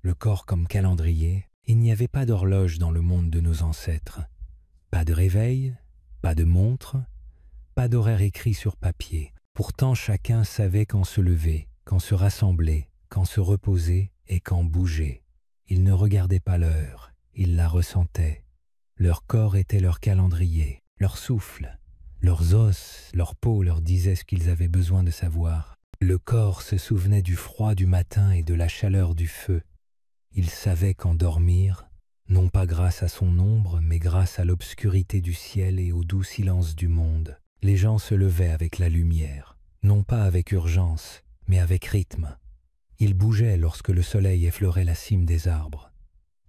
le corps comme calendrier. Il n'y avait pas d'horloge dans le monde de nos ancêtres. Pas de réveil, pas de montre, pas d'horaire écrit sur papier. Pourtant chacun savait quand se lever, quand se rassembler, quand se reposer et quand bouger. Ils ne regardaient pas l'heure, ils la ressentaient. Leur corps était leur calendrier, leur souffle. Leurs os, leur peau leur disaient ce qu'ils avaient besoin de savoir. Le corps se souvenait du froid du matin et de la chaleur du feu. Il savait quand dormir, non pas grâce à son ombre, mais grâce à l'obscurité du ciel et au doux silence du monde. Les gens se levaient avec la lumière, non pas avec urgence, mais avec rythme. Ils bougeaient lorsque le soleil effleurait la cime des arbres.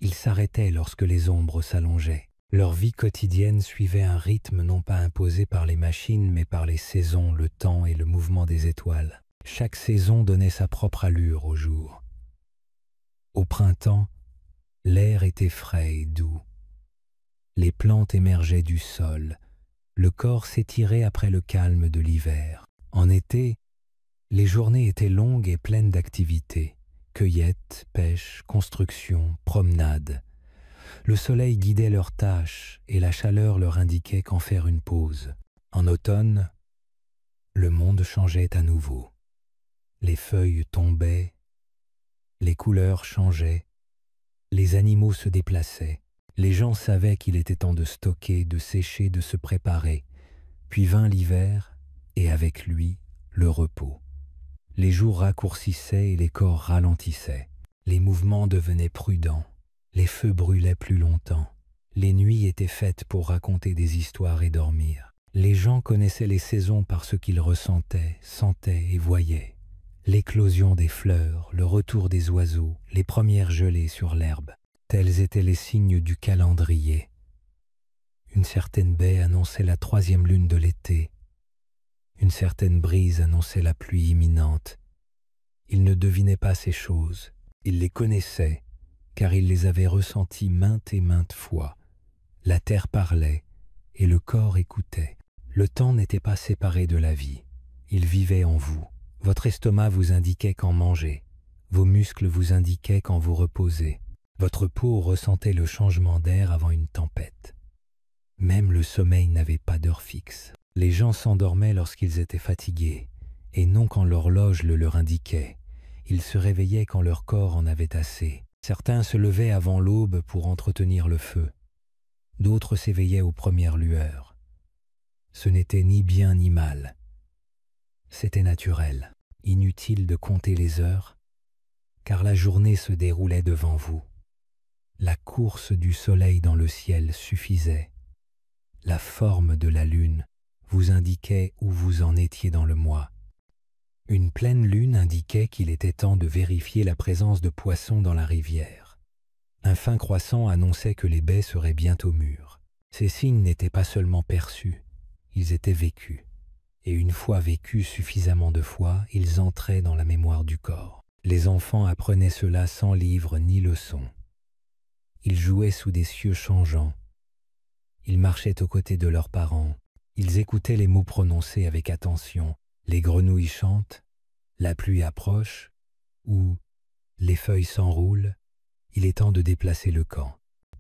Ils s'arrêtaient lorsque les ombres s'allongeaient. Leur vie quotidienne suivait un rythme non pas imposé par les machines, mais par les saisons, le temps et le mouvement des étoiles. Chaque saison donnait sa propre allure au jour. Au printemps, l'air était frais et doux. Les plantes émergeaient du sol. Le corps s'étirait après le calme de l'hiver. En été, les journées étaient longues et pleines d'activités. Cueillette, pêche, construction, promenade. Le soleil guidait leurs tâches et la chaleur leur indiquait quand faire une pause. En automne, le monde changeait à nouveau. Les feuilles tombaient, les couleurs changeaient, les animaux se déplaçaient. Les gens savaient qu'il était temps de stocker, de sécher, de se préparer. Puis vint l'hiver, et avec lui, le repos. Les jours raccourcissaient et les corps ralentissaient. Les mouvements devenaient prudents. Les feux brûlaient plus longtemps. Les nuits étaient faites pour raconter des histoires et dormir. Les gens connaissaient les saisons par ce qu'ils ressentaient, sentaient et voyaient. L'éclosion des fleurs, le retour des oiseaux, les premières gelées sur l'herbe. Tels étaient les signes du calendrier. Une certaine baie annonçait la 3e lune de l'été. Une certaine brise annonçait la pluie imminente. Ils ne devinaient pas ces choses. Ils les connaissaient, car ils les avaient ressenties maintes et maintes fois. La terre parlait, et le corps écoutait. Le temps n'était pas séparé de la vie. Il vivait en vous. Votre estomac vous indiquait quand manger. Vos muscles vous indiquaient quand vous reposez. Votre peau ressentait le changement d'air avant une tempête. Même le sommeil n'avait pas d'heure fixe. Les gens s'endormaient lorsqu'ils étaient fatigués, et non quand l'horloge le leur indiquait. Ils se réveillaient quand leur corps en avait assez. Certains se levaient avant l'aube pour entretenir le feu. D'autres s'éveillaient aux premières lueurs. Ce n'était ni bien ni mal. C'était naturel, inutile de compter les heures, car la journée se déroulait devant vous. La course du soleil dans le ciel suffisait. La forme de la lune vous indiquait où vous en étiez dans le mois. Une pleine lune indiquait qu'il était temps de vérifier la présence de poissons dans la rivière. Un fin croissant annonçait que les baies seraient bientôt mûres. Ces signes n'étaient pas seulement perçus, ils étaient vécus. Et une fois vécus suffisamment de fois, ils entraient dans la mémoire du corps. Les enfants apprenaient cela sans livre ni leçon. Ils jouaient sous des cieux changeants. Ils marchaient aux côtés de leurs parents. Ils écoutaient les mots prononcés avec attention. Les grenouilles chantent, la pluie approche, ou les feuilles s'enroulent, il est temps de déplacer le camp.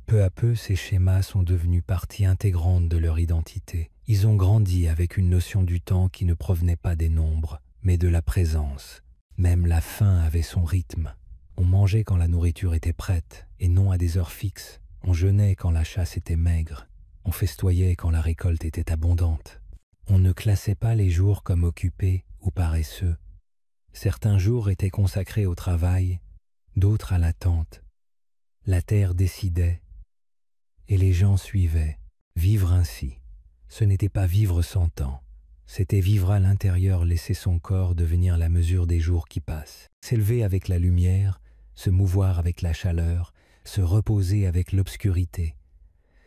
Peu à peu, ces schémas sont devenus partie intégrante de leur identité. Ils ont grandi avec une notion du temps qui ne provenait pas des nombres, mais de la présence. Même la faim avait son rythme. On mangeait quand la nourriture était prête, et non à des heures fixes. On jeûnait quand la chasse était maigre. On festoyait quand la récolte était abondante. On ne classait pas les jours comme occupés ou paresseux. Certains jours étaient consacrés au travail, d'autres à l'attente. La terre décidait, et les gens suivaient. Vivre ainsi, ce n'était pas vivre sans temps. C'était vivre à l'intérieur, laisser son corps devenir la mesure des jours qui passent. S'élever avec la lumière, se mouvoir avec la chaleur, se reposer avec l'obscurité.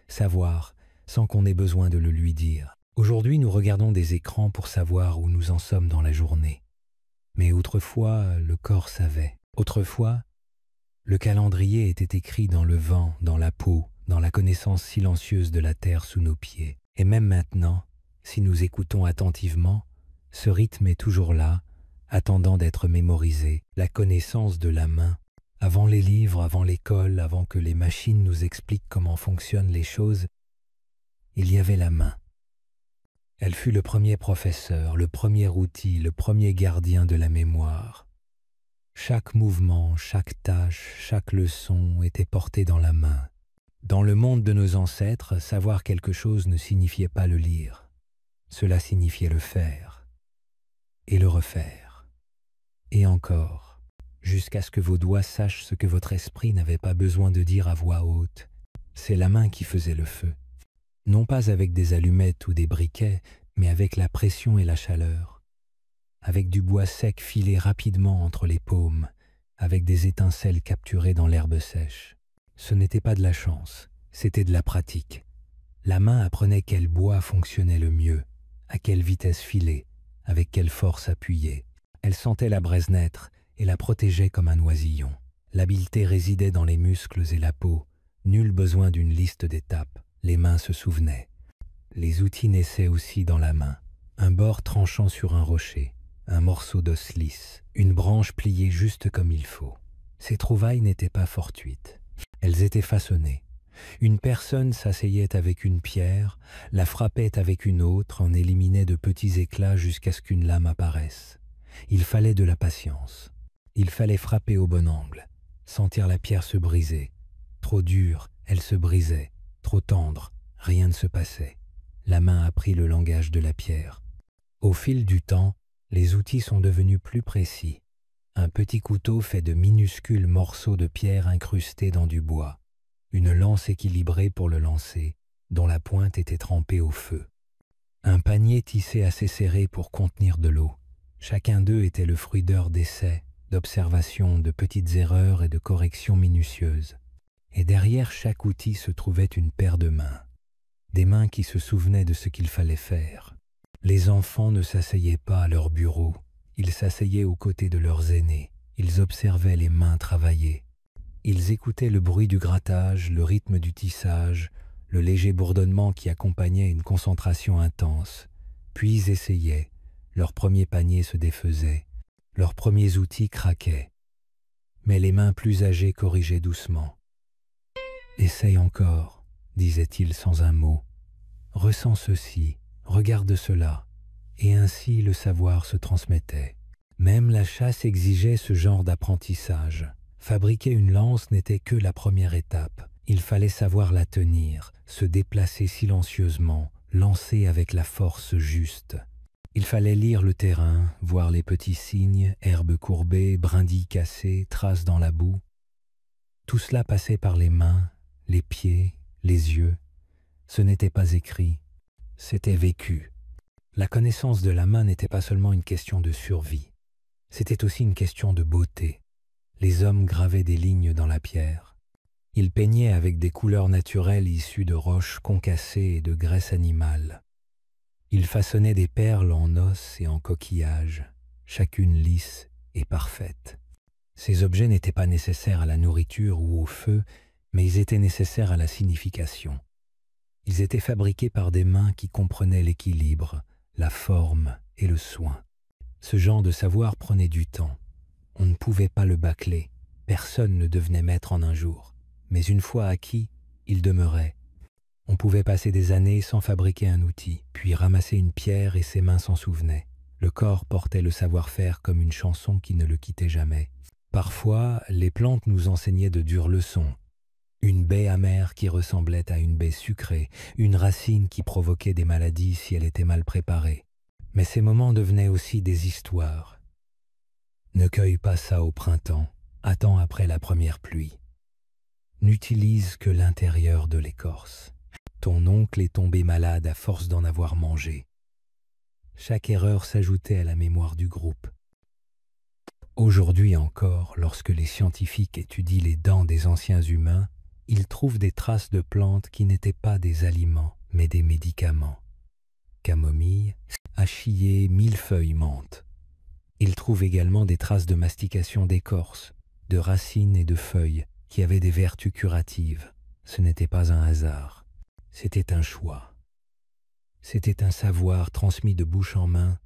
Savoir sans qu'on ait besoin de le lui dire. Aujourd'hui, nous regardons des écrans pour savoir où nous en sommes dans la journée. Mais autrefois, le corps savait. Autrefois, le calendrier était écrit dans le vent, dans la peau, dans la connaissance silencieuse de la terre sous nos pieds. Et même maintenant, si nous écoutons attentivement, ce rythme est toujours là, attendant d'être mémorisé. La connaissance de la main Avant les livres, avant l'école, avant que les machines nous expliquent comment fonctionnent les choses, il y avait la main. Elle fut le premier professeur, le premier outil, le premier gardien de la mémoire. Chaque mouvement, chaque tâche, chaque leçon était portée dans la main. Dans le monde de nos ancêtres, savoir quelque chose ne signifiait pas le lire. Cela signifiait le faire, et le refaire, et encore, jusqu'à ce que vos doigts sachent ce que votre esprit n'avait pas besoin de dire à voix haute. C'est la main qui faisait le feu. Non pas avec des allumettes ou des briquets, mais avec la pression et la chaleur, avec du bois sec filé rapidement entre les paumes, avec des étincelles capturées dans l'herbe sèche. Ce n'était pas de la chance, c'était de la pratique. La main apprenait quel bois fonctionnait le mieux, à quelle vitesse filer, avec quelle force appuyer. Elle sentait la braise naître et la protégeait comme un oisillon. L'habileté résidait dans les muscles et la peau, nul besoin d'une liste d'étapes. Les mains se souvenaient. Les outils naissaient aussi dans la main. Un bord tranchant sur un rocher, un morceau d'os lisse, une branche pliée juste comme il faut. Ces trouvailles n'étaient pas fortuites. Elles étaient façonnées. Une personne s'asseyait avec une pierre, la frappait avec une autre, en éliminait de petits éclats jusqu'à ce qu'une lame apparaisse. Il fallait de la patience. Il fallait frapper au bon angle, sentir la pierre se briser. Trop dure, elle se brisait. Trop tendre, rien ne se passait. La main apprit le langage de la pierre. Au fil du temps, les outils sont devenus plus précis. Un petit couteau fait de minuscules morceaux de pierre incrustés dans du bois. Une lance équilibrée pour le lancer, dont la pointe était trempée au feu. Un panier tissé assez serré pour contenir de l'eau. Chacun d'eux était le fruit d'heures d'essais, d'observations, de petites erreurs et de corrections minutieuses. Et derrière chaque outil se trouvait une paire de mains. Des mains qui se souvenaient de ce qu'il fallait faire. Les enfants ne s'asseyaient pas à leur bureau, ils s'asseyaient aux côtés de leurs aînés, ils observaient les mains travailler. Ils écoutaient le bruit du grattage, le rythme du tissage, le léger bourdonnement qui accompagnait une concentration intense, puis essayaient, leurs premiers paniers se défaisaient, leurs premiers outils craquaient. Mais les mains plus âgées corrigeaient doucement. « Essaye encore », disait-il sans un mot. « Ressens ceci, regarde cela. » Et ainsi le savoir se transmettait. Même la chasse exigeait ce genre d'apprentissage. Fabriquer une lance n'était que la première étape. Il fallait savoir la tenir, se déplacer silencieusement, lancer avec la force juste. Il fallait lire le terrain, voir les petits signes, herbes courbées, brindilles cassées, traces dans la boue. Tout cela passait par les mains, les pieds, les yeux. Ce n'était pas écrit, c'était vécu. La connaissance de la main n'était pas seulement une question de survie, c'était aussi une question de beauté. Les hommes gravaient des lignes dans la pierre. Ils peignaient avec des couleurs naturelles issues de roches concassées et de graisse animale. Ils façonnaient des perles en os et en coquillages, chacune lisse et parfaite. Ces objets n'étaient pas nécessaires à la nourriture ou au feu, mais ils étaient nécessaires à la signification. Ils étaient fabriqués par des mains qui comprenaient l'équilibre, la forme et le soin. Ce genre de savoir prenait du temps. On ne pouvait pas le bâcler, personne ne devenait maître en un jour. Mais une fois acquis, il demeurait. On pouvait passer des années sans fabriquer un outil, puis ramasser une pierre et ses mains s'en souvenaient. Le corps portait le savoir-faire comme une chanson qui ne le quittait jamais. Parfois, les plantes nous enseignaient de dures leçons. Une baie amère qui ressemblait à une baie sucrée, une racine qui provoquait des maladies si elle était mal préparée. Mais ces moments devenaient aussi des histoires. Ne cueille pas ça au printemps, attends après la première pluie. N'utilise que l'intérieur de l'écorce. Ton oncle est tombé malade à force d'en avoir mangé. Chaque erreur s'ajoutait à la mémoire du groupe. Aujourd'hui encore, lorsque les scientifiques étudient les dents des anciens humains, ils trouvent des traces de plantes qui n'étaient pas des aliments, mais des médicaments. Camomille, achillée, millefeuille, menthe. Ils trouvent également des traces de mastication d'écorce, de racines et de feuilles qui avaient des vertus curatives. Ce n'était pas un hasard, c'était un choix. C'était un savoir transmis de bouche en main,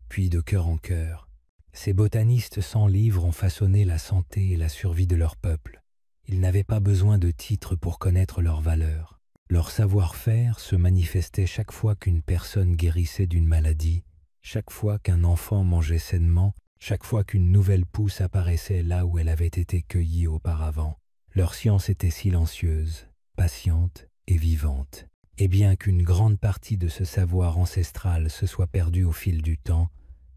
puis de cœur en cœur. Ces botanistes sans livres ont façonné la santé et la survie de leur peuple. Ils n'avaient pas besoin de titres pour connaître leur valeur. Leur savoir-faire se manifestait chaque fois qu'une personne guérissait d'une maladie, chaque fois qu'un enfant mangeait sainement, chaque fois qu'une nouvelle pousse apparaissait là où elle avait été cueillie auparavant. Leur science était silencieuse, patiente et vivante. Et bien qu'une grande partie de ce savoir ancestral se soit perdue au fil du temps,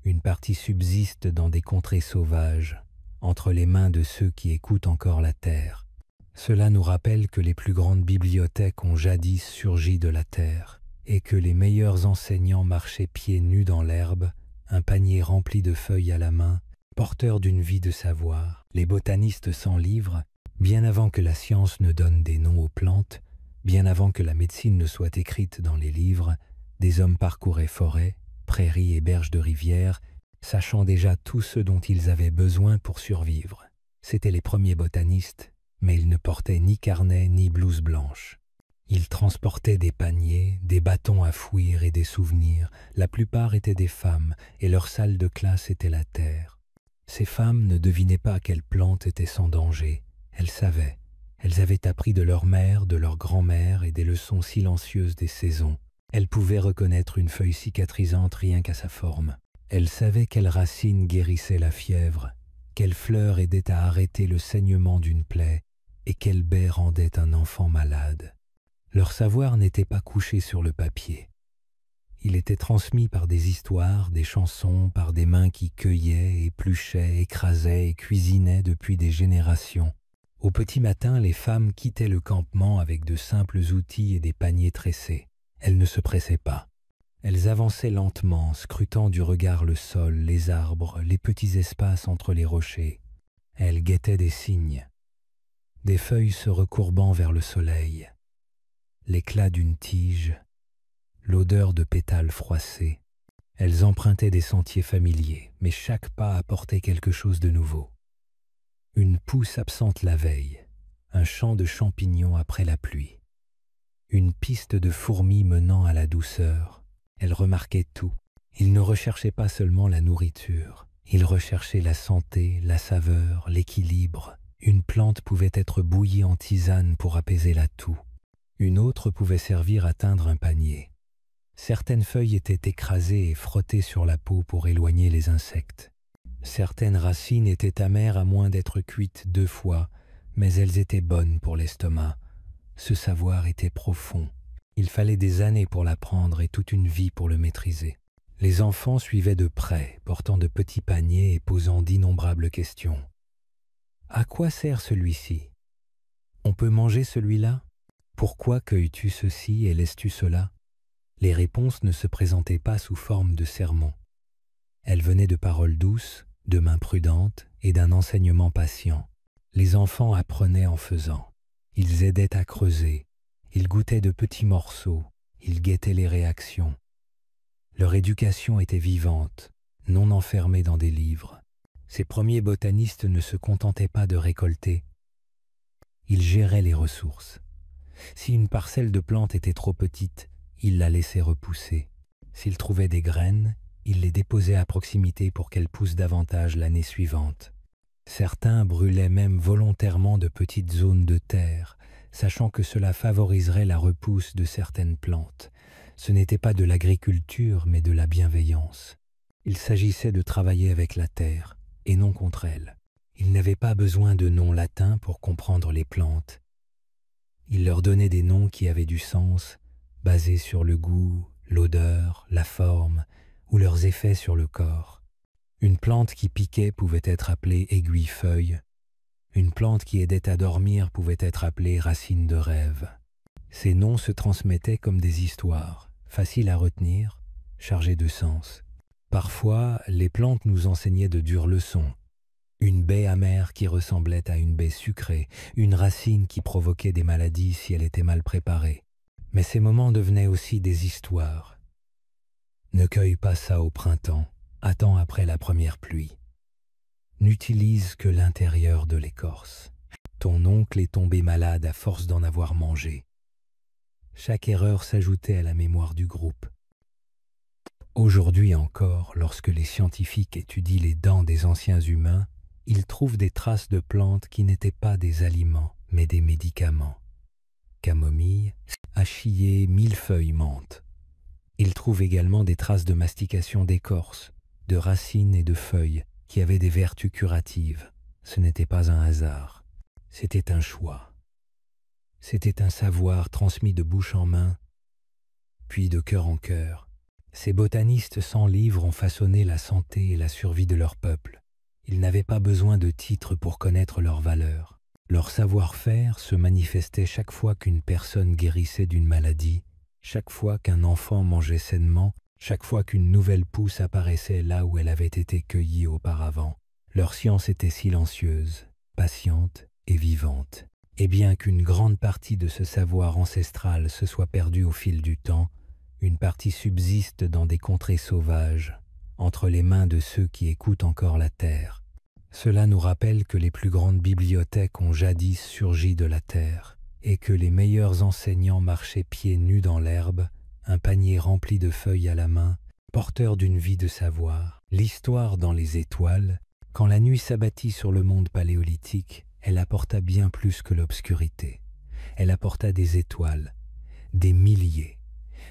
une partie subsiste dans des contrées sauvages, entre les mains de ceux qui écoutent encore la terre. Cela nous rappelle que les plus grandes bibliothèques ont jadis surgi de la terre, et que les meilleurs enseignants marchaient pieds nus dans l'herbe, un panier rempli de feuilles à la main, porteurs d'une vie de savoir. Les botanistes sans livres, bien avant que la science ne donne des noms aux plantes, bien avant que la médecine ne soit écrite dans les livres, des hommes parcouraient forêts, prairies et berges de rivières, sachant déjà tout ce dont ils avaient besoin pour survivre. C'étaient les premiers botanistes, mais ils ne portaient ni carnet ni blouse blanche. Ils transportaient des paniers, des bâtons à fouir et des souvenirs. La plupart étaient des femmes, et leur salle de classe était la terre. Ces femmes ne devinaient pas quelle plante était sans danger. Elles savaient. Elles avaient appris de leur mère, de leur grand-mère et des leçons silencieuses des saisons. Elles pouvaient reconnaître une feuille cicatrisante rien qu'à sa forme. Elles savaient quelle racine guérissait la fièvre, quelle fleur aidait à arrêter le saignement d'une plaie et quelle baie rendait un enfant malade. Leur savoir n'était pas couché sur le papier. Il était transmis par des histoires, des chansons, par des mains qui cueillaient, épluchaient, écrasaient et cuisinaient depuis des générations. Au petit matin, les femmes quittaient le campement avec de simples outils et des paniers tressés. Elles ne se pressaient pas. Elles avançaient lentement, scrutant du regard le sol, les arbres, les petits espaces entre les rochers. Elles guettaient des signes. Des feuilles se recourbant vers le soleil. L'éclat d'une tige, l'odeur de pétales froissés. Elles empruntaient des sentiers familiers, mais chaque pas apportait quelque chose de nouveau. Une pousse absente la veille, un champ de champignons après la pluie, une piste de fourmis menant à la douceur. Elles remarquaient tout. Ils ne recherchaient pas seulement la nourriture, ils recherchaient la santé, la saveur, l'équilibre. Une plante pouvait être bouillie en tisane pour apaiser la toux. Une autre pouvait servir à teindre un panier. Certaines feuilles étaient écrasées et frottées sur la peau pour éloigner les insectes. Certaines racines étaient amères à moins d'être cuites 2 fois, mais elles étaient bonnes pour l'estomac. Ce savoir était profond. Il fallait des années pour l'apprendre et toute une vie pour le maîtriser. Les enfants suivaient de près, portant de petits paniers et posant d'innombrables questions. « À quoi sert celui-ci ? On peut manger celui-là ? Pourquoi cueilles-tu ceci et laisses-tu cela ?» Les réponses ne se présentaient pas sous forme de sermons. Elles venaient de paroles douces, de mains prudentes et d'un enseignement patient. Les enfants apprenaient en faisant. Ils aidaient à creuser. Ils goûtaient de petits morceaux. Ils guettaient les réactions. Leur éducation était vivante, non enfermée dans des livres. Ces premiers botanistes ne se contentaient pas de récolter. Ils géraient les ressources. Si une parcelle de plantes était trop petite, ils la laissaient repousser. S'ils trouvaient des graines, ils les déposaient à proximité pour qu'elles poussent davantage l'année suivante. Certains brûlaient même volontairement de petites zones de terre, sachant que cela favoriserait la repousse de certaines plantes. Ce n'était pas de l'agriculture, mais de la bienveillance. Il s'agissait de travailler avec la terre, et non contre elle. Ils n'avaient pas besoin de noms latins pour comprendre les plantes. Ils leur donnaient des noms qui avaient du sens, basés sur le goût, l'odeur, la forme, ou leurs effets sur le corps. Une plante qui piquait pouvait être appelée aiguille-feuille. Une plante qui aidait à dormir pouvait être appelée racine de rêve. Ces noms se transmettaient comme des histoires, faciles à retenir, chargées de sens. Parfois, les plantes nous enseignaient de dures leçons. Une baie amère qui ressemblait à une baie sucrée, une racine qui provoquait des maladies si elle était mal préparée. Mais ces moments devenaient aussi des histoires. Ne cueille pas ça au printemps, attends après la première pluie. N'utilise que l'intérieur de l'écorce. Ton oncle est tombé malade à force d'en avoir mangé. Chaque erreur s'ajoutait à la mémoire du groupe. Aujourd'hui encore, lorsque les scientifiques étudient les dents des anciens humains, ils trouvent des traces de plantes qui n'étaient pas des aliments, mais des médicaments. Camomille, achillée, millefeuille, menthe. Ils trouvent également des traces de mastication d'écorce, de racines et de feuilles qui avaient des vertus curatives. Ce n'était pas un hasard, c'était un choix. C'était un savoir transmis de bouche en main, puis de cœur en cœur. Ces botanistes sans livre ont façonné la santé et la survie de leur peuple. Ils n'avaient pas besoin de titres pour connaître leur valeur. Leur savoir-faire se manifestait chaque fois qu'une personne guérissait d'une maladie, chaque fois qu'un enfant mangeait sainement, chaque fois qu'une nouvelle pousse apparaissait là où elle avait été cueillie auparavant. Leur science était silencieuse, patiente et vivante. Et bien qu'une grande partie de ce savoir ancestral se soit perdue au fil du temps, une partie subsiste dans des contrées sauvages, entre les mains de ceux qui écoutent encore la terre. Cela nous rappelle que les plus grandes bibliothèques ont jadis surgi de la terre, et que les meilleurs enseignants marchaient pieds nus dans l'herbe, un panier rempli de feuilles à la main, porteurs d'une vie de savoir. L'histoire dans les étoiles, quand la nuit s'abattit sur le monde paléolithique, elle apporta bien plus que l'obscurité. Elle apporta des étoiles, des milliers,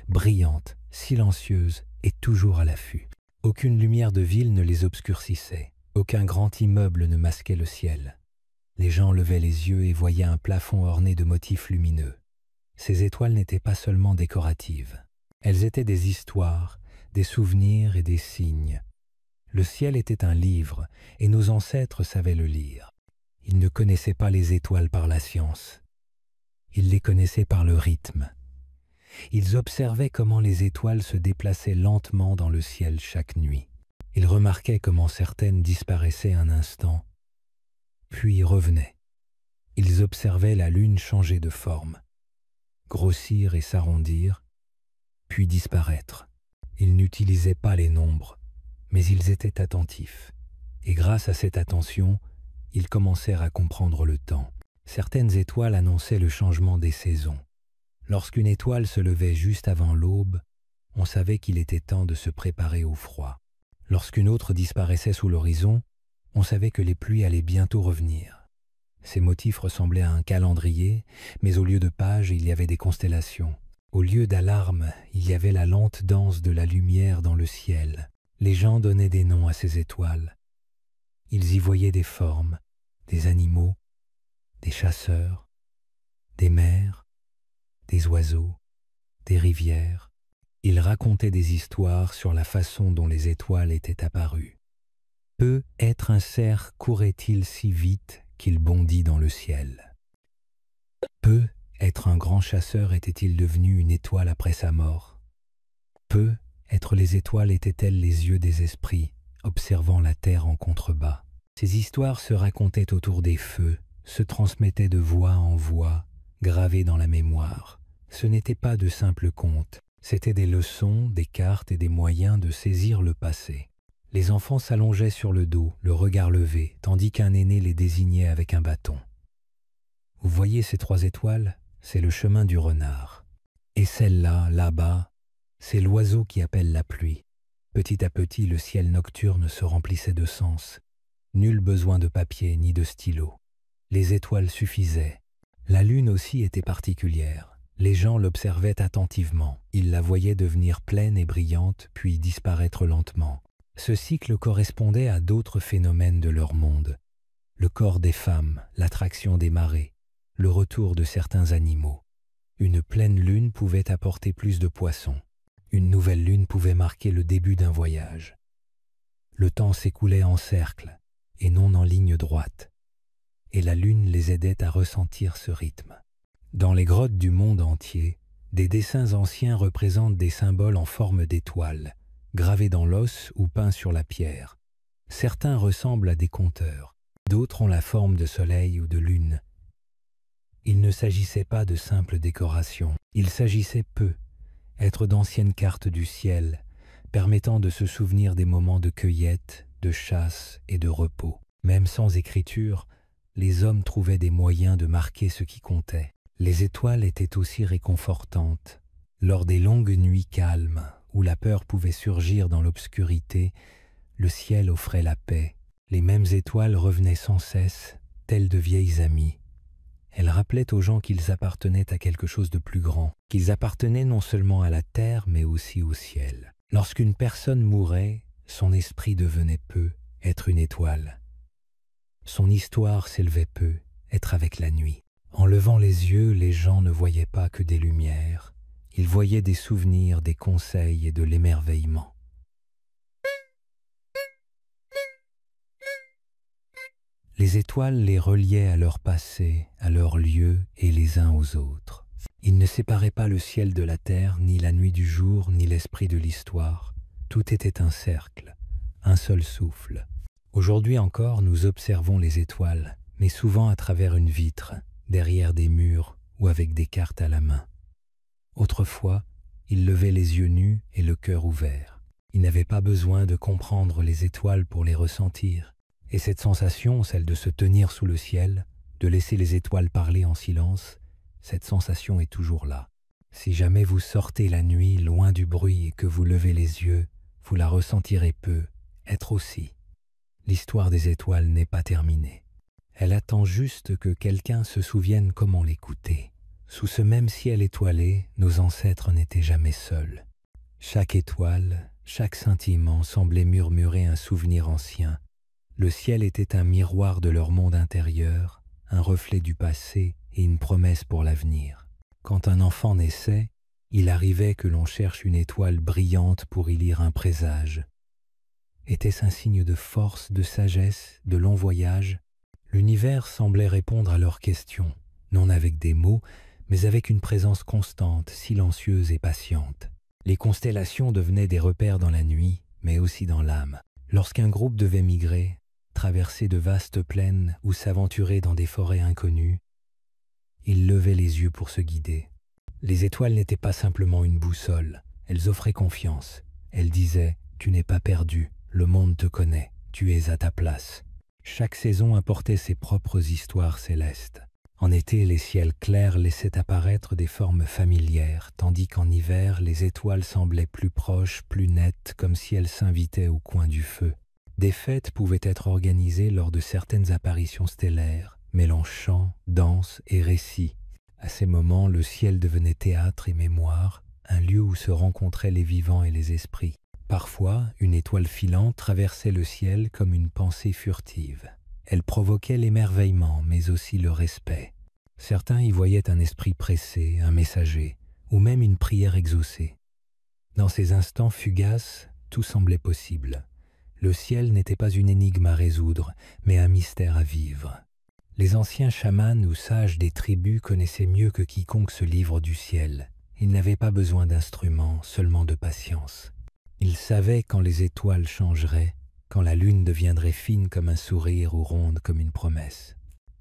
brillantes, silencieuses et toujours à l'affût. Aucune lumière de ville ne les obscurcissait, aucun grand immeuble ne masquait le ciel. Les gens levaient les yeux et voyaient un plafond orné de motifs lumineux. Ces étoiles n'étaient pas seulement décoratives. Elles étaient des histoires, des souvenirs et des signes. Le ciel était un livre, et nos ancêtres savaient le lire. Ils ne connaissaient pas les étoiles par la science. Ils les connaissaient par le rythme. Ils observaient comment les étoiles se déplaçaient lentement dans le ciel chaque nuit. Ils remarquaient comment certaines disparaissaient un instant, puis revenaient. Ils observaient la lune changer de forme, grossir et s'arrondir, puis disparaître. Ils n'utilisaient pas les nombres, mais ils étaient attentifs. Et grâce à cette attention, ils commencèrent à comprendre le temps. Certaines étoiles annonçaient le changement des saisons. Lorsqu'une étoile se levait juste avant l'aube, on savait qu'il était temps de se préparer au froid. Lorsqu'une autre disparaissait sous l'horizon, on savait que les pluies allaient bientôt revenir. Ces motifs ressemblaient à un calendrier, mais au lieu de pages, il y avait des constellations. Au lieu d'alarmes, il y avait la lente danse de la lumière dans le ciel. Les gens donnaient des noms à ces étoiles. Ils y voyaient des formes, des animaux, des chasseurs, des mers, des oiseaux, des rivières. Ils racontaient des histoires sur la façon dont les étoiles étaient apparues. Peu être un cerf courait-il si vite qu'il bondit dans le ciel. Peu être un grand chasseur était-il devenu une étoile après sa mort. Peu être les étoiles étaient-elles les yeux des esprits, observant la terre en contrebas. Ces histoires se racontaient autour des feux, se transmettaient de voix en voix, gravées dans la mémoire. Ce n'étaient pas de simples contes, c'étaient des leçons, des cartes et des moyens de saisir le passé. Les enfants s'allongeaient sur le dos, le regard levé, tandis qu'un aîné les désignait avec un bâton. Vous voyez ces 3 étoiles? C'est le chemin du renard. Et celle-là, là-bas, c'est l'oiseau qui appelle la pluie. Petit à petit, le ciel nocturne se remplissait de sens. Nul besoin de papier ni de stylo. Les étoiles suffisaient. La lune aussi était particulière. Les gens l'observaient attentivement. Ils la voyaient devenir pleine et brillante, puis disparaître lentement. Ce cycle correspondait à d'autres phénomènes de leur monde. Le corps des femmes, l'attraction des marées, le retour de certains animaux. Une pleine lune pouvait apporter plus de poissons. Une nouvelle lune pouvait marquer le début d'un voyage. Le temps s'écoulait en cercle, et non en ligne droite, et la lune les aidait à ressentir ce rythme. Dans les grottes du monde entier, des dessins anciens représentent des symboles en forme d'étoiles, gravés dans l'os ou peints sur la pierre. Certains ressemblent à des compteurs, d'autres ont la forme de soleil ou de lune. Il ne s'agissait pas de simples décorations, il s'agissait être d'anciennes cartes du ciel, permettant de se souvenir des moments de cueillette, de chasse et de repos. Même sans écriture, les hommes trouvaient des moyens de marquer ce qui comptait. Les étoiles étaient aussi réconfortantes. Lors des longues nuits calmes, où la peur pouvait surgir dans l'obscurité, le ciel offrait la paix. Les mêmes étoiles revenaient sans cesse, telles de vieilles amies. Elles rappelaient aux gens qu'ils appartenaient à quelque chose de plus grand, qu'ils appartenaient non seulement à la terre, mais aussi au ciel. Lorsqu'une personne mourait, son esprit devenait peu, être une étoile. Son histoire s'élevait peu, être avec la nuit. En levant les yeux, les gens ne voyaient pas que des lumières. Ils voyaient des souvenirs, des conseils et de l'émerveillement. Les étoiles les reliaient à leur passé, à leur lieu et les uns aux autres. Ils ne séparaient pas le ciel de la terre, ni la nuit du jour, ni l'esprit de l'histoire. Tout était un cercle, un seul souffle. Aujourd'hui encore, nous observons les étoiles, mais souvent à travers une vitre, derrière des murs ou avec des cartes à la main. Autrefois, ils levaient les yeux nus et le cœur ouvert. Ils n'avaient pas besoin de comprendre les étoiles pour les ressentir. Et cette sensation, celle de se tenir sous le ciel, de laisser les étoiles parler en silence, cette sensation est toujours là. Si jamais vous sortez la nuit loin du bruit et que vous levez les yeux, vous la ressentirez peu, être aussi. L'histoire des étoiles n'est pas terminée. Elle attend juste que quelqu'un se souvienne comment l'écouter. Sous ce même ciel étoilé, nos ancêtres n'étaient jamais seuls. Chaque étoile, chaque scintillement semblait murmurer un souvenir ancien. Le ciel était un miroir de leur monde intérieur, un reflet du passé et une promesse pour l'avenir. Quand un enfant naissait, il arrivait que l'on cherche une étoile brillante pour y lire un présage. Était-ce un signe de force, de sagesse, de long voyage? L'univers semblait répondre à leurs questions, non avec des mots, mais avec une présence constante, silencieuse et patiente. Les constellations devenaient des repères dans la nuit, mais aussi dans l'âme. Lorsqu'un groupe devait migrer, traverser de vastes plaines ou s'aventurer dans des forêts inconnues, ils levaient les yeux pour se guider. Les étoiles n'étaient pas simplement une boussole, elles offraient confiance. Elles disaient « Tu n'es pas perdu, le monde te connaît, tu es à ta place ». Chaque saison apportait ses propres histoires célestes. En été, les ciels clairs laissaient apparaître des formes familières, tandis qu'en hiver, les étoiles semblaient plus proches, plus nettes, comme si elles s'invitaient au coin du feu. Des fêtes pouvaient être organisées lors de certaines apparitions stellaires, mêlant chants, danses et récits. À ces moments, le ciel devenait théâtre et mémoire, un lieu où se rencontraient les vivants et les esprits. Parfois, une étoile filante traversait le ciel comme une pensée furtive. Elle provoquait l'émerveillement, mais aussi le respect. Certains y voyaient un esprit pressé, un messager, ou même une prière exaucée. Dans ces instants fugaces, tout semblait possible. Le ciel n'était pas une énigme à résoudre, mais un mystère à vivre. Les anciens chamans ou sages des tribus connaissaient mieux que quiconque ce livre du ciel. Ils n'avaient pas besoin d'instruments, seulement de patience. Ils savaient quand les étoiles changeraient, quand la lune deviendrait fine comme un sourire ou ronde comme une promesse.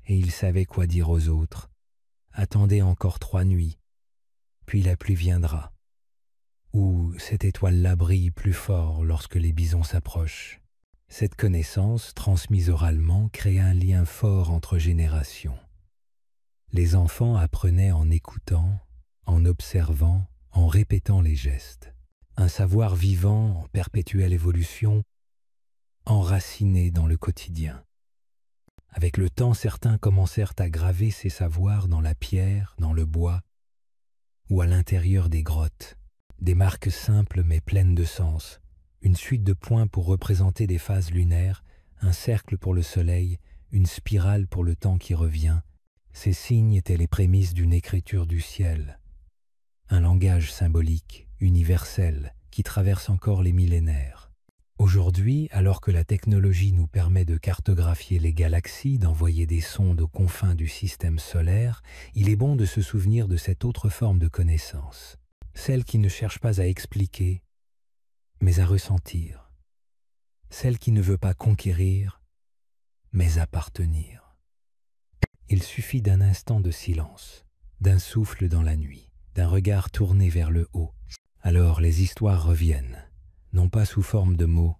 Et ils savaient quoi dire aux autres. Attendez encore 3 nuits, puis la pluie viendra. Ou cette étoile-là brille plus fort lorsque les bisons s'approchent. Cette connaissance, transmise oralement, créait un lien fort entre générations. Les enfants apprenaient en écoutant, en observant, en répétant les gestes. Un savoir vivant, en perpétuelle évolution, enraciné dans le quotidien. Avec le temps, certains commencèrent à graver ces savoirs dans la pierre, dans le bois ou à l'intérieur des grottes. Des marques simples mais pleines de sens, une suite de points pour représenter des phases lunaires, un cercle pour le soleil, une spirale pour le temps qui revient. Ces signes étaient les prémices d'une écriture du ciel, un langage symbolique, universel, qui traverse encore les millénaires. Aujourd'hui, alors que la technologie nous permet de cartographier les galaxies, d'envoyer des sondes aux confins du système solaire, il est bon de se souvenir de cette autre forme de connaissance, celle qui ne cherche pas à expliquer, mais à ressentir, celle qui ne veut pas conquérir, mais appartenir. Il suffit d'un instant de silence, d'un souffle dans la nuit, d'un regard tourné vers le haut. Alors les histoires reviennent, non pas sous forme de mots,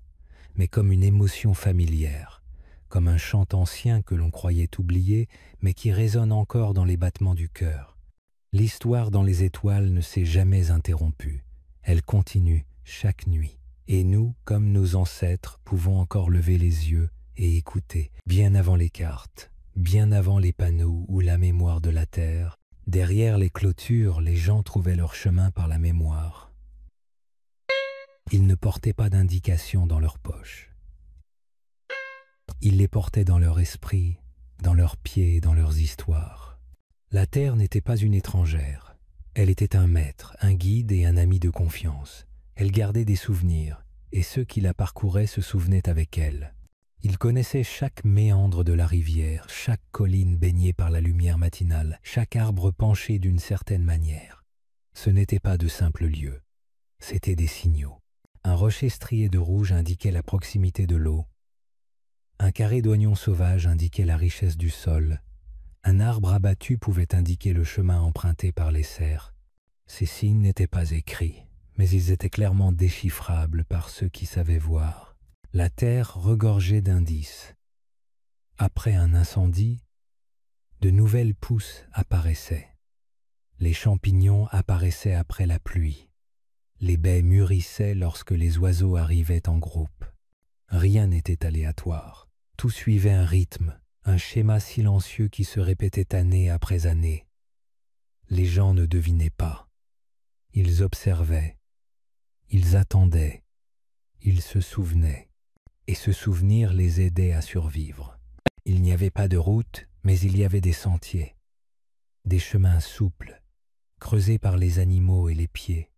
mais comme une émotion familière, comme un chant ancien que l'on croyait oublié, mais qui résonne encore dans les battements du cœur. L'histoire dans les étoiles ne s'est jamais interrompue. Elle continue, chaque nuit. Et nous, comme nos ancêtres, pouvons encore lever les yeux et écouter, bien avant les cartes, bien avant les panneaux ou la mémoire de la terre. Derrière les clôtures, les gens trouvaient leur chemin par la mémoire. Ils ne portaient pas d'indications dans leurs poches. Ils les portaient dans leur esprit, dans leurs pieds, dans leurs histoires. La terre n'était pas une étrangère. Elle était un maître, un guide et un ami de confiance. Elle gardait des souvenirs, et ceux qui la parcouraient se souvenaient avec elle. Ils connaissaient chaque méandre de la rivière, chaque colline baignée par la lumière matinale, chaque arbre penché d'une certaine manière. Ce n'étaient pas de simples lieux, c'étaient des signaux. Un rocher strié de rouge indiquait la proximité de l'eau. Un carré d'oignons sauvages indiquait la richesse du sol. Un arbre abattu pouvait indiquer le chemin emprunté par les cerfs. Ces signes n'étaient pas écrits, mais ils étaient clairement déchiffrables par ceux qui savaient voir. La terre regorgeait d'indices. Après un incendie, de nouvelles pousses apparaissaient. Les champignons apparaissaient après la pluie. Les baies mûrissaient lorsque les oiseaux arrivaient en groupe. Rien n'était aléatoire. Tout suivait un rythme, un schéma silencieux qui se répétait année après année. Les gens ne devinaient pas. Ils observaient. Ils attendaient. Ils se souvenaient. Et ce souvenir les aidait à survivre. Il n'y avait pas de route, mais il y avait des sentiers. Des chemins souples, creusés par les animaux et les pieds,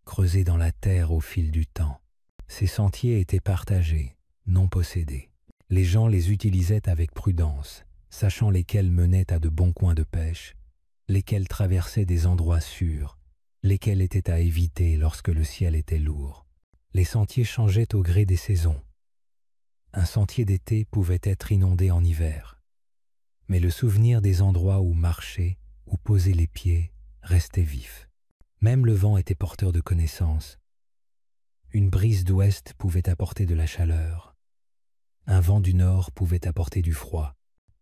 creusés dans la terre au fil du temps. Ces sentiers étaient partagés, non possédés. Les gens les utilisaient avec prudence, sachant lesquels menaient à de bons coins de pêche, lesquels traversaient des endroits sûrs, lesquels étaient à éviter lorsque le ciel était lourd. Les sentiers changeaient au gré des saisons. Un sentier d'été pouvait être inondé en hiver, mais le souvenir des endroits où marcher, où poser les pieds, restait vif. Même le vent était porteur de connaissances. Une brise d'ouest pouvait apporter de la chaleur. Un vent du nord pouvait apporter du froid.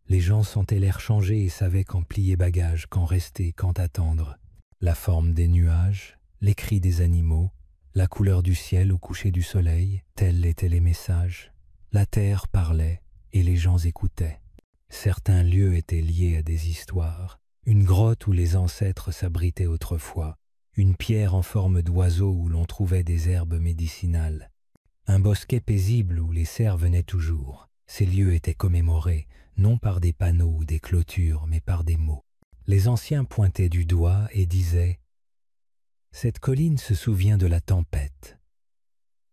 Les gens sentaient l'air changer et savaient quand plier bagages, quand rester, quand attendre. La forme des nuages, les cris des animaux, la couleur du ciel au coucher du soleil, tels étaient les messages. La terre parlait et les gens écoutaient. Certains lieux étaient liés à des histoires. Une grotte où les ancêtres s'abritaient autrefois. Une pierre en forme d'oiseau où l'on trouvait des herbes médicinales. Un bosquet paisible où les cerfs venaient toujours. Ces lieux étaient commémorés, non par des panneaux ou des clôtures, mais par des mots. Les anciens pointaient du doigt et disaient « Cette colline se souvient de la tempête »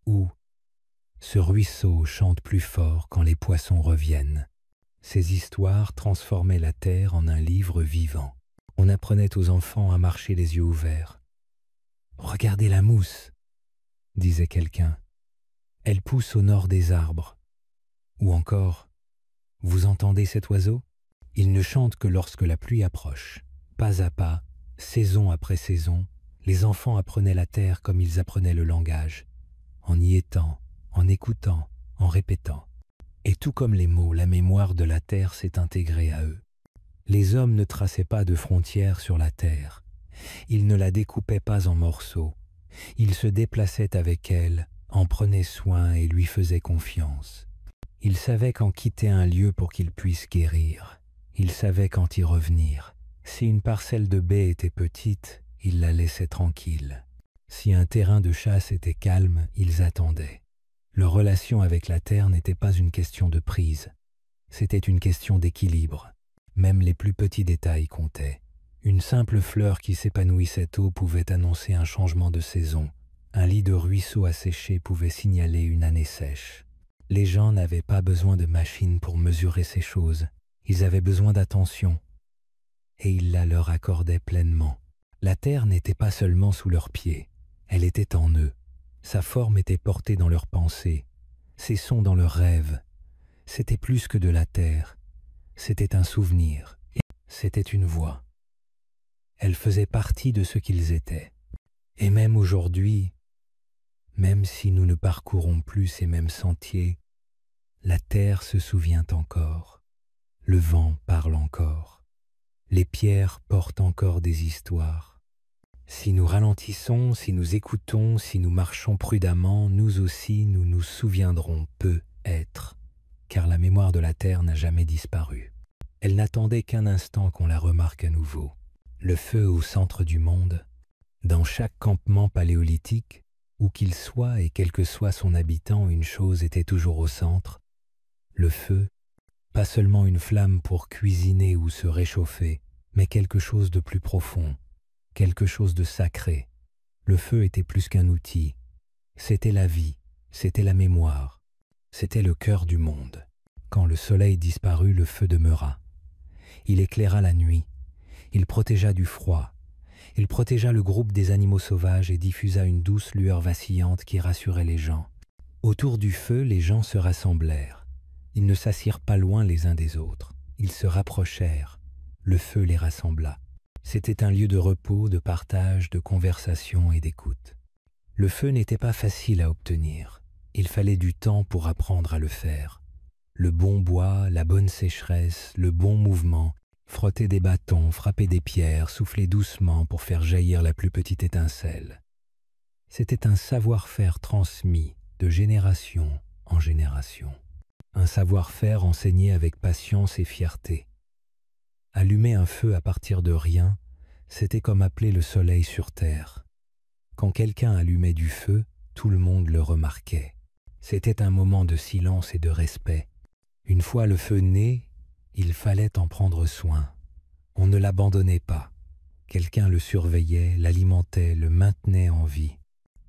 ou « Ce ruisseau chante plus fort quand les poissons reviennent ». Ces histoires transformaient la terre en un livre vivant. On apprenait aux enfants à marcher les yeux ouverts. « Regardez la mousse » disait quelqu'un. « Elle pousse au nord des arbres. » Ou encore « Vous entendez cet oiseau ? Il ne chante que lorsque la pluie approche. » Pas à pas, saison après saison, les enfants apprenaient la terre comme ils apprenaient le langage, en y étant, en écoutant, en répétant. Et tout comme les mots, la mémoire de la terre s'est intégrée à eux. Les hommes ne traçaient pas de frontières sur la terre. Ils ne la découpaient pas en morceaux. Ils se déplaçaient avec elle, en prenaient soin et lui faisaient confiance. Ils savaient quand quitter un lieu pour qu'il puisse guérir. Ils savaient quand y revenir. Si une parcelle de baie était petite, ils la laissaient tranquille. Si un terrain de chasse était calme, ils attendaient. Leur relation avec la terre n'était pas une question de prise. C'était une question d'équilibre. Même les plus petits détails comptaient. Une simple fleur qui s'épanouissait tôt pouvait annoncer un changement de saison. Un lit de ruisseau asséché pouvait signaler une année sèche. Les gens n'avaient pas besoin de machines pour mesurer ces choses. Ils avaient besoin d'attention. Et ils la leur accordaient pleinement. La terre n'était pas seulement sous leurs pieds. Elle était en eux. Sa forme était portée dans leurs pensées. Ses sons dans leurs rêves. C'était plus que de la terre. C'était un souvenir. C'était une voix. Elle faisait partie de ce qu'ils étaient. Et même aujourd'hui, même si nous ne parcourons plus ces mêmes sentiers, la terre se souvient encore. Le vent parle encore. Les pierres portent encore des histoires. Si nous ralentissons, si nous écoutons, si nous marchons prudemment, nous aussi nous nous souviendrons peut-être, car la mémoire de la terre n'a jamais disparu. Elle n'attendait qu'un instant qu'on la remarque à nouveau. Le feu au centre du monde, dans chaque campement paléolithique, où qu'il soit et quel que soit son habitant, une chose était toujours au centre, le feu, pas seulement une flamme pour cuisiner ou se réchauffer, mais quelque chose de plus profond, quelque chose de sacré. Le feu était plus qu'un outil, c'était la vie, c'était la mémoire, c'était le cœur du monde. Quand le soleil disparut, le feu demeura. Il éclaira la nuit, il protégea du froid, il protégea le groupe des animaux sauvages et diffusa une douce lueur vacillante qui rassurait les gens. Autour du feu, les gens se rassemblèrent. Ils ne s'assirent pas loin les uns des autres. Ils se rapprochèrent. Le feu les rassembla. C'était un lieu de repos, de partage, de conversation et d'écoute. Le feu n'était pas facile à obtenir. Il fallait du temps pour apprendre à le faire. Le bon bois, la bonne sécheresse, le bon mouvement, frotter des bâtons, frapper des pierres, souffler doucement pour faire jaillir la plus petite étincelle. C'était un savoir-faire transmis de génération en génération. Un savoir-faire enseigné avec patience et fierté. Allumer un feu à partir de rien, c'était comme appeler le soleil sur terre. Quand quelqu'un allumait du feu, tout le monde le remarquait. C'était un moment de silence et de respect. Une fois le feu né, il fallait en prendre soin. On ne l'abandonnait pas. Quelqu'un le surveillait, l'alimentait, le maintenait en vie.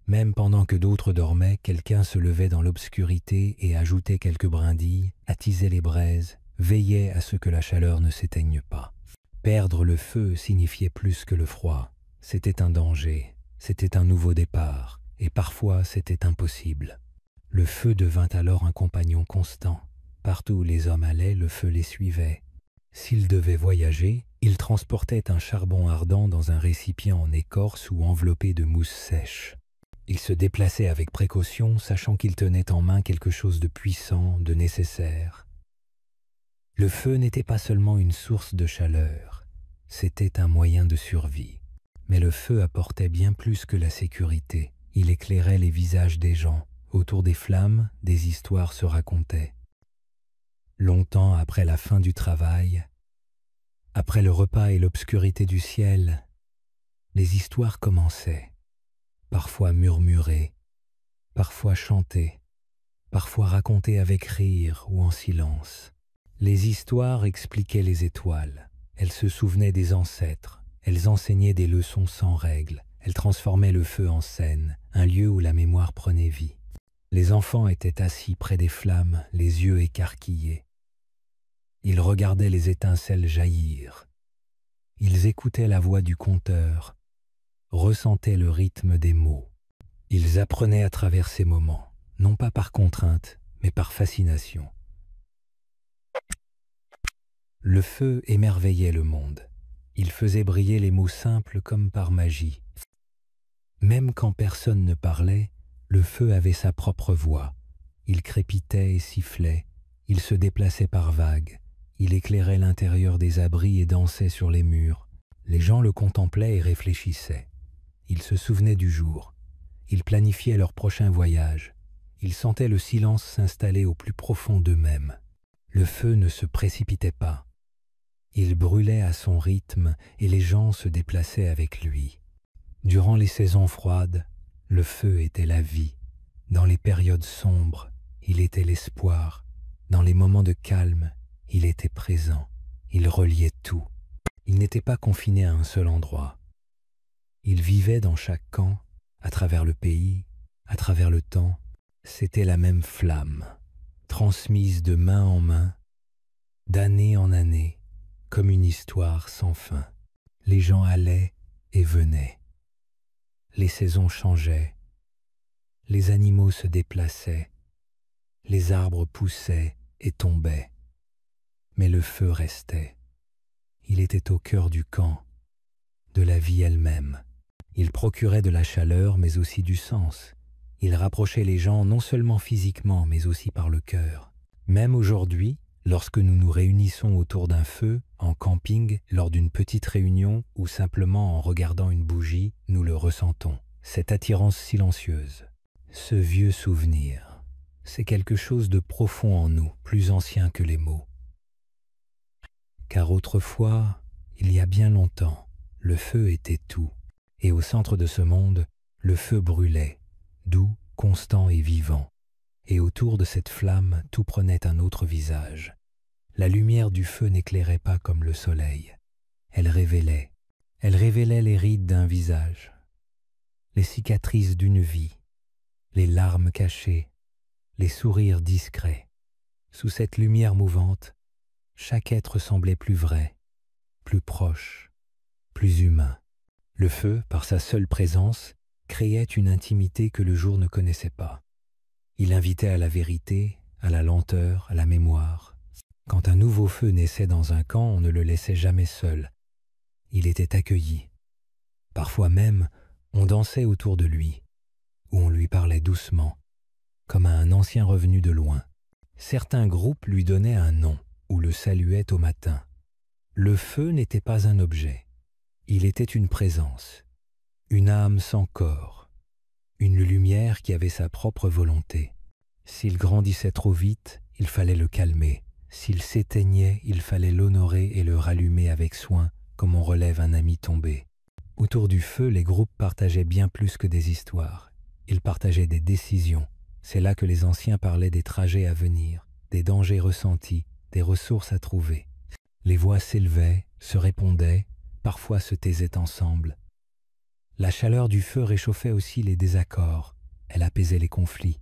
Même pendant que d'autres dormaient, quelqu'un se levait dans l'obscurité et ajoutait quelques brindilles, attisait les braises, veillait à ce que la chaleur ne s'éteigne pas. Perdre le feu signifiait plus que le froid. C'était un danger, c'était un nouveau départ, et parfois c'était impossible. Le feu devint alors un compagnon constant. Partout où les hommes allaient, le feu les suivait. S'ils devaient voyager, ils transportaient un charbon ardent dans un récipient en écorce ou enveloppé de mousse sèche. Ils se déplaçaient avec précaution, sachant qu'ils tenaient en main quelque chose de puissant, de nécessaire. Le feu n'était pas seulement une source de chaleur, c'était un moyen de survie. Mais le feu apportait bien plus que la sécurité. Il éclairait les visages des gens. Autour des flammes, des histoires se racontaient. Longtemps après la fin du travail, après le repas et l'obscurité du ciel, les histoires commençaient. Parfois murmurées, parfois chantées, parfois racontées avec rire ou en silence. Les histoires expliquaient les étoiles, elles se souvenaient des ancêtres, elles enseignaient des leçons sans règles, elles transformaient le feu en scène, un lieu où la mémoire prenait vie. Les enfants étaient assis près des flammes, les yeux écarquillés. Ils regardaient les étincelles jaillir. Ils écoutaient la voix du conteur, ressentaient le rythme des mots. Ils apprenaient à travers ces moments, non pas par contrainte, mais par fascination. Le feu émerveillait le monde. Il faisait briller les mots simples comme par magie. Même quand personne ne parlait, le feu avait sa propre voix. Il crépitait et sifflait, il se déplaçait par vagues, il éclairait l'intérieur des abris et dansait sur les murs. Les gens le contemplaient et réfléchissaient. Ils se souvenaient du jour. Ils planifiaient leur prochain voyage. Ils sentaient le silence s'installer au plus profond d'eux-mêmes. Le feu ne se précipitait pas. Il brûlait à son rythme et les gens se déplaçaient avec lui. Durant les saisons froides, le feu était la vie. Dans les périodes sombres, il était l'espoir. Dans les moments de calme, il était présent. Il reliait tout. Il n'était pas confiné à un seul endroit. Il vivait dans chaque camp, à travers le pays, à travers le temps. C'était la même flamme, transmise de main en main, d'année en année, comme une histoire sans fin. Les gens allaient et venaient. Les saisons changeaient. Les animaux se déplaçaient. Les arbres poussaient et tombaient. Mais le feu restait. Il était au cœur du camp, de la vie elle-même. Il procurait de la chaleur, mais aussi du sens. Il rapprochait les gens non seulement physiquement, mais aussi par le cœur. Même aujourd'hui, Lorsque nous nous réunissons autour d'un feu, en camping, lors d'une petite réunion ou simplement en regardant une bougie, nous le ressentons, cette attirance silencieuse. Ce vieux souvenir, c'est quelque chose de profond en nous, plus ancien que les mots. Car autrefois, il y a bien longtemps, le feu était tout, et au centre de ce monde, le feu brûlait, doux, constant et vivant, et autour de cette flamme, tout prenait un autre visage. La lumière du feu n'éclairait pas comme le soleil, elle révélait les rides d'un visage, les cicatrices d'une vie, les larmes cachées, les sourires discrets. Sous cette lumière mouvante, chaque être semblait plus vrai, plus proche, plus humain. Le feu, par sa seule présence, créait une intimité que le jour ne connaissait pas. Il invitait à la vérité, à la lenteur, à la mémoire. Quand un nouveau feu naissait dans un camp, on ne le laissait jamais seul. Il était accueilli. Parfois même, on dansait autour de lui, ou on lui parlait doucement, comme à un ancien revenu de loin. Certains groupes lui donnaient un nom, ou le saluaient au matin. Le feu n'était pas un objet, il était une présence, une âme sans corps, une lumière qui avait sa propre volonté. S'il grandissait trop vite, il fallait le calmer. S'il s'éteignait, il fallait l'honorer et le rallumer avec soin, comme on relève un ami tombé. Autour du feu, les groupes partageaient bien plus que des histoires. Ils partageaient des décisions. C'est là que les anciens parlaient des trajets à venir, des dangers ressentis, des ressources à trouver. Les voix s'élevaient, se répondaient, parfois se taisaient ensemble. La chaleur du feu réchauffait aussi les désaccords, elle apaisait les conflits,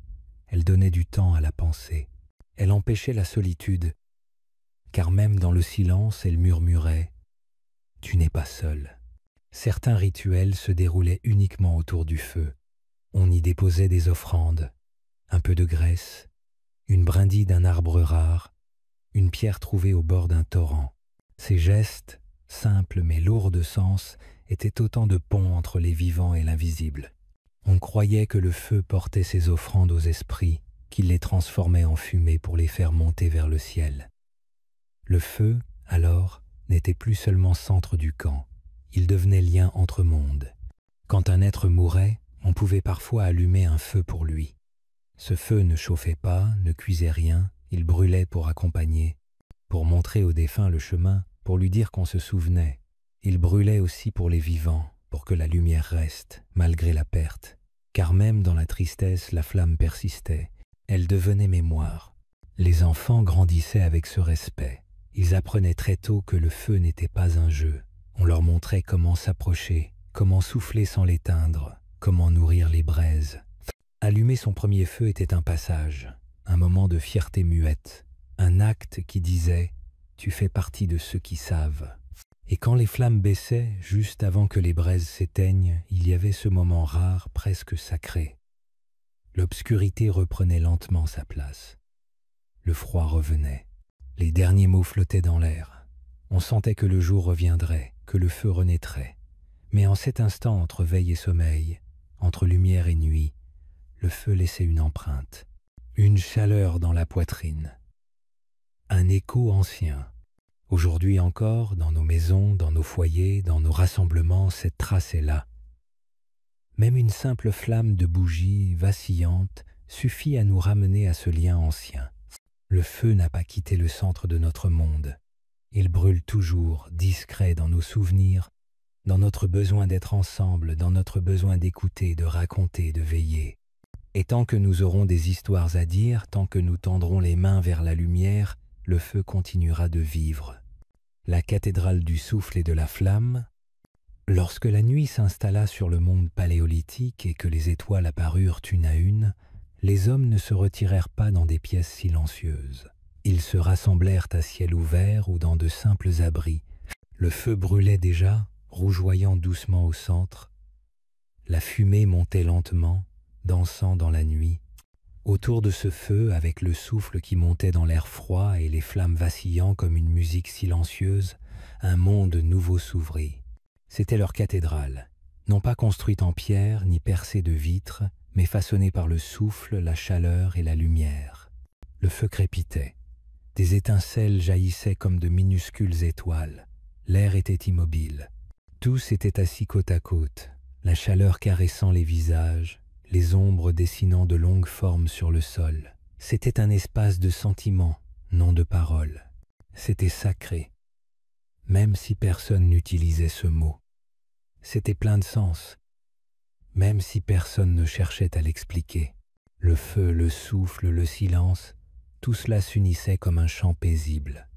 elle donnait du temps à la pensée, elle empêchait la solitude, car même dans le silence, elle murmurait « Tu n'es pas seul ». Certains rituels se déroulaient uniquement autour du feu. On y déposait des offrandes, un peu de graisse, une brindille d'un arbre rare, une pierre trouvée au bord d'un torrent. Ces gestes, simples mais lourds de sens, étaient autant de ponts entre les vivants et l'invisible. On croyait que le feu portait ses offrandes aux esprits, qu'il les transformait en fumée pour les faire monter vers le ciel. Le feu, alors, n'était plus seulement centre du camp, il devenait lien entre mondes. Quand un être mourait, on pouvait parfois allumer un feu pour lui. Ce feu ne chauffait pas, ne cuisait rien, il brûlait pour accompagner, pour montrer au défunt le chemin, pour lui dire qu'on se souvenait. Il brûlait aussi pour les vivants, pour que la lumière reste, malgré la perte. Car même dans la tristesse, la flamme persistait. Elle devenait mémoire. Les enfants grandissaient avec ce respect. Ils apprenaient très tôt que le feu n'était pas un jeu. On leur montrait comment s'approcher, comment souffler sans l'éteindre, comment nourrir les braises. Allumer son premier feu était un passage, un moment de fierté muette, un acte qui disait « Tu fais partie de ceux qui savent ». Et quand les flammes baissaient, juste avant que les braises s'éteignent, il y avait ce moment rare, presque sacré. L'obscurité reprenait lentement sa place. Le froid revenait. Les derniers mots flottaient dans l'air. On sentait que le jour reviendrait, que le feu renaîtrait. Mais en cet instant entre veille et sommeil, entre lumière et nuit, le feu laissait une empreinte, une chaleur dans la poitrine, un écho ancien. Aujourd'hui encore, dans nos maisons, dans nos foyers, dans nos rassemblements, cette trace est là. Même une simple flamme de bougie vacillante suffit à nous ramener à ce lien ancien. Le feu n'a pas quitté le centre de notre monde. Il brûle toujours, discret dans nos souvenirs, dans notre besoin d'être ensemble, dans notre besoin d'écouter, de raconter, de veiller. Et tant que nous aurons des histoires à dire, tant que nous tendrons les mains vers la lumière, le feu continuera de vivre. La cathédrale du souffle et de la flamme. Lorsque la nuit s'installa sur le monde paléolithique et que les étoiles apparurent une à une, les hommes ne se retirèrent pas dans des pièces silencieuses. Ils se rassemblèrent à ciel ouvert ou dans de simples abris. Le feu brûlait déjà, rougeoyant doucement au centre. La fumée montait lentement, dansant dans la nuit. Autour de ce feu, avec le souffle qui montait dans l'air froid et les flammes vacillant comme une musique silencieuse, un monde nouveau s'ouvrit. C'était leur cathédrale, non pas construite en pierre ni percée de vitres, mais façonnée par le souffle, la chaleur et la lumière. Le feu crépitait. Des étincelles jaillissaient comme de minuscules étoiles. L'air était immobile. Tous étaient assis côte à côte, la chaleur caressant les visages, les ombres dessinant de longues formes sur le sol. C'était un espace de sentiments, non de paroles. C'était sacré, même si personne n'utilisait ce mot. C'était plein de sens, même si personne ne cherchait à l'expliquer. Le feu, le souffle, le silence, tout cela s'unissait comme un chant paisible.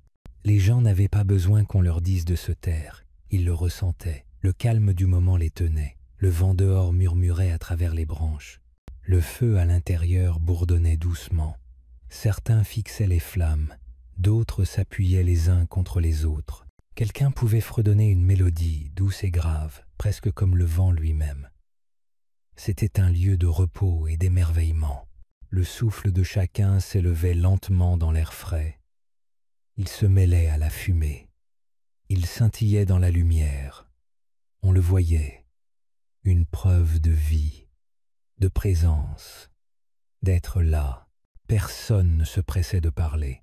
Les gens n'avaient pas besoin qu'on leur dise de se taire, ils le ressentaient. Le calme du moment les tenait. Le vent dehors murmurait à travers les branches. Le feu à l'intérieur bourdonnait doucement. Certains fixaient les flammes, d'autres s'appuyaient les uns contre les autres. Quelqu'un pouvait fredonner une mélodie douce et grave, presque comme le vent lui-même. C'était un lieu de repos et d'émerveillement. Le souffle de chacun s'élevait lentement dans l'air frais. Il se mêlait à la fumée. Il scintillait dans la lumière. On le voyait, une preuve de vie, de présence, d'être là. Personne ne se pressait de parler.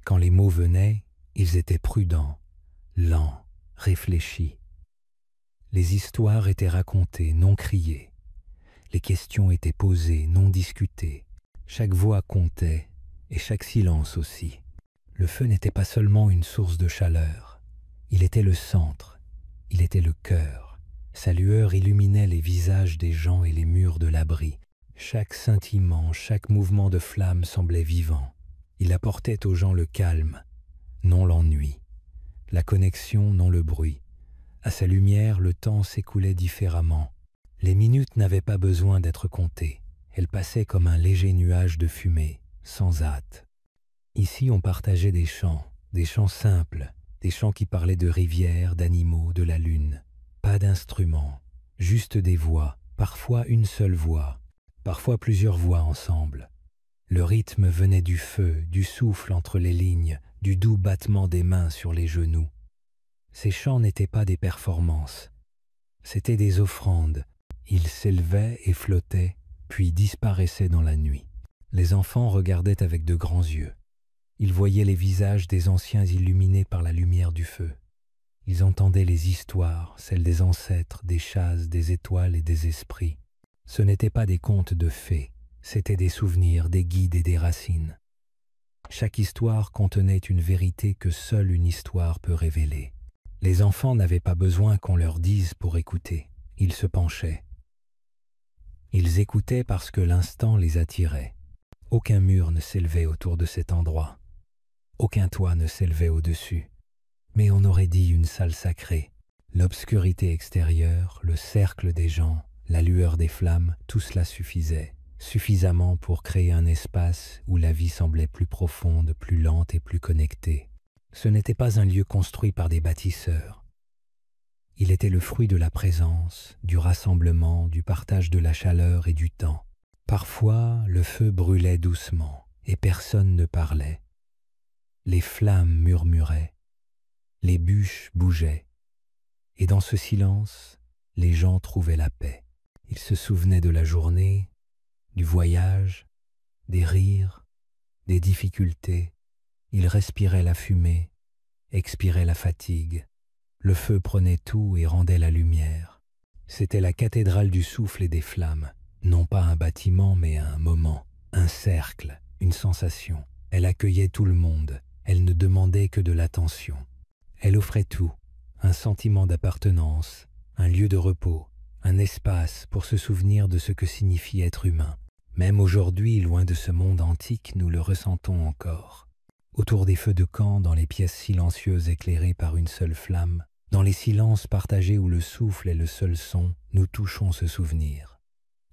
Quand les mots venaient, ils étaient prudents, lents, réfléchis. Les histoires étaient racontées, non criées. Les questions étaient posées, non discutées. Chaque voix comptait, et chaque silence aussi. Le feu n'était pas seulement une source de chaleur. Il était le centre, il était le cœur. Sa lueur illuminait les visages des gens et les murs de l'abri. Chaque scintillement, chaque mouvement de flamme semblait vivant. Il apportait aux gens le calme, non l'ennui. La connexion, non le bruit. À sa lumière, le temps s'écoulait différemment. Les minutes n'avaient pas besoin d'être comptées. Elles passaient comme un léger nuage de fumée, sans hâte. Ici, on partageait des chants simples, des chants qui parlaient de rivières, d'animaux, de la lune. Pas d'instruments, juste des voix, parfois une seule voix, parfois plusieurs voix ensemble. Le rythme venait du feu, du souffle entre les lignes, du doux battement des mains sur les genoux. Ces chants n'étaient pas des performances, c'étaient des offrandes. Ils s'élevaient et flottaient, puis disparaissaient dans la nuit. Les enfants regardaient avec de grands yeux. Ils voyaient les visages des anciens illuminés par la lumière du feu. Ils entendaient les histoires, celles des ancêtres, des chasses, des étoiles et des esprits. Ce n'étaient pas des contes de fées, c'étaient des souvenirs, des guides et des racines. Chaque histoire contenait une vérité que seule une histoire peut révéler. Les enfants n'avaient pas besoin qu'on leur dise pour écouter. Ils se penchaient. Ils écoutaient parce que l'instant les attirait. Aucun mur ne s'élevait autour de cet endroit. Aucun toit ne s'élevait au-dessus. Mais on aurait dit une salle sacrée. L'obscurité extérieure, le cercle des gens, la lueur des flammes, tout cela suffisait. Suffisamment pour créer un espace où la vie semblait plus profonde, plus lente et plus connectée. Ce n'était pas un lieu construit par des bâtisseurs. Il était le fruit de la présence, du rassemblement, du partage de la chaleur et du temps. Parfois, le feu brûlait doucement et personne ne parlait. Les flammes murmuraient, les bûches bougeaient. Et dans ce silence, les gens trouvaient la paix. Ils se souvenaient de la journée, du voyage, des rires, des difficultés. Ils respiraient la fumée, expiraient la fatigue. Le feu prenait tout et rendait la lumière. C'était la cathédrale du souffle et des flammes. Non pas un bâtiment, mais un moment, un cercle, une sensation. Elle accueillait tout le monde. Elle ne demandait que de l'attention. Elle offrait tout, un sentiment d'appartenance, un lieu de repos, un espace pour se souvenir de ce que signifie être humain. Même aujourd'hui, loin de ce monde antique, nous le ressentons encore. Autour des feux de camp, dans les pièces silencieuses éclairées par une seule flamme, dans les silences partagés où le souffle est le seul son, nous touchons ce souvenir.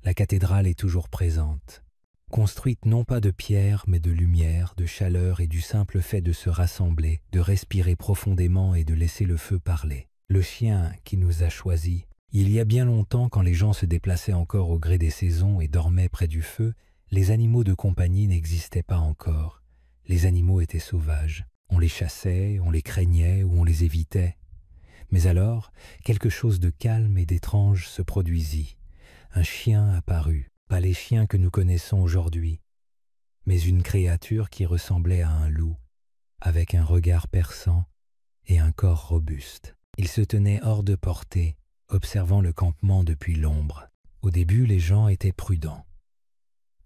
La cathédrale est toujours présente, construite non pas de pierre, mais de lumière, de chaleur et du simple fait de se rassembler, de respirer profondément et de laisser le feu parler. Le chien qui nous a choisis. Il y a bien longtemps, quand les gens se déplaçaient encore au gré des saisons et dormaient près du feu, les animaux de compagnie n'existaient pas encore. Les animaux étaient sauvages. On les chassait, on les craignait ou on les évitait. Mais alors, quelque chose de calme et d'étrange se produisit. Un chien apparut, pas les chiens que nous connaissons aujourd'hui, mais une créature qui ressemblait à un loup. avec un regard perçant et un corps robuste. Il se tenait hors de portée, observant le campement depuis l'ombre. Au début, les gens étaient prudents.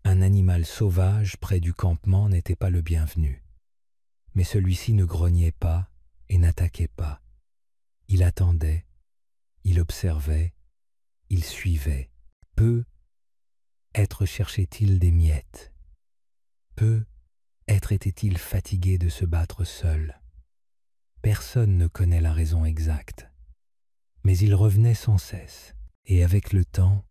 Un animal sauvage près du campement n'était pas le bienvenu. Mais celui-ci ne grognait pas et n'attaquait pas. Il attendait, il observait, il suivait. Peut-être cherchait-il des miettes. Peut-être était-il fatigué de se battre seul. Personne ne connaît la raison exacte. Mais il revenait sans cesse, et avec le temps,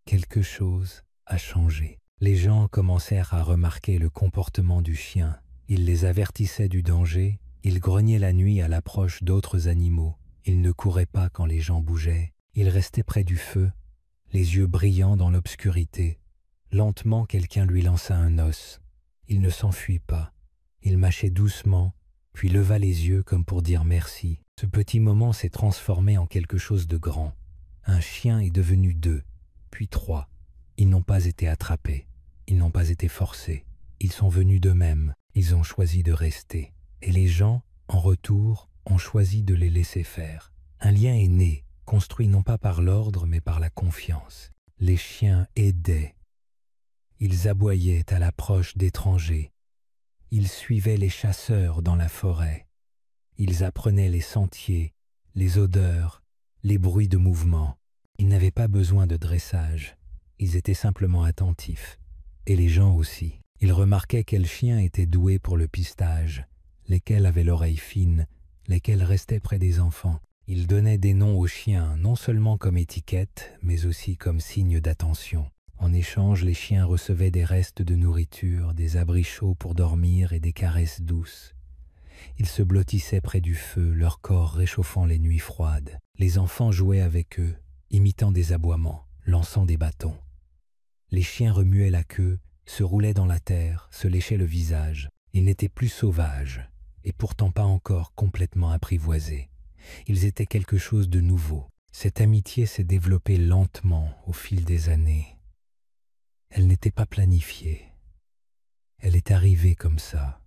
quelque chose a changé. Les gens commencèrent à remarquer le comportement du chien. Il les avertissait du danger, il grognait la nuit à l'approche d'autres animaux, il ne courait pas quand les gens bougeaient, il restait près du feu, les yeux brillants dans l'obscurité. Lentement, quelqu'un lui lança un os. Il ne s'enfuit pas, il mâchait doucement, puis leva les yeux comme pour dire merci. Ce petit moment s'est transformé en quelque chose de grand. Un chien est devenu 2, puis 3. Ils n'ont pas été attrapés, ils n'ont pas été forcés. Ils sont venus d'eux-mêmes, ils ont choisi de rester. Et les gens, en retour, ont choisi de les laisser faire. Un lien est né, construit non pas par l'ordre mais par la confiance. Les chiens aidaient. Ils aboyaient à l'approche d'étrangers. Ils suivaient les chasseurs dans la forêt. Ils apprenaient les sentiers, les odeurs, les bruits de mouvement. Ils n'avaient pas besoin de dressage. Ils étaient simplement attentifs. Et les gens aussi. Ils remarquaient quels chiens étaient doués pour le pistage, lesquels avaient l'oreille fine, lesquels restaient près des enfants. Ils donnaient des noms aux chiens, non seulement comme étiquette, mais aussi comme signe d'attention. En échange, les chiens recevaient des restes de nourriture, des abris chauds pour dormir et des caresses douces. Ils se blottissaient près du feu, leur corps réchauffant les nuits froides. Les enfants jouaient avec eux, imitant des aboiements, lançant des bâtons. Les chiens remuaient la queue, se roulaient dans la terre, se léchaient le visage. Ils n'étaient plus sauvages, et pourtant pas encore complètement apprivoisés. Ils étaient quelque chose de nouveau. Cette amitié s'est développée lentement au fil des années. Elle n'était pas planifiée. Elle est arrivée comme ça.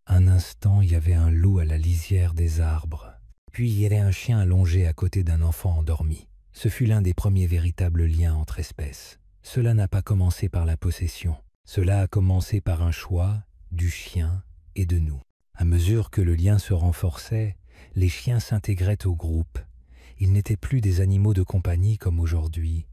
Un instant, il y avait un loup à la lisière des arbres. Puis il y avait un chien allongé à côté d'un enfant endormi. Ce fut l'un des premiers véritables liens entre espèces. Cela n'a pas commencé par la possession. Cela a commencé par un choix du chien et de nous. À mesure que le lien se renforçait, les chiens s'intégraient au groupe. Ils n'étaient plus des animaux de compagnie comme aujourd'hui.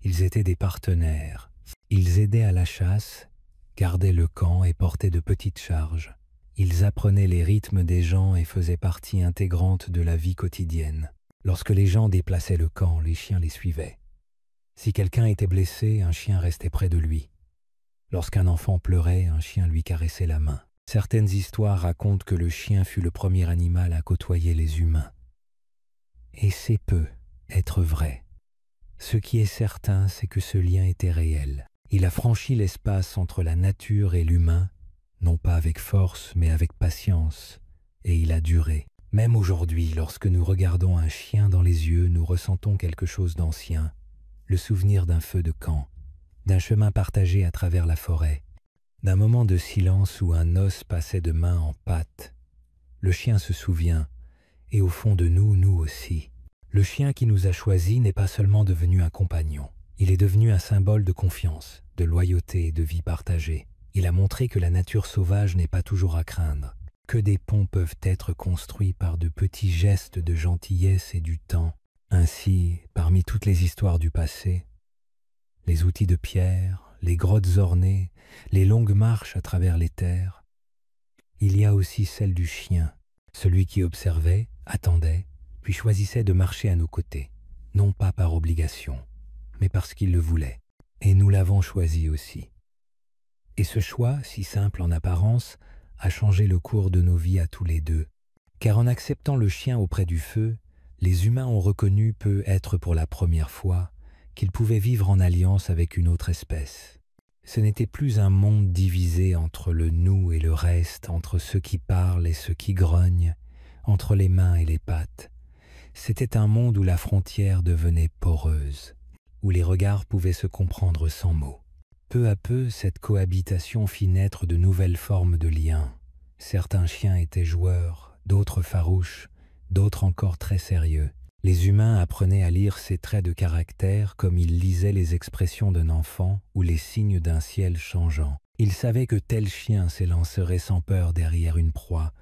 Ils étaient des partenaires. Ils aidaient à la chasse, gardaient le camp et portaient de petites charges. Ils apprenaient les rythmes des gens et faisaient partie intégrante de la vie quotidienne. Lorsque les gens déplaçaient le camp, les chiens les suivaient. Si quelqu'un était blessé, un chien restait près de lui. Lorsqu'un enfant pleurait, un chien lui caressait la main. Certaines histoires racontent que le chien fut le premier animal à côtoyer les humains. Et c'est peu être vrai. Ce qui est certain, c'est que ce lien était réel. Il a franchi l'espace entre la nature et l'humain, non pas avec force, mais avec patience, et il a duré. Même aujourd'hui, lorsque nous regardons un chien dans les yeux, nous ressentons quelque chose d'ancien, le souvenir d'un feu de camp, d'un chemin partagé à travers la forêt, d'un moment de silence où un os passait de main en patte. Le chien se souvient, et au fond de nous, nous aussi. Le chien qui nous a choisis n'est pas seulement devenu un compagnon, il est devenu un symbole de confiance, de loyauté et de vie partagée. Il a montré que la nature sauvage n'est pas toujours à craindre, que des ponts peuvent être construits par de petits gestes de gentillesse et du temps. Ainsi, parmi toutes les histoires du passé, les outils de pierre, les grottes ornées, les longues marches à travers les terres, il y a aussi celle du chien, celui qui observait, attendait, puis choisissait de marcher à nos côtés, non pas par obligation, mais parce qu'il le voulait. Et nous l'avons choisi aussi. Et ce choix, si simple en apparence, a changé le cours de nos vies à tous les deux. Car en acceptant le chien auprès du feu, les humains ont reconnu, peut-être pour la première fois, qu'ils pouvaient vivre en alliance avec une autre espèce. Ce n'était plus un monde divisé entre le nous et le reste, entre ceux qui parlent et ceux qui grognent, entre les mains et les pattes. C'était un monde où la frontière devenait poreuse, où les regards pouvaient se comprendre sans mots. Peu à peu, cette cohabitation fit naître de nouvelles formes de liens, Certains chiens étaient joueurs, d'autres farouches, d'autres encore très sérieux. Les humains apprenaient à lire ces traits de caractère comme ils lisaient les expressions d'un enfant ou les signes d'un ciel changeant. Ils savaient que tel chien s'élancerait sans peur derrière une proie,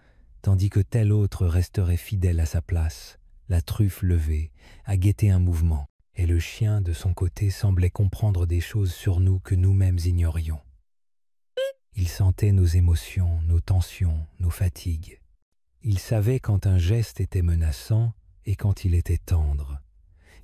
tandis que tel autre resterait fidèle à sa place, la truffe levée, à guetter un mouvement. Et le chien, de son côté, semblait comprendre des choses sur nous que nous-mêmes ignorions. Il sentait nos émotions, nos tensions, nos fatigues. Il savait quand un geste était menaçant et quand il était tendre.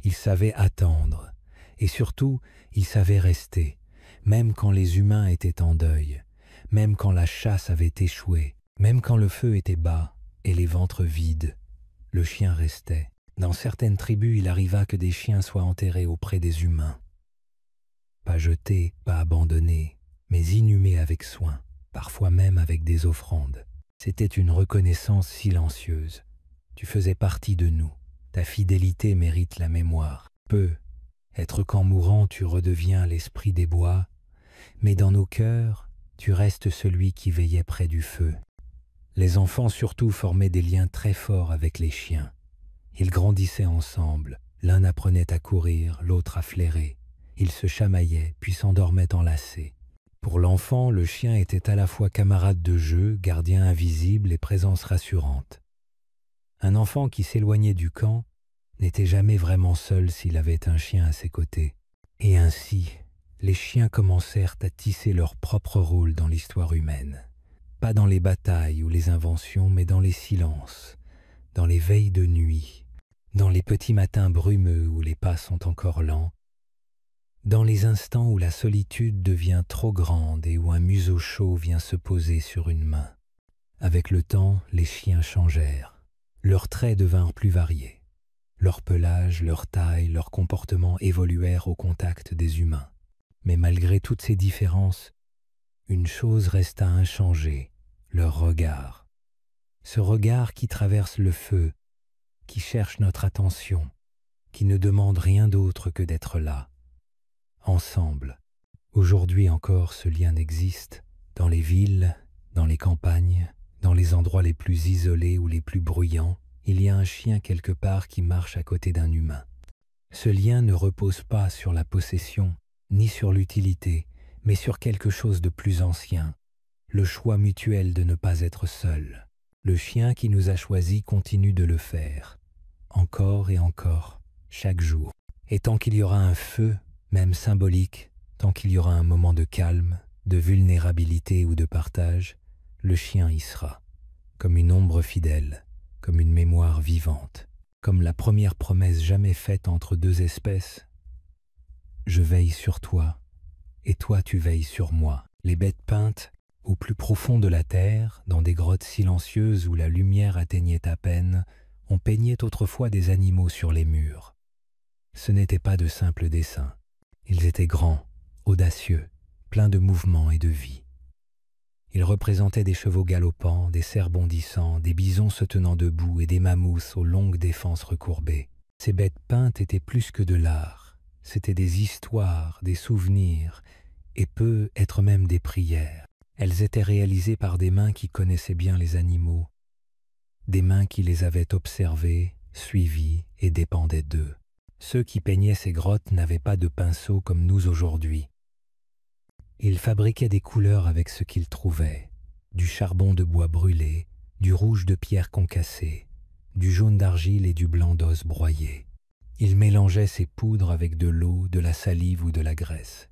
Il savait attendre, et surtout, il savait rester, même quand les humains étaient en deuil, même quand la chasse avait échoué, même quand le feu était bas et les ventres vides. Le chien restait. Dans certaines tribus, il arriva que des chiens soient enterrés auprès des humains. Pas jetés, pas abandonnés, mais inhumés avec soin, parfois même avec des offrandes. C'était une reconnaissance silencieuse. Tu faisais partie de nous. Ta fidélité mérite la mémoire. Être qu'en mourant tu redeviens l'esprit des bois, mais dans nos cœurs, tu restes celui qui veillait près du feu. Les enfants surtout formaient des liens très forts avec les chiens. Ils grandissaient ensemble, l'un apprenait à courir, l'autre à flairer. Ils se chamaillaient, puis s'endormaient enlacés. Pour l'enfant, le chien était à la fois camarade de jeu, gardien invisible et présence rassurante. Un enfant qui s'éloignait du camp n'était jamais vraiment seul s'il avait un chien à ses côtés. Et ainsi, les chiens commencèrent à tisser leur propre rôle dans l'histoire humaine. Pas dans les batailles ou les inventions, mais dans les silences, dans les veilles de nuit, dans les petits matins brumeux où les pas sont encore lents, dans les instants où la solitude devient trop grande et où un museau chaud vient se poser sur une main. Avec le temps, les chiens changèrent. Leurs traits devinrent plus variés. Leur pelage, leur taille, leur comportement évoluèrent au contact des humains. Mais malgré toutes ces différences, une chose resta inchangée, leur regard. Ce regard qui traverse le feu, qui cherche notre attention, qui ne demande rien d'autre que d'être là, ensemble. Aujourd'hui encore, ce lien existe, dans les villes, dans les campagnes, dans les endroits les plus isolés ou les plus bruyants, il y a un chien quelque part qui marche à côté d'un humain. Ce lien ne repose pas sur la possession, ni sur l'utilité, mais sur quelque chose de plus ancien, le choix mutuel de ne pas être seul. Le chien qui nous a choisis continue de le faire, encore et encore, chaque jour. Et tant qu'il y aura un feu, même symbolique, tant qu'il y aura un moment de calme, de vulnérabilité ou de partage, le chien y sera, comme une ombre fidèle, comme une mémoire vivante, comme la première promesse jamais faite entre deux espèces. Je veille sur toi, et toi tu veilles sur moi. Les bêtes peintes, au plus profond de la terre, dans des grottes silencieuses où la lumière atteignait à peine, on peignait autrefois des animaux sur les murs. Ce n'étaient pas de simples dessins. Ils étaient grands, audacieux, pleins de mouvement et de vie. Ils représentaient des chevaux galopants, des cerfs bondissants, des bisons se tenant debout et des mammouths aux longues défenses recourbées. Ces bêtes peintes étaient plus que de l'art. C'étaient des histoires, des souvenirs, et peut être même des prières. Elles étaient réalisées par des mains qui connaissaient bien les animaux, des mains qui les avaient observés, suivis et dépendaient d'eux. Ceux qui peignaient ces grottes n'avaient pas de pinceau comme nous aujourd'hui. Ils fabriquaient des couleurs avec ce qu'ils trouvaient, du charbon de bois brûlé, du rouge de pierre concassée, du jaune d'argile et du blanc d'os broyé. Ils mélangeaient ces poudres avec de l'eau, de la salive ou de la graisse.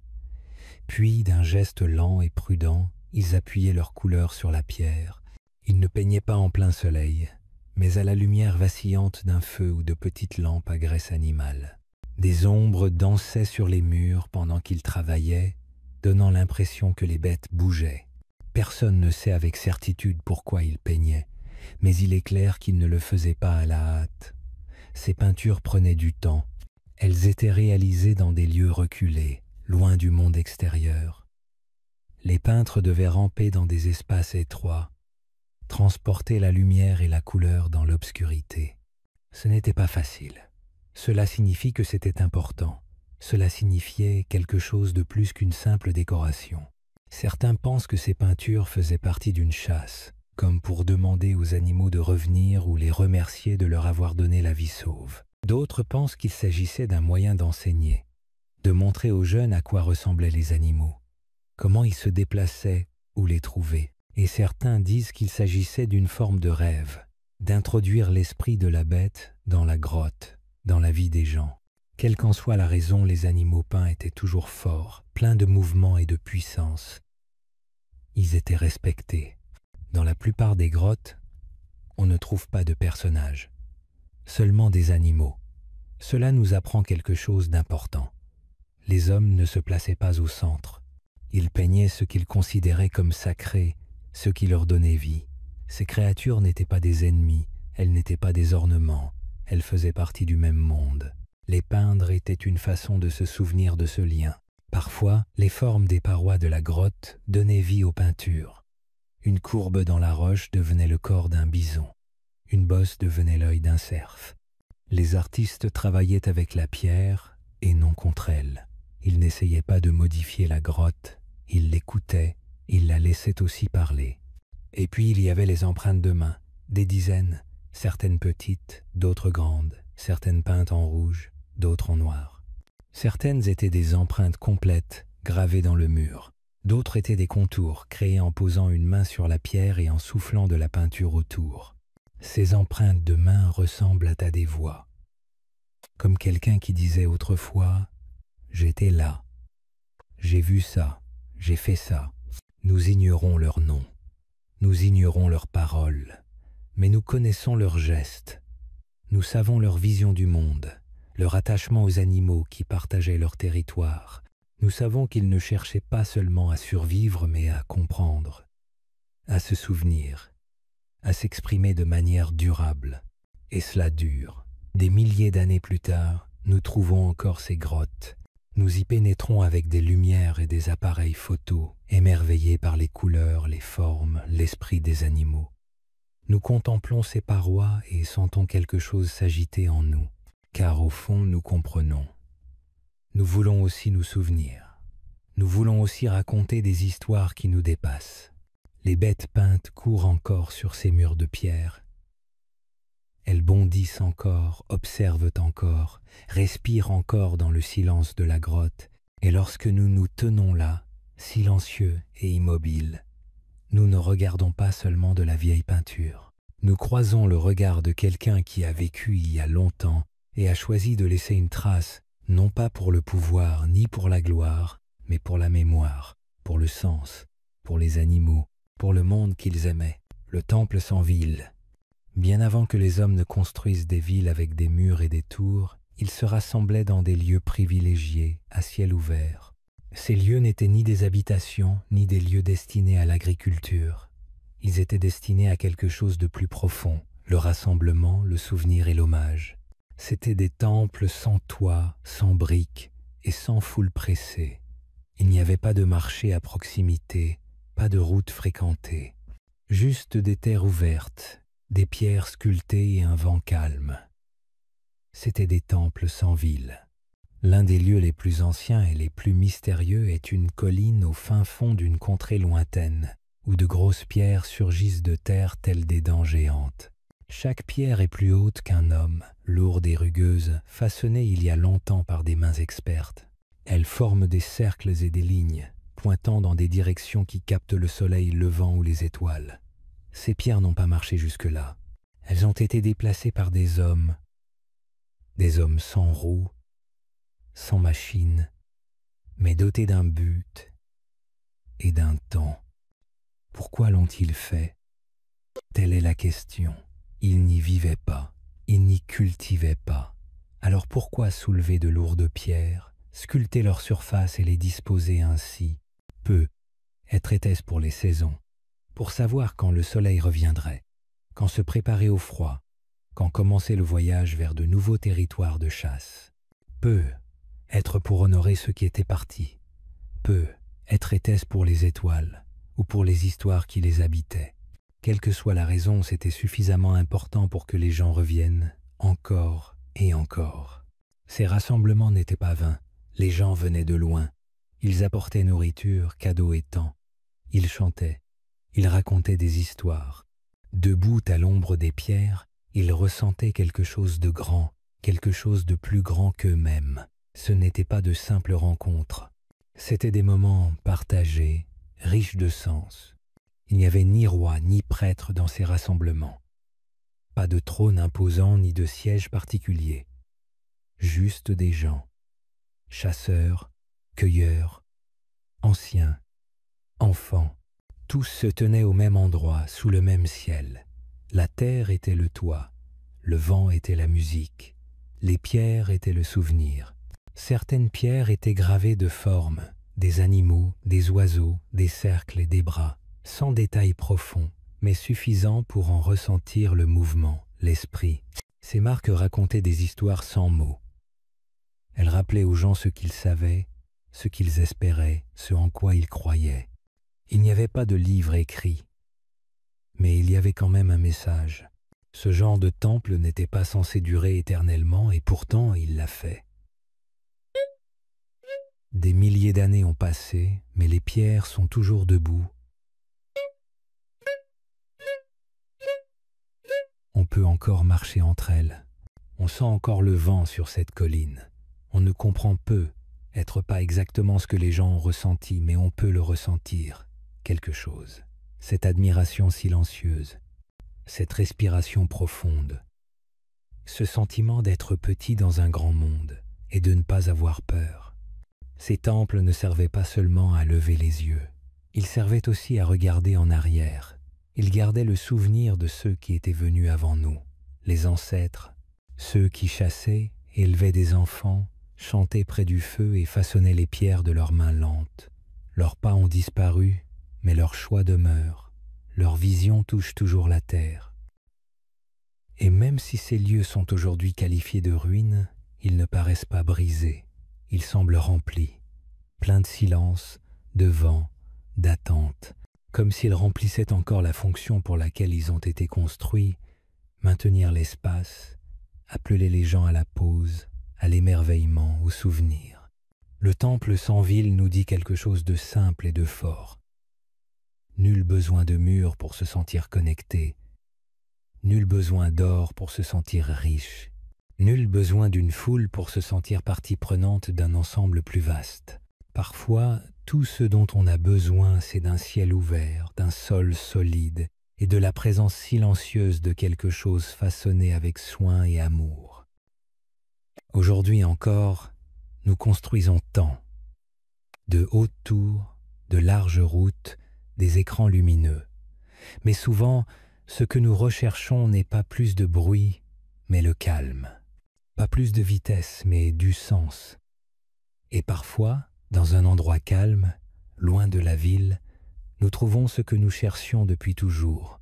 Puis, d'un geste lent et prudent, ils appuyaient leurs couleurs sur la pierre. Ils ne peignaient pas en plein soleil, mais à la lumière vacillante d'un feu ou de petites lampes à graisse animale. Des ombres dansaient sur les murs pendant qu'ils travaillaient, donnant l'impression que les bêtes bougeaient. Personne ne sait avec certitude pourquoi ils peignaient, mais il est clair qu'ils ne le faisaient pas à la hâte. Ces peintures prenaient du temps. Elles étaient réalisées dans des lieux reculés, loin du monde extérieur. Les peintres devaient ramper dans des espaces étroits, transporter la lumière et la couleur dans l'obscurité. Ce n'était pas facile. Cela signifie que c'était important. Cela signifiait quelque chose de plus qu'une simple décoration. Certains pensent que ces peintures faisaient partie d'une chasse, comme pour demander aux animaux de revenir ou les remercier de leur avoir donné la vie sauve. D'autres pensent qu'il s'agissait d'un moyen d'enseigner, de montrer aux jeunes à quoi ressemblaient les animaux, comment ils se déplaçaient ou les trouver. Et certains disent qu'il s'agissait d'une forme de rêve, d'introduire l'esprit de la bête dans la grotte, dans la vie des gens. Quelle qu'en soit la raison, les animaux peints étaient toujours forts, pleins de mouvement et de puissance. Ils étaient respectés. Dans la plupart des grottes, on ne trouve pas de personnages, seulement des animaux. Cela nous apprend quelque chose d'important. Les hommes ne se plaçaient pas au centre. Ils peignaient ce qu'ils considéraient comme sacré, ce qui leur donnait vie. Ces créatures n'étaient pas des ennemis, elles n'étaient pas des ornements, elles faisaient partie du même monde. Les peindre était une façon de se souvenir de ce lien. Parfois, les formes des parois de la grotte donnaient vie aux peintures. Une courbe dans la roche devenait le corps d'un bison. Une bosse devenait l'œil d'un cerf. Les artistes travaillaient avec la pierre et non contre elle. Ils n'essayaient pas de modifier la grotte, ils l'écoutaient, ils la laissaient aussi parler. Et puis il y avait les empreintes de main, des dizaines, certaines petites, d'autres grandes, certaines peintes en rouge, d'autres en noir. Certaines étaient des empreintes complètes, gravées dans le mur. D'autres étaient des contours, créés en posant une main sur la pierre et en soufflant de la peinture autour. Ces empreintes de main ressemblent à des voix. Comme quelqu'un qui disait autrefois « J'étais là, j'ai vu ça, j'ai fait ça ». Nous ignorons leurs noms, nous ignorons leurs paroles, mais nous connaissons leurs gestes. Nous savons leur vision du monde, leur attachement aux animaux qui partageaient leur territoire. Nous savons qu'ils ne cherchaient pas seulement à survivre, mais à comprendre, à se souvenir, à s'exprimer de manière durable. Et cela dure. Des milliers d'années plus tard, nous trouvons encore ces grottes. Nous y pénétrons avec des lumières et des appareils photos, émerveillés par les couleurs, les formes, l'esprit des animaux. Nous contemplons ces parois et sentons quelque chose s'agiter en nous, car au fond nous comprenons. Nous voulons aussi nous souvenir. Nous voulons aussi raconter des histoires qui nous dépassent. Les bêtes peintes courent encore sur ces murs de pierre. Elles bondissent encore, observent encore, respirent encore dans le silence de la grotte, et lorsque nous nous tenons là, silencieux et immobiles, nous ne regardons pas seulement de la vieille peinture. Nous croisons le regard de quelqu'un qui a vécu il y a longtemps et a choisi de laisser une trace, non pas pour le pouvoir ni pour la gloire, mais pour la mémoire, pour le sens, pour les animaux, pour le monde qu'ils aimaient. Le temple sans ville. Bien avant que les hommes ne construisent des villes avec des murs et des tours, ils se rassemblaient dans des lieux privilégiés, à ciel ouvert. Ces lieux n'étaient ni des habitations, ni des lieux destinés à l'agriculture. Ils étaient destinés à quelque chose de plus profond, le rassemblement, le souvenir et l'hommage. C'étaient des temples sans toit, sans briques et sans foule pressée. Il n'y avait pas de marché à proximité, pas de route fréquentée. Juste des terres ouvertes, des pierres sculptées et un vent calme. C'étaient des temples sans ville. L'un des lieux les plus anciens et les plus mystérieux est une colline au fin fond d'une contrée lointaine, où de grosses pierres surgissent de terre telles des dents géantes. Chaque pierre est plus haute qu'un homme, lourde et rugueuse, façonnée il y a longtemps par des mains expertes. Elles forment des cercles et des lignes, pointant dans des directions qui captent le soleil levant ou les étoiles. Ces pierres n'ont pas marché jusque-là. Elles ont été déplacées par des hommes sans roues, sans machine, mais dotés d'un but et d'un temps. Pourquoi l'ont-ils fait? Telle est la question. Ils n'y vivaient pas, ils n'y cultivaient pas. Alors pourquoi soulever de lourdes pierres, sculpter leur surface et les disposer ainsi? Peu, était-ce pour les saisons, pour savoir quand le soleil reviendrait, quand se préparer au froid, quand commencer le voyage vers de nouveaux territoires de chasse. Peu, être pour honorer ceux qui étaient partis. Peu, était-ce pour les étoiles ou pour les histoires qui les habitaient. Quelle que soit la raison, c'était suffisamment important pour que les gens reviennent, encore et encore. Ces rassemblements n'étaient pas vains, les gens venaient de loin. Ils apportaient nourriture, cadeaux et temps. Ils chantaient, ils racontaient des histoires. Debout à l'ombre des pierres, ils ressentaient quelque chose de grand, quelque chose de plus grand qu'eux-mêmes. Ce n'étaient pas de simples rencontres. C'étaient des moments partagés, riches de sens. Il n'y avait ni roi ni prêtre dans ces rassemblements. Pas de trône imposant ni de siège particulier. Juste des gens. Chasseurs, cueilleurs, anciens, enfants. Tous se tenaient au même endroit, sous le même ciel. La terre était le toit, le vent était la musique, les pierres étaient le souvenir. Certaines pierres étaient gravées de formes, des animaux, des oiseaux, des cercles et des bras, sans détails profonds, mais suffisants pour en ressentir le mouvement, l'esprit. Ces marques racontaient des histoires sans mots. Elles rappelaient aux gens ce qu'ils savaient, ce qu'ils espéraient, ce en quoi ils croyaient. Il n'y avait pas de livre écrit, mais il y avait quand même un message. Ce genre de temple n'était pas censé durer éternellement et pourtant il l'a fait. Des milliers d'années ont passé, mais les pierres sont toujours debout. On peut encore marcher entre elles. On sent encore le vent sur cette colline. On ne comprend peu, être pas exactement ce que les gens ont ressenti, mais on peut le ressentir, quelque chose. Cette admiration silencieuse, cette respiration profonde, ce sentiment d'être petit dans un grand monde et de ne pas avoir peur. Ces temples ne servaient pas seulement à lever les yeux, ils servaient aussi à regarder en arrière. Ils gardaient le souvenir de ceux qui étaient venus avant nous, les ancêtres, ceux qui chassaient, élevaient des enfants, chantaient près du feu et façonnaient les pierres de leurs mains lentes. Leurs pas ont disparu, mais leur choix demeure, leur vision touche toujours la terre. Et même si ces lieux sont aujourd'hui qualifiés de ruines, ils ne paraissent pas brisés. Ils semblent remplis, pleins de silence, de vent, d'attente, comme s'ils remplissaient encore la fonction pour laquelle ils ont été construits, maintenir l'espace, appeler les gens à la pause, à l'émerveillement, au souvenir. Le temple sans ville nous dit quelque chose de simple et de fort. Nul besoin de murs pour se sentir connecté, nul besoin d'or pour se sentir riche. Nul besoin d'une foule pour se sentir partie prenante d'un ensemble plus vaste. Parfois, tout ce dont on a besoin, c'est d'un ciel ouvert, d'un sol solide et de la présence silencieuse de quelque chose façonné avec soin et amour. Aujourd'hui encore, nous construisons tant. De hautes tours, de larges routes, des écrans lumineux. Mais souvent, ce que nous recherchons n'est pas plus de bruit, mais le calme. Pas plus de vitesse, mais du sens. Et parfois, dans un endroit calme, loin de la ville, nous trouvons ce que nous cherchions depuis toujours.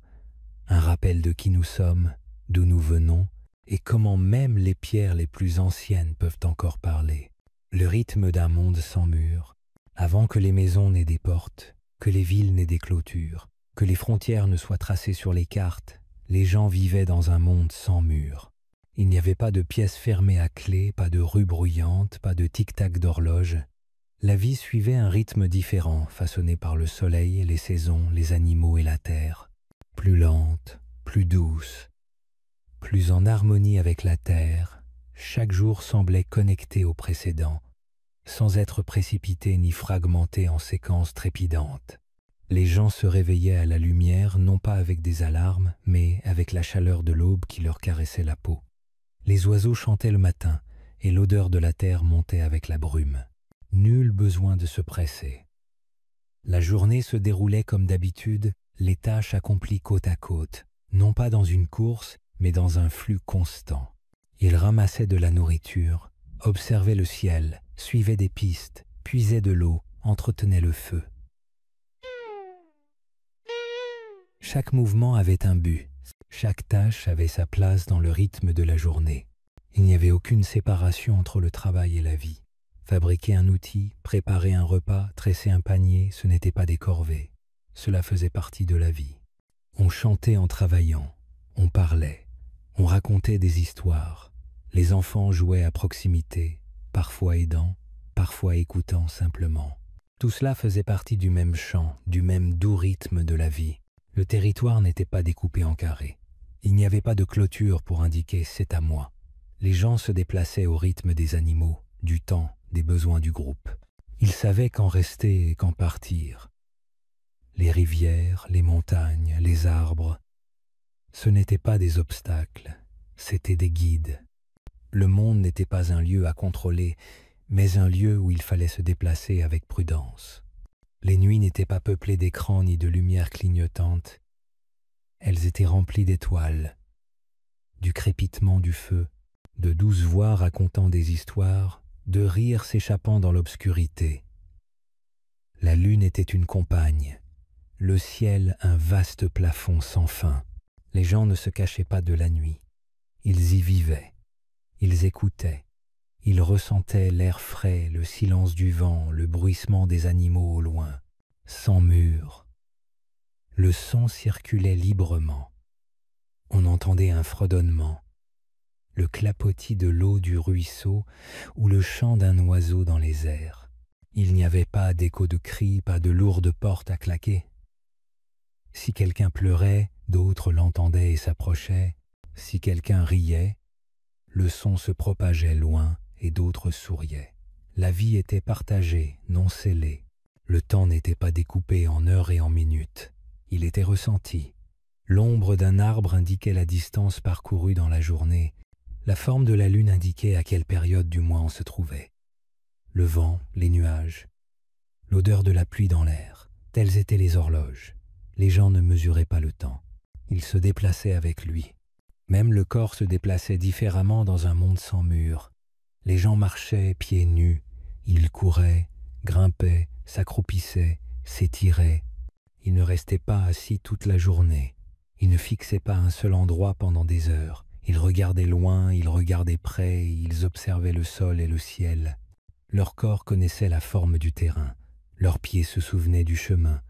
Un rappel de qui nous sommes, d'où nous venons, et comment même les pierres les plus anciennes peuvent encore parler. Le rythme d'un monde sans murs, avant que les maisons n'aient des portes, que les villes n'aient des clôtures, que les frontières ne soient tracées sur les cartes, les gens vivaient dans un monde sans murs. Il n'y avait pas de pièces fermées à clé, pas de rues bruyantes, pas de tic-tac d'horloge. La vie suivait un rythme différent, façonné par le soleil, les saisons, les animaux et la terre. Plus lente, plus douce, plus en harmonie avec la terre, chaque jour semblait connecté au précédent, sans être précipité ni fragmenté en séquences trépidantes. Les gens se réveillaient à la lumière, non pas avec des alarmes, mais avec la chaleur de l'aube qui leur caressait la peau. Les oiseaux chantaient le matin, et l'odeur de la terre montait avec la brume. Nul besoin de se presser. La journée se déroulait comme d'habitude, les tâches accomplies côte à côte, non pas dans une course, mais dans un flux constant. Ils ramassaient de la nourriture, observaient le ciel, suivaient des pistes, puisaient de l'eau, entretenaient le feu. Chaque mouvement avait un but. Chaque tâche avait sa place dans le rythme de la journée. Il n'y avait aucune séparation entre le travail et la vie. Fabriquer un outil, préparer un repas, tresser un panier, ce n'était pas des corvées. Cela faisait partie de la vie. On chantait en travaillant, on parlait, on racontait des histoires. Les enfants jouaient à proximité, parfois aidant, parfois écoutant simplement. Tout cela faisait partie du même chant, du même doux rythme de la vie. Le territoire n'était pas découpé en carrés. Il n'y avait pas de clôture pour indiquer « c'est à moi ». Les gens se déplaçaient au rythme des animaux, du temps, des besoins du groupe. Ils savaient quand rester et quand partir. Les rivières, les montagnes, les arbres, ce n'étaient pas des obstacles, c'étaient des guides. Le monde n'était pas un lieu à contrôler, mais un lieu où il fallait se déplacer avec prudence. Les nuits n'étaient pas peuplées d'écrans ni de lumières clignotantes. Elles étaient remplies d'étoiles, du crépitement du feu, de douces voix racontant des histoires, de rires s'échappant dans l'obscurité. La lune était une compagne, le ciel un vaste plafond sans fin. Les gens ne se cachaient pas de la nuit. Ils y vivaient, ils écoutaient, ils ressentaient l'air frais, le silence du vent, le bruissement des animaux au loin, sans mur. Le son circulait librement. On entendait un fredonnement, le clapotis de l'eau du ruisseau ou le chant d'un oiseau dans les airs. Il n'y avait pas d'écho de cris, pas de lourde porte à claquer. Si quelqu'un pleurait, d'autres l'entendaient et s'approchaient. Si quelqu'un riait, le son se propageait loin et d'autres souriaient. La vie était partagée, non scellée. Le temps n'était pas découpé en heures et en minutes. Il était ressenti. L'ombre d'un arbre indiquait la distance parcourue dans la journée. La forme de la lune indiquait à quelle période du mois on se trouvait. Le vent, les nuages, l'odeur de la pluie dans l'air, telles étaient les horloges. Les gens ne mesuraient pas le temps. Ils se déplaçaient avec lui. Même le corps se déplaçait différemment dans un monde sans murs. Les gens marchaient pieds nus. Ils couraient, grimpaient, s'accroupissaient, s'étiraient. Ils ne restaient pas assis toute la journée. Ils ne fixaient pas un seul endroit pendant des heures. Ils regardaient loin, ils regardaient près, ils observaient le sol et le ciel. Leur corps connaissait la forme du terrain. Leurs pieds se souvenaient du chemin.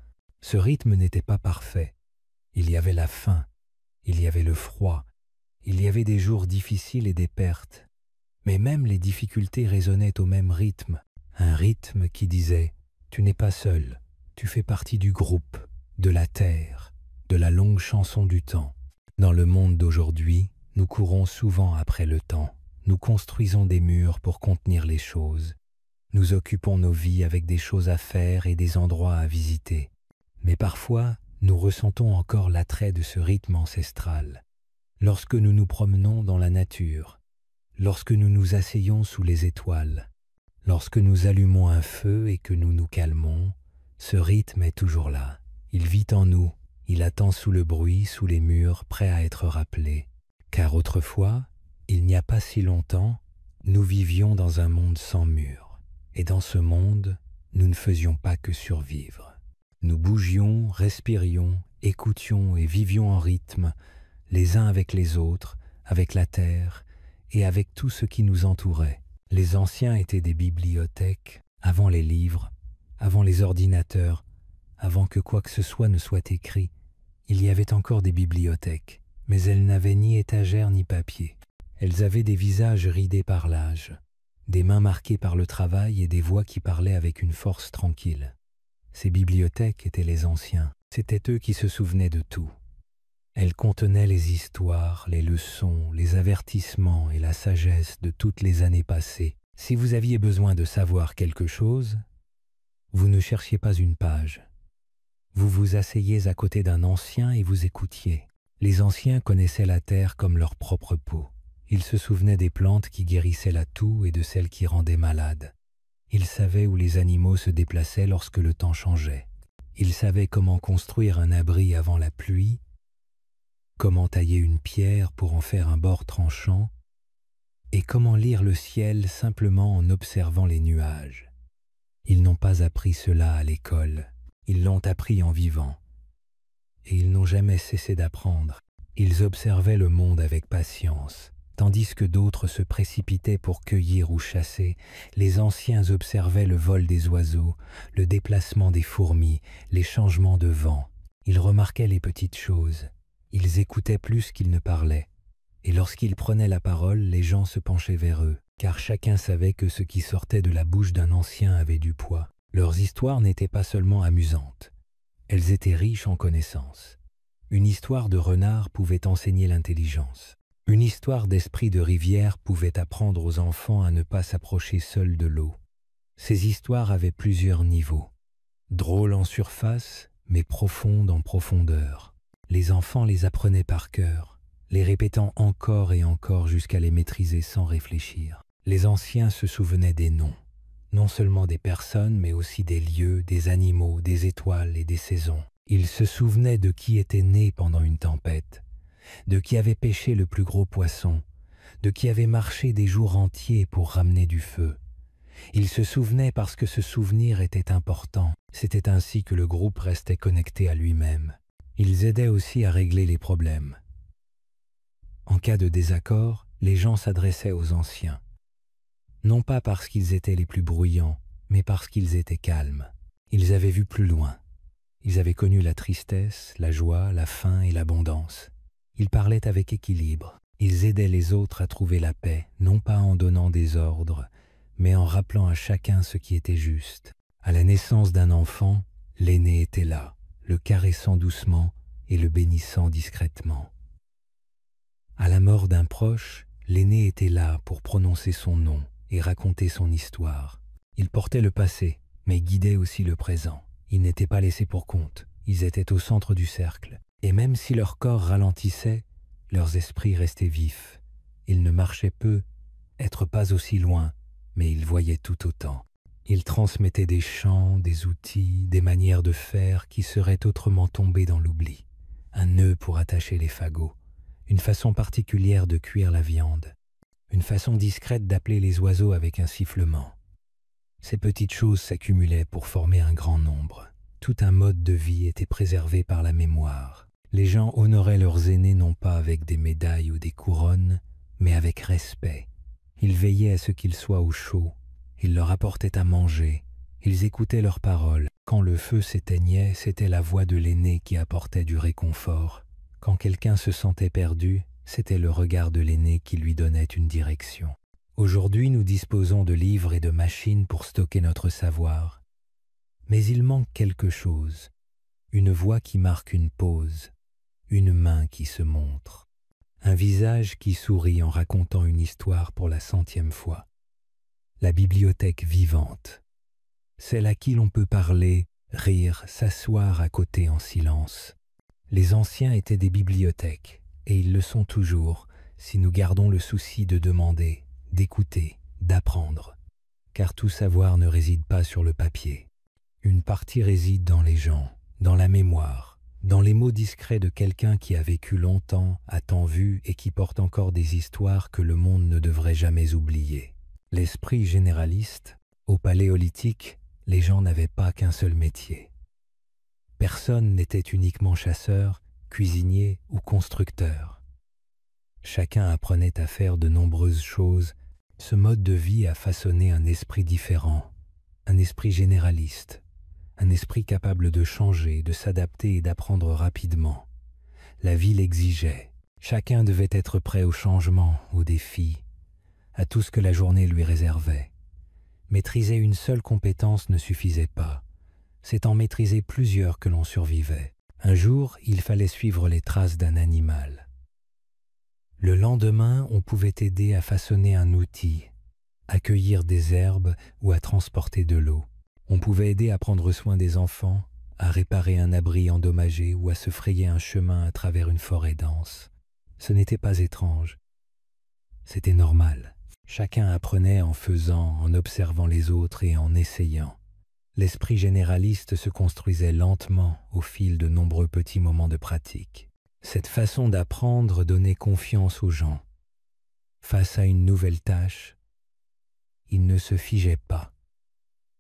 Ce rythme n'était pas parfait. Il y avait la faim, il y avait le froid, il y avait des jours difficiles et des pertes. Mais même les difficultés résonnaient au même rythme. Un rythme qui disait « Tu n'es pas seul, tu fais partie du groupe, de la terre, de la longue chanson du temps. » Dans le monde d'aujourd'hui, nous courons souvent après le temps. Nous construisons des murs pour contenir les choses. Nous occupons nos vies avec des choses à faire et des endroits à visiter. Mais parfois, nous ressentons encore l'attrait de ce rythme ancestral. Lorsque nous nous promenons dans la nature, lorsque nous nous asseyons sous les étoiles, lorsque nous allumons un feu et que nous nous calmons, ce rythme est toujours là. Il vit en nous, il attend sous le bruit, sous les murs, prêt à être rappelé. Car autrefois, il n'y a pas si longtemps, nous vivions dans un monde sans murs. Et dans ce monde, nous ne faisions pas que survivre. Nous bougions, respirions, écoutions et vivions en rythme, les uns avec les autres, avec la terre et avec tout ce qui nous entourait. Les anciens étaient des bibliothèques, avant les livres, avant les ordinateurs, avant que quoi que ce soit ne soit écrit. Il y avait encore des bibliothèques, mais elles n'avaient ni étagères ni papier. Elles avaient des visages ridés par l'âge, des mains marquées par le travail et des voix qui parlaient avec une force tranquille. Ces bibliothèques étaient les anciens, c'étaient eux qui se souvenaient de tout. Elles contenaient les histoires, les leçons, les avertissements et la sagesse de toutes les années passées. Si vous aviez besoin de savoir quelque chose, vous ne cherchiez pas une page. Vous vous asseyez à côté d'un ancien et vous écoutiez. Les anciens connaissaient la terre comme leur propre peau. Ils se souvenaient des plantes qui guérissaient la toux et de celles qui rendaient malade. Ils savaient où les animaux se déplaçaient lorsque le temps changeait. Ils savaient comment construire un abri avant la pluie, comment tailler une pierre pour en faire un bord tranchant, et comment lire le ciel simplement en observant les nuages. Ils n'ont pas appris cela à l'école, ils l'ont appris en vivant. Et ils n'ont jamais cessé d'apprendre. Ils observaient le monde avec patience. Tandis que d'autres se précipitaient pour cueillir ou chasser, les anciens observaient le vol des oiseaux, le déplacement des fourmis, les changements de vent. Ils remarquaient les petites choses. Ils écoutaient plus qu'ils ne parlaient. Et lorsqu'ils prenaient la parole, les gens se penchaient vers eux, car chacun savait que ce qui sortait de la bouche d'un ancien avait du poids. Leurs histoires n'étaient pas seulement amusantes. Elles étaient riches en connaissances. Une histoire de renard pouvait enseigner l'intelligence. Une histoire d'esprit de rivière pouvait apprendre aux enfants à ne pas s'approcher seuls de l'eau. Ces histoires avaient plusieurs niveaux. Drôles en surface, mais profondes en profondeur. Les enfants les apprenaient par cœur, les répétant encore et encore jusqu'à les maîtriser sans réfléchir. Les anciens se souvenaient des noms, non seulement des personnes, mais aussi des lieux, des animaux, des étoiles et des saisons. Ils se souvenaient de qui était né pendant une tempête, de qui avait pêché le plus gros poisson, de qui avait marché des jours entiers pour ramener du feu. Ils se souvenaient parce que ce souvenir était important. C'était ainsi que le groupe restait connecté à lui-même. Ils aidaient aussi à régler les problèmes. En cas de désaccord, les gens s'adressaient aux anciens. Non pas parce qu'ils étaient les plus bruyants, mais parce qu'ils étaient calmes. Ils avaient vu plus loin. Ils avaient connu la tristesse, la joie, la faim et l'abondance. Ils parlaient avec équilibre. Ils aidaient les autres à trouver la paix, non pas en donnant des ordres, mais en rappelant à chacun ce qui était juste. À la naissance d'un enfant, l'aîné était là, le caressant doucement et le bénissant discrètement. À la mort d'un proche, l'aîné était là pour prononcer son nom et raconter son histoire. Il portait le passé, mais guidait aussi le présent. Ils n'étaient pas laissés pour compte, ils étaient au centre du cercle. Et même si leur corps ralentissait, leurs esprits restaient vifs. Ils ne marchaient peu, être pas aussi loin, mais ils voyaient tout autant. Ils transmettaient des chants, des outils, des manières de faire qui seraient autrement tombées dans l'oubli. Un nœud pour attacher les fagots, une façon particulière de cuire la viande, une façon discrète d'appeler les oiseaux avec un sifflement. Ces petites choses s'accumulaient pour former un grand nombre. Tout un mode de vie était préservé par la mémoire. Les gens honoraient leurs aînés non pas avec des médailles ou des couronnes, mais avec respect. Ils veillaient à ce qu'ils soient au chaud. Ils leur apportaient à manger. Ils écoutaient leurs paroles. Quand le feu s'éteignait, c'était la voix de l'aîné qui apportait du réconfort. Quand quelqu'un se sentait perdu, c'était le regard de l'aîné qui lui donnait une direction. Aujourd'hui, nous disposons de livres et de machines pour stocker notre savoir. Mais il manque quelque chose. Une voix qui marque une pause. Une main qui se montre. Un visage qui sourit en racontant une histoire pour la 100e fois. La bibliothèque vivante. Celle à qui l'on peut parler, rire, s'asseoir à côté en silence. Les anciens étaient des bibliothèques, et ils le sont toujours, si nous gardons le souci de demander, d'écouter, d'apprendre. Car tout savoir ne réside pas sur le papier. Une partie réside dans les gens, dans la mémoire, dans les mots discrets de quelqu'un qui a vécu longtemps, a tant vu et qui porte encore des histoires que le monde ne devrait jamais oublier. L'esprit généraliste, au Paléolithique, les gens n'avaient pas qu'un seul métier. Personne n'était uniquement chasseur, cuisinier ou constructeur. Chacun apprenait à faire de nombreuses choses. Ce mode de vie a façonné un esprit différent, un esprit généraliste, un esprit capable de changer, de s'adapter et d'apprendre rapidement. La vie l'exigeait. Chacun devait être prêt au changement, aux défis, à tout ce que la journée lui réservait. Maîtriser une seule compétence ne suffisait pas. C'est en maîtriser plusieurs que l'on survivait. Un jour, il fallait suivre les traces d'un animal. Le lendemain, on pouvait aider à façonner un outil, à cueillir des herbes ou à transporter de l'eau. On pouvait aider à prendre soin des enfants, à réparer un abri endommagé ou à se frayer un chemin à travers une forêt dense. Ce n'était pas étrange. C'était normal. Chacun apprenait en faisant, en observant les autres et en essayant. L'esprit généraliste se construisait lentement au fil de nombreux petits moments de pratique. Cette façon d'apprendre donnait confiance aux gens. Face à une nouvelle tâche, ils ne se figeaient pas.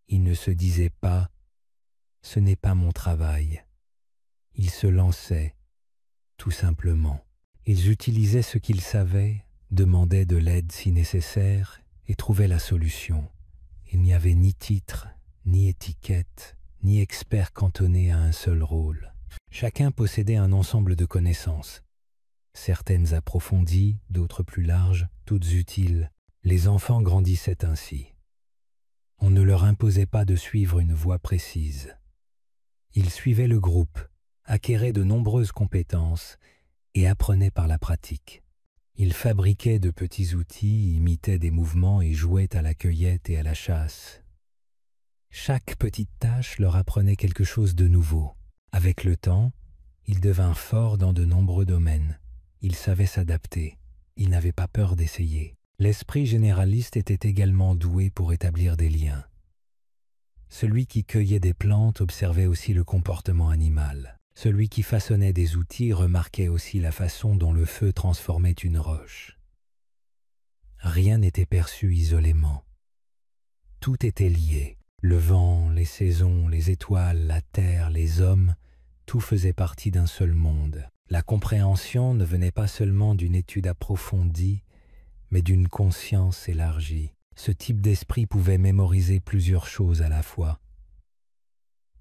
Ils ne se disaient pas « ce n'est pas mon travail ». Ils se lançaient, tout simplement. Ils utilisaient ce qu'ils savaient, demandaient de l'aide si nécessaire et trouvaient la solution. Il n'y avait ni titre, ni étiquette, ni expert cantonné à un seul rôle. Chacun possédait un ensemble de connaissances. Certaines approfondies, d'autres plus larges, toutes utiles. Les enfants grandissaient ainsi. On ne leur imposait pas de suivre une voie précise. Ils suivaient le groupe, acquérait de nombreuses compétences et apprenait par la pratique. Ils fabriquaient de petits outils, imitaient des mouvements et jouaient à la cueillette et à la chasse. Chaque petite tâche leur apprenait quelque chose de nouveau. Avec le temps, ils devinrent forts dans de nombreux domaines. Ils savaient s'adapter. Ils n'avaient pas peur d'essayer. L'esprit généraliste était également doué pour établir des liens. Celui qui cueillait des plantes observait aussi le comportement animal. Celui qui façonnait des outils remarquait aussi la façon dont le feu transformait une roche. Rien n'était perçu isolément. Tout était lié. Le vent, les saisons, les étoiles, la terre, les hommes, tout faisait partie d'un seul monde. La compréhension ne venait pas seulement d'une étude approfondie, mais d'une conscience élargie. Ce type d'esprit pouvait mémoriser plusieurs choses à la fois.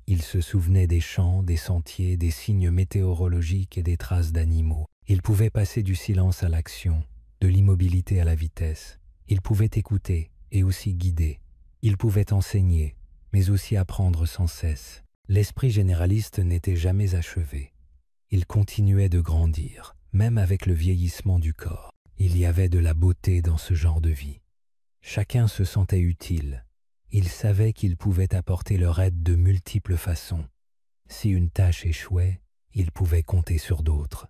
Il se souvenait des champs, des sentiers, des signes météorologiques et des traces d'animaux. Il pouvait passer du silence à l'action, de l'immobilité à la vitesse. Il pouvait écouter et aussi guider. Il pouvait enseigner, mais aussi apprendre sans cesse. L'esprit généraliste n'était jamais achevé. Il continuait de grandir, même avec le vieillissement du corps. Il y avait de la beauté dans ce genre de vie. Chacun se sentait utile. Il savait qu'il pouvait apporter leur aide de multiples façons. Si une tâche échouait, il pouvait compter sur d'autres.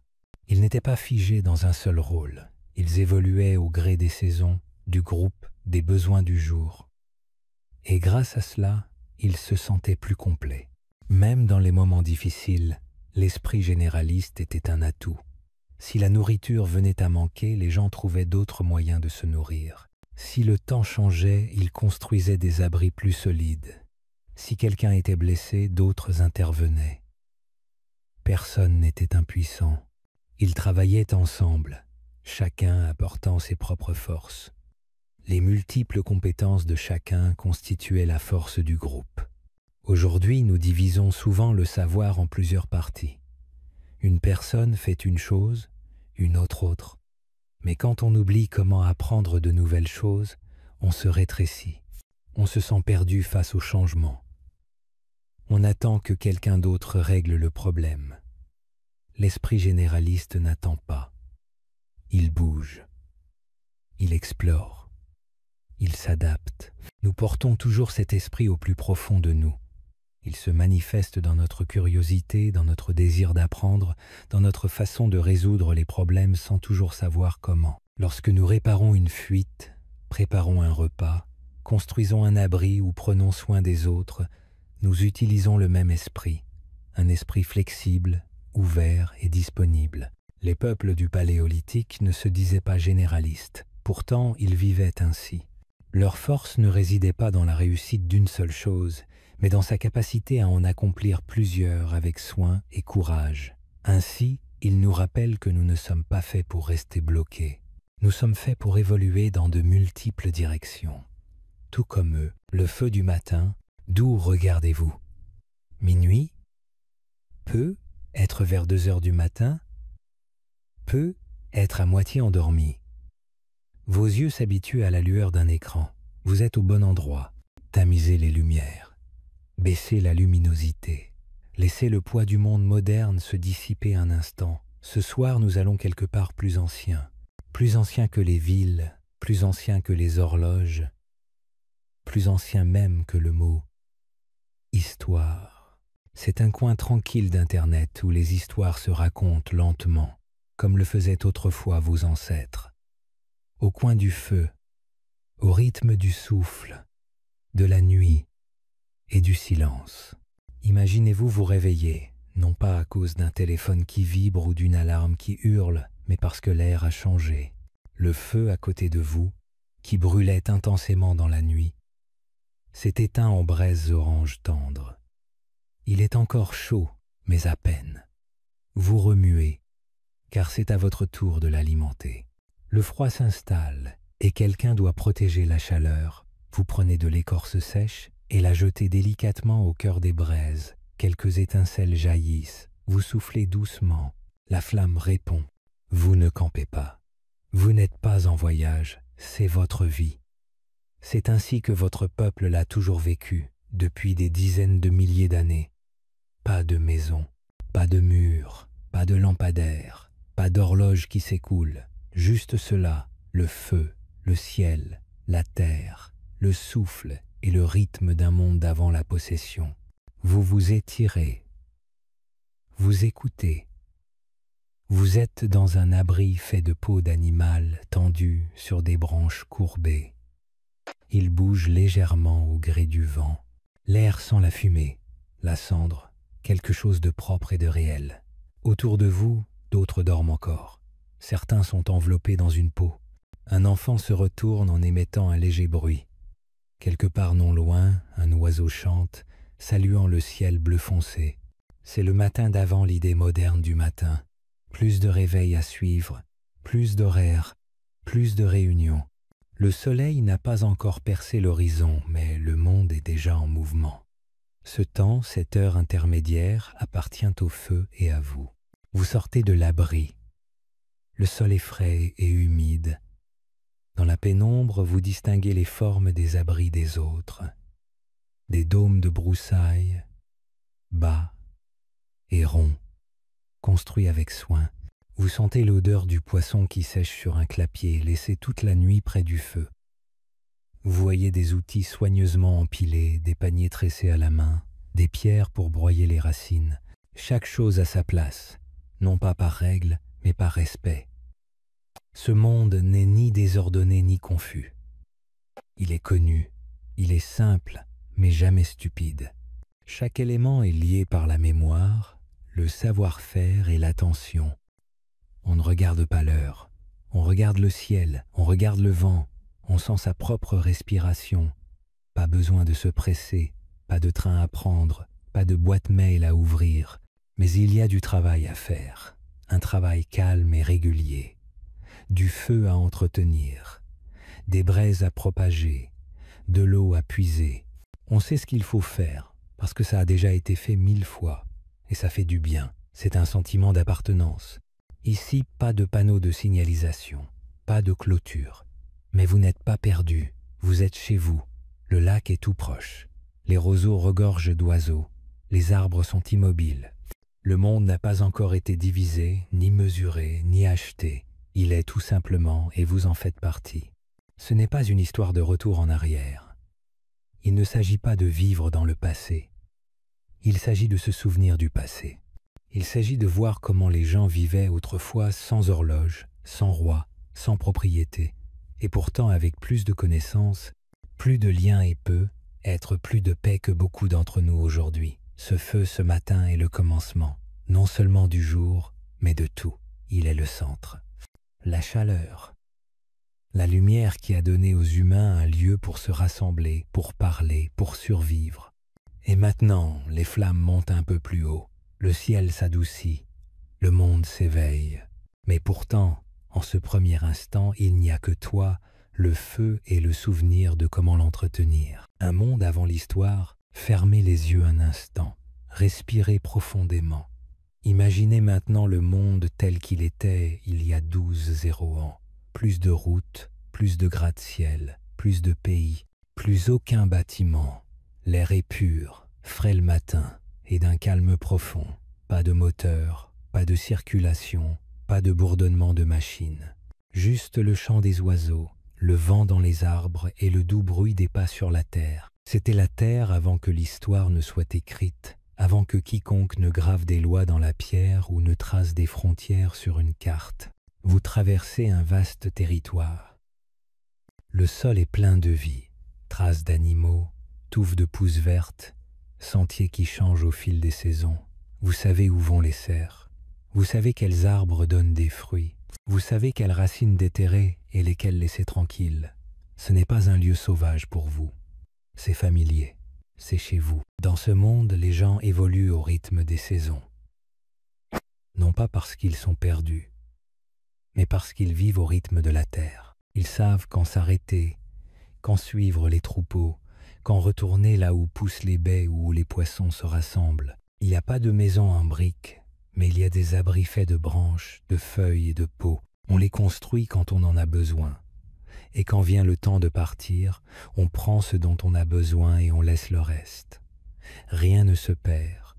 Ils n'étaient pas figés dans un seul rôle. Ils évoluaient au gré des saisons, du groupe, des besoins du jour. Et grâce à cela, ils se sentaient plus complets. Même dans les moments difficiles, l'esprit généraliste était un atout. Si la nourriture venait à manquer, les gens trouvaient d'autres moyens de se nourrir. Si le temps changeait, ils construisaient des abris plus solides. Si quelqu'un était blessé, d'autres intervenaient. Personne n'était impuissant. Ils travaillaient ensemble, chacun apportant ses propres forces. Les multiples compétences de chacun constituaient la force du groupe. Aujourd'hui, nous divisons souvent le savoir en plusieurs parties. Une personne fait une chose, une autre. Mais quand on oublie comment apprendre de nouvelles choses, on se rétrécit. On se sent perdu face au changement. On attend que quelqu'un d'autre règle le problème. L'esprit généraliste n'attend pas. Il bouge. Il explore. Il s'adapte. Nous portons toujours cet esprit au plus profond de nous. Il se manifeste dans notre curiosité, dans notre désir d'apprendre, dans notre façon de résoudre les problèmes sans toujours savoir comment. Lorsque nous réparons une fuite, préparons un repas, construisons un abri ou prenons soin des autres, nous utilisons le même esprit, un esprit flexible, ouvert et disponible. Les peuples du Paléolithique ne se disaient pas généralistes, pourtant ils vivaient ainsi. Leur force ne résidait pas dans la réussite d'une seule chose, mais dans sa capacité à en accomplir plusieurs avec soin et courage. Ainsi, il nous rappelle que nous ne sommes pas faits pour rester bloqués. Nous sommes faits pour évoluer dans de multiples directions. Tout comme eux, le feu du matin, d'où regardez-vous? Minuit? Peut être vers 2 heures du matin? Peut être à moitié endormi. Vos yeux s'habituent à la lueur d'un écran. Vous êtes au bon endroit. Tamisez les lumières. Baissez la luminosité. Laissez le poids du monde moderne se dissiper un instant. Ce soir, nous allons quelque part plus ancien que les villes, plus ancien que les horloges, plus ancien même que le mot « histoire ». C'est un coin tranquille d'Internet où les histoires se racontent lentement, comme le faisaient autrefois vos ancêtres. Au coin du feu, au rythme du souffle, de la nuit et du silence. Imaginez-vous vous réveiller, non pas à cause d'un téléphone qui vibre ou d'une alarme qui hurle, mais parce que l'air a changé. Le feu à côté de vous, qui brûlait intensément dans la nuit, s'est éteint en braises oranges tendres. Il est encore chaud, mais à peine. Vous remuez, car c'est à votre tour de l'alimenter. Le froid s'installe, et quelqu'un doit protéger la chaleur. Vous prenez de l'écorce sèche et la jetez délicatement au cœur des braises. Quelques étincelles jaillissent. Vous soufflez doucement. La flamme répond. Vous ne campez pas. Vous n'êtes pas en voyage, c'est votre vie. C'est ainsi que votre peuple l'a toujours vécu, depuis des dizaines de milliers d'années. Pas de maison, Pas de mur, pas de lampadaire, pas d'horloge qui s'écoule, juste cela, le feu, le ciel, la terre, le souffle et le rythme d'un monde d'avant la possession. Vous vous étirez, vous écoutez. Vous êtes dans un abri fait de peau d'animal tendu sur des branches courbées. Il bouge légèrement au gré du vent. L'air sent la fumée, la cendre, quelque chose de propre et de réel. Autour de vous, d'autres dorment encore. Certains sont enveloppés dans une peau. Un enfant se retourne en émettant un léger bruit. Quelque part non loin, un oiseau chante, saluant le ciel bleu foncé. C'est le matin d'avant l'idée moderne du matin. Plus de réveils à suivre, plus d'horaires, plus de réunions. Le soleil n'a pas encore percé l'horizon, mais le monde est déjà en mouvement. Ce temps, cette heure intermédiaire, appartient au feu et à vous. Vous sortez de l'abri. Le sol est frais et humide. Dans la pénombre, vous distinguez les formes des abris des autres. Des dômes de broussailles, bas et ronds, construits avec soin. Vous sentez l'odeur du poisson qui sèche sur un clapier, laissé toute la nuit près du feu. Vous voyez des outils soigneusement empilés, des paniers tressés à la main, des pierres pour broyer les racines. Chaque chose à sa place, non pas par règle, mais par respect. Ce monde n'est ni désordonné ni confus. Il est connu, il est simple, mais jamais stupide. Chaque élément est lié par la mémoire, le savoir-faire et l'attention. On ne regarde pas l'heure, on regarde le ciel, on regarde le vent, on sent sa propre respiration. Pas besoin de se presser, pas de train à prendre, pas de boîte mail à ouvrir. Mais il y a du travail à faire, un travail calme et régulier. Du feu à entretenir, des braises à propager, de l'eau à puiser. On sait ce qu'il faut faire, parce que ça a déjà été fait 1000 fois, et ça fait du bien. C'est un sentiment d'appartenance. Ici, pas de panneau de signalisation, pas de clôture. Mais vous n'êtes pas perdu, vous êtes chez vous. Le lac est tout proche. Les roseaux regorgent d'oiseaux. Les arbres sont immobiles. Le monde n'a pas encore été divisé, ni mesuré, ni acheté. Il est tout simplement, et vous en faites partie. Ce n'est pas une histoire de retour en arrière. Il ne s'agit pas de vivre dans le passé. Il s'agit de se souvenir du passé. Il s'agit de voir comment les gens vivaient autrefois sans horloge, sans roi, sans propriété, et pourtant avec plus de connaissances, plus de liens et peu, être plus de paix que beaucoup d'entre nous aujourd'hui. Ce feu ce matin est le commencement, non seulement du jour, mais de tout. Il est le centre. La chaleur, la lumière qui a donné aux humains un lieu pour se rassembler, pour parler, pour survivre. Et maintenant, les flammes montent un peu plus haut. Le ciel s'adoucit, le monde s'éveille. Mais pourtant, en ce premier instant, il n'y a que toi, le feu et le souvenir de comment l'entretenir. Un monde avant l'histoire, fermez les yeux un instant, respirez profondément. Imaginez maintenant le monde tel qu'il était il y a 12 ans. Plus de routes, plus de gratte-ciel, plus de pays, plus aucun bâtiment. L'air est pur, frais le matin, et d'un calme profond. Pas de moteur, pas de circulation, pas de bourdonnement de machines. Juste le chant des oiseaux, le vent dans les arbres et le doux bruit des pas sur la terre. C'était la terre avant que l'histoire ne soit écrite, avant que quiconque ne grave des lois dans la pierre ou ne trace des frontières sur une carte. Vous traversez un vaste territoire. Le sol est plein de vie, traces d'animaux, touffes de pousses vertes, sentiers qui changent au fil des saisons. Vous savez où vont les cerfs. Vous savez quels arbres donnent des fruits. Vous savez quelles racines déterrer et lesquelles laisser tranquilles. Ce n'est pas un lieu sauvage pour vous. C'est familier. C'est chez vous. Dans ce monde, les gens évoluent au rythme des saisons. Non pas parce qu'ils sont perdus, mais parce qu'ils vivent au rythme de la terre. Ils savent quand s'arrêter, quand suivre les troupeaux, quand retourner là où poussent les baies ou où les poissons se rassemblent. Il n'y a pas de maison en briques, mais il y a des abris faits de branches, de feuilles et de peaux. On les construit quand on en a besoin. Et quand vient le temps de partir, on prend ce dont on a besoin et on laisse le reste. Rien ne se perd.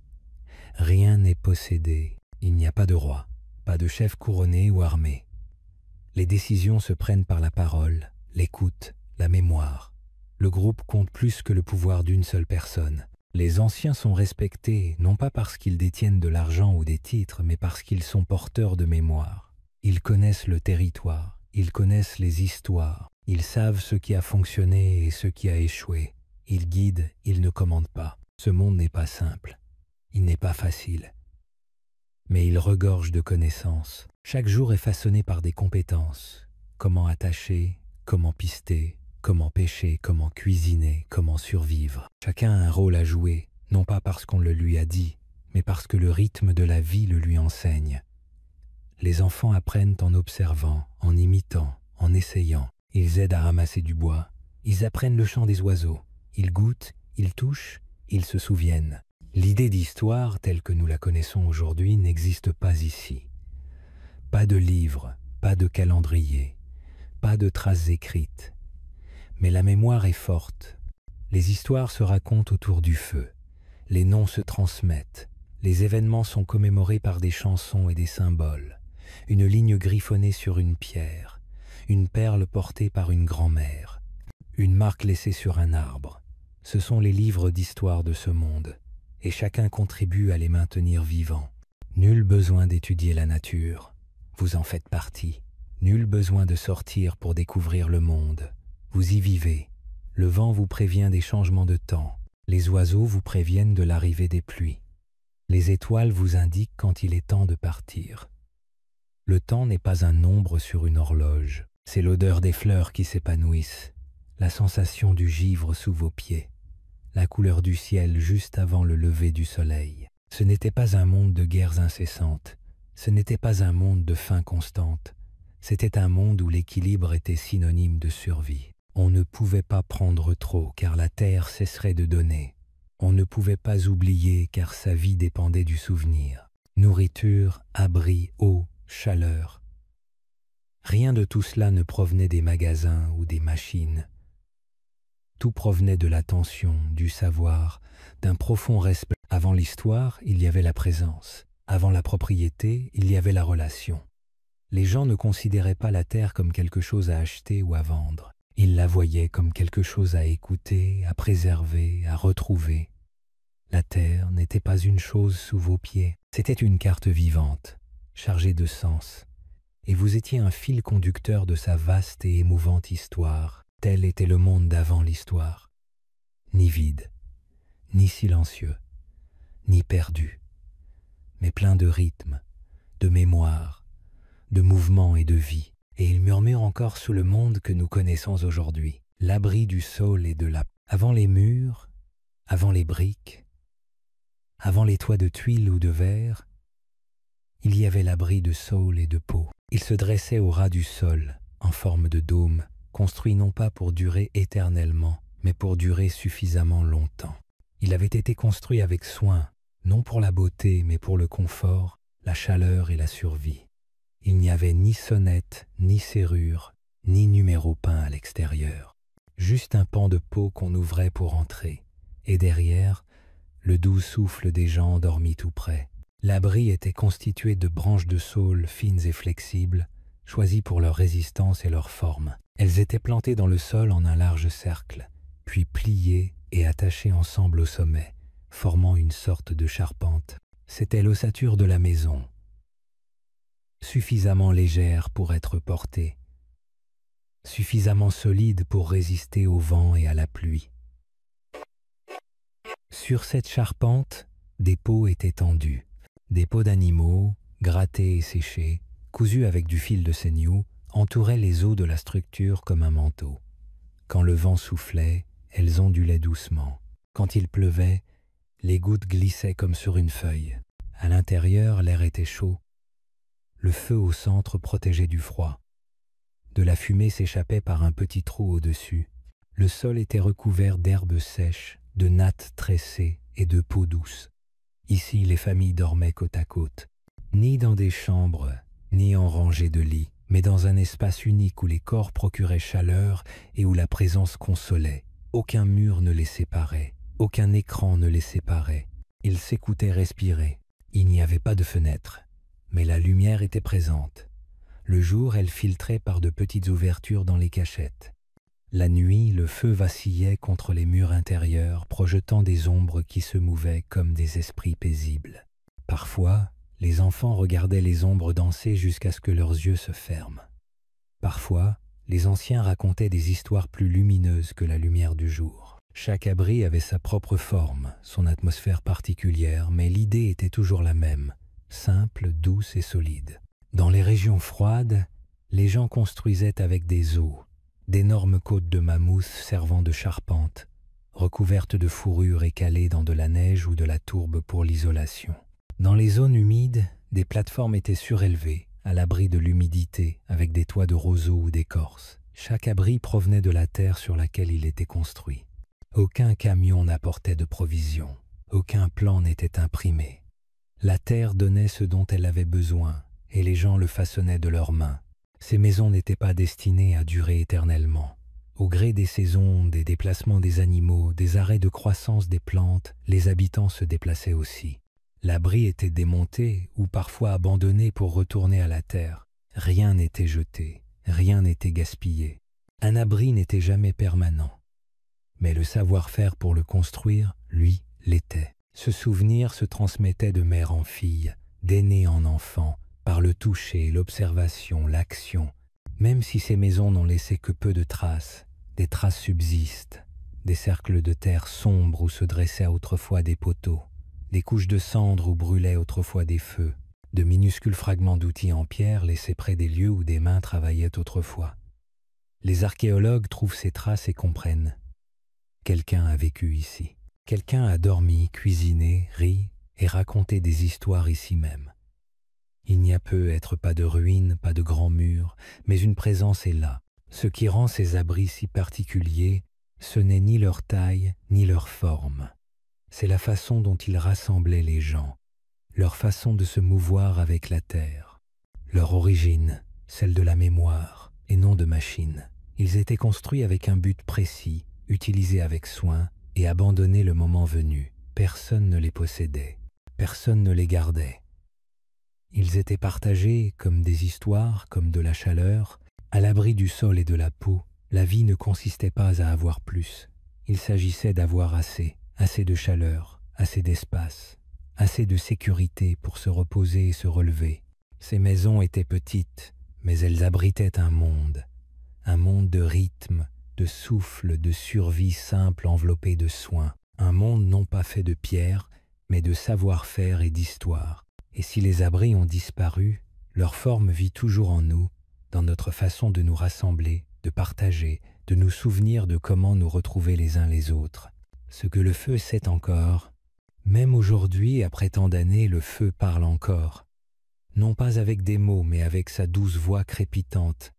Rien n'est possédé, il n'y a pas de roi, pas de chef couronné ou armé. Les décisions se prennent par la parole, l'écoute, la mémoire. Le groupe compte plus que le pouvoir d'une seule personne. Les anciens sont respectés, non pas parce qu'ils détiennent de l'argent ou des titres, mais parce qu'ils sont porteurs de mémoire. Ils connaissent le territoire, ils connaissent les histoires, ils savent ce qui a fonctionné et ce qui a échoué. Ils guident, ils ne commandent pas. Ce monde n'est pas simple, il n'est pas facile. Mais il regorge de connaissances. Chaque jour est façonné par des compétences. Comment attacher, comment pister, comment pêcher, comment cuisiner, comment survivre. Chacun a un rôle à jouer, non pas parce qu'on le lui a dit, mais parce que le rythme de la vie le lui enseigne. Les enfants apprennent en observant, en imitant, en essayant. Ils aident à ramasser du bois. Ils apprennent le chant des oiseaux. Ils goûtent, ils touchent, ils se souviennent. L'idée d'histoire, telle que nous la connaissons aujourd'hui, n'existe pas ici. Pas de livres, pas de calendrier, pas de traces écrites. Mais la mémoire est forte. Les histoires se racontent autour du feu. Les noms se transmettent. Les événements sont commémorés par des chansons et des symboles. Une ligne griffonnée sur une pierre. Une perle portée par une grand-mère. Une marque laissée sur un arbre. Ce sont les livres d'histoire de ce monde. Et chacun contribue à les maintenir vivants. Nul besoin d'étudier la nature. Vous en faites partie. Nul besoin de sortir pour découvrir le monde. Vous y vivez. Le vent vous prévient des changements de temps. Les oiseaux vous préviennent de l'arrivée des pluies. Les étoiles vous indiquent quand il est temps de partir. Le temps n'est pas un nombre sur une horloge. C'est l'odeur des fleurs qui s'épanouissent, la sensation du givre sous vos pieds, la couleur du ciel juste avant le lever du soleil. Ce n'était pas un monde de guerres incessantes, ce n'était pas un monde de faim constante, c'était un monde où l'équilibre était synonyme de survie. On ne pouvait pas prendre trop car la terre cesserait de donner. On ne pouvait pas oublier car sa vie dépendait du souvenir. Nourriture, abri, eau, chaleur. Rien de tout cela ne provenait des magasins ou des machines. Tout provenait de l'attention, du savoir, d'un profond respect. Avant l'histoire, il y avait la présence. Avant la propriété, il y avait la relation. Les gens ne considéraient pas la terre comme quelque chose à acheter ou à vendre. Ils la voyaient comme quelque chose à écouter, à préserver, à retrouver. La terre n'était pas une chose sous vos pieds, c'était une carte vivante, chargée de sens. Et vous étiez un fil conducteur de sa vaste et émouvante histoire. Tel était le monde d'avant l'histoire. Ni vide, ni silencieux, ni perdu, mais plein de rythme, de mémoire, de mouvement et de vie. Et il murmure encore sous le monde que nous connaissons aujourd'hui, l'abri du sol et de la... Avant les murs, avant les briques, avant les toits de tuiles ou de verre, il y avait l'abri de saule et de peau. Il se dressait au ras du sol, en forme de dôme, construit non pas pour durer éternellement, mais pour durer suffisamment longtemps. Il avait été construit avec soin, non pour la beauté, mais pour le confort, la chaleur et la survie. Il n'y avait ni sonnette, ni serrure, ni numéro peint à l'extérieur. Juste un pan de peau qu'on ouvrait pour entrer, et derrière, le doux souffle des gens endormis tout près. L'abri était constitué de branches de saule fines et flexibles, choisies pour leur résistance et leur forme. Elles étaient plantées dans le sol en un large cercle, puis pliées et attachées ensemble au sommet, formant une sorte de charpente. C'était l'ossature de la maison, suffisamment légère pour être portée, suffisamment solide pour résister au vent et à la pluie. Sur cette charpente, des peaux étaient tendues, des peaux d'animaux, grattées et séchées, cousues avec du fil de seigneau, entouraient les os de la structure comme un manteau. Quand le vent soufflait, elles ondulaient doucement. Quand il pleuvait, les gouttes glissaient comme sur une feuille. À l'intérieur, l'air était chaud. Le feu au centre protégeait du froid. De la fumée s'échappait par un petit trou au-dessus. Le sol était recouvert d'herbes sèches, de nattes tressées et de peaux douces. Ici, les familles dormaient côte à côte, ni dans des chambres, ni en rangées de lits, mais dans un espace unique où les corps procuraient chaleur et où la présence consolait. Aucun mur ne les séparait, aucun écran ne les séparait. Ils s'écoutaient respirer, Il n'y avait pas de fenêtre, mais la lumière était présente. Le jour, elle filtrait par de petites ouvertures dans les cachettes. La nuit, le feu vacillait contre les murs intérieurs, projetant des ombres qui se mouvaient comme des esprits paisibles. Parfois, les enfants regardaient les ombres danser jusqu'à ce que leurs yeux se ferment. Parfois, les anciens racontaient des histoires plus lumineuses que la lumière du jour. Chaque abri avait sa propre forme, son atmosphère particulière, mais l'idée était toujours la même, simple, douce et solide. Dans les régions froides, les gens construisaient avec des os, d'énormes côtes de mamouth servant de charpente, recouvertes de fourrure et calées dans de la neige ou de la tourbe pour l'isolation. Dans les zones humides, des plateformes étaient surélevées, à l'abri de l'humidité, avec des toits de roseaux ou d'écorce. Chaque abri provenait de la terre sur laquelle il était construit. Aucun camion n'apportait de provisions, aucun plan n'était imprimé. La terre donnait ce dont elle avait besoin, et les gens le façonnaient de leurs mains. Ces maisons n'étaient pas destinées à durer éternellement. Au gré des saisons, des déplacements des animaux, des arrêts de croissance des plantes, les habitants se déplaçaient aussi. L'abri était démonté ou parfois abandonné pour retourner à la terre. Rien n'était jeté, rien n'était gaspillé. Un abri n'était jamais permanent. Mais le savoir-faire pour le construire, lui, l'était. Ce souvenir se transmettait de mère en fille, d'aîné en enfant, par le toucher, l'observation, l'action. Même si ces maisons n'ont laissé que peu de traces, des traces subsistent, des cercles de terre sombres où se dressaient autrefois des poteaux, des couches de cendres où brûlaient autrefois des feux, de minuscules fragments d'outils en pierre laissés près des lieux où des mains travaillaient autrefois. Les archéologues trouvent ces traces et comprennent. Quelqu'un a vécu ici. Quelqu'un a dormi, cuisiné, ri et raconté des histoires ici même. Il n'y a peut-être pas de ruines, pas de grands murs, mais une présence est là. Ce qui rend ces abris si particuliers, ce n'est ni leur taille, ni leur forme. C'est la façon dont ils rassemblaient les gens, leur façon de se mouvoir avec la terre. Leur origine, celle de la mémoire, et non de machine. Ils étaient construits avec un but précis, utilisés avec soin, et abandonnés le moment venu. Personne ne les possédait, personne ne les gardait. Ils étaient partagés comme des histoires, comme de la chaleur. À l'abri du sol et de la peau, la vie ne consistait pas à avoir plus. Il s'agissait d'avoir assez, assez de chaleur, assez d'espace, assez de sécurité pour se reposer et se relever. Ces maisons étaient petites, mais elles abritaient un monde de rythme, de souffle, de survie simple enveloppé de soins. Un monde non pas fait de pierre, mais de savoir-faire et d'histoire. Et si les abris ont disparu, leur forme vit toujours en nous, dans notre façon de nous rassembler, de partager, de nous souvenir de comment nous retrouver les uns les autres. Ce que le feu sait encore, même aujourd'hui, après tant d'années, le feu parle encore. Non pas avec des mots, mais avec sa douce voix crépitante,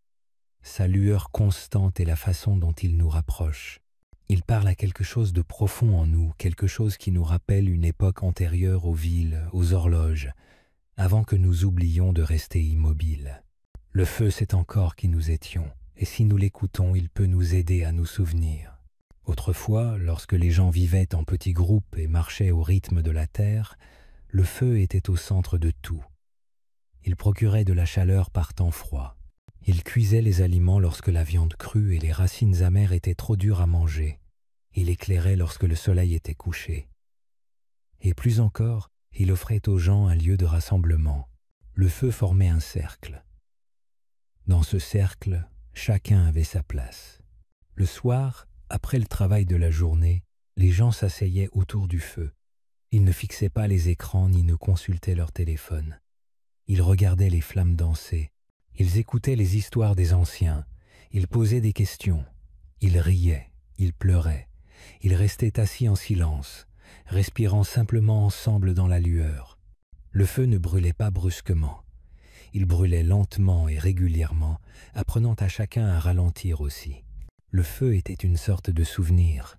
sa lueur constante et la façon dont il nous rapproche. Il parle à quelque chose de profond en nous, quelque chose qui nous rappelle une époque antérieure aux villes, aux horloges, avant que nous oublions de rester immobiles. Le feu sait encore qui nous étions, et si nous l'écoutons, il peut nous aider à nous souvenir. Autrefois, lorsque les gens vivaient en petits groupes et marchaient au rythme de la terre, le feu était au centre de tout. Il procurait de la chaleur par temps froid. Il cuisait les aliments lorsque la viande crue et les racines amères étaient trop dures à manger. Il éclairait lorsque le soleil était couché. Et plus encore, il offrait aux gens un lieu de rassemblement. Le feu formait un cercle. Dans ce cercle, chacun avait sa place. Le soir, après le travail de la journée, les gens s'asseyaient autour du feu. Ils ne fixaient pas les écrans ni ne consultaient leur téléphone. Ils regardaient les flammes danser. Ils écoutaient les histoires des anciens. Ils posaient des questions. Ils riaient. Ils pleuraient. Ils restaient assis en silence, respirant simplement ensemble dans la lueur. Le feu ne brûlait pas brusquement. Il brûlait lentement et régulièrement, apprenant à chacun à ralentir aussi. Le feu était une sorte de souvenir.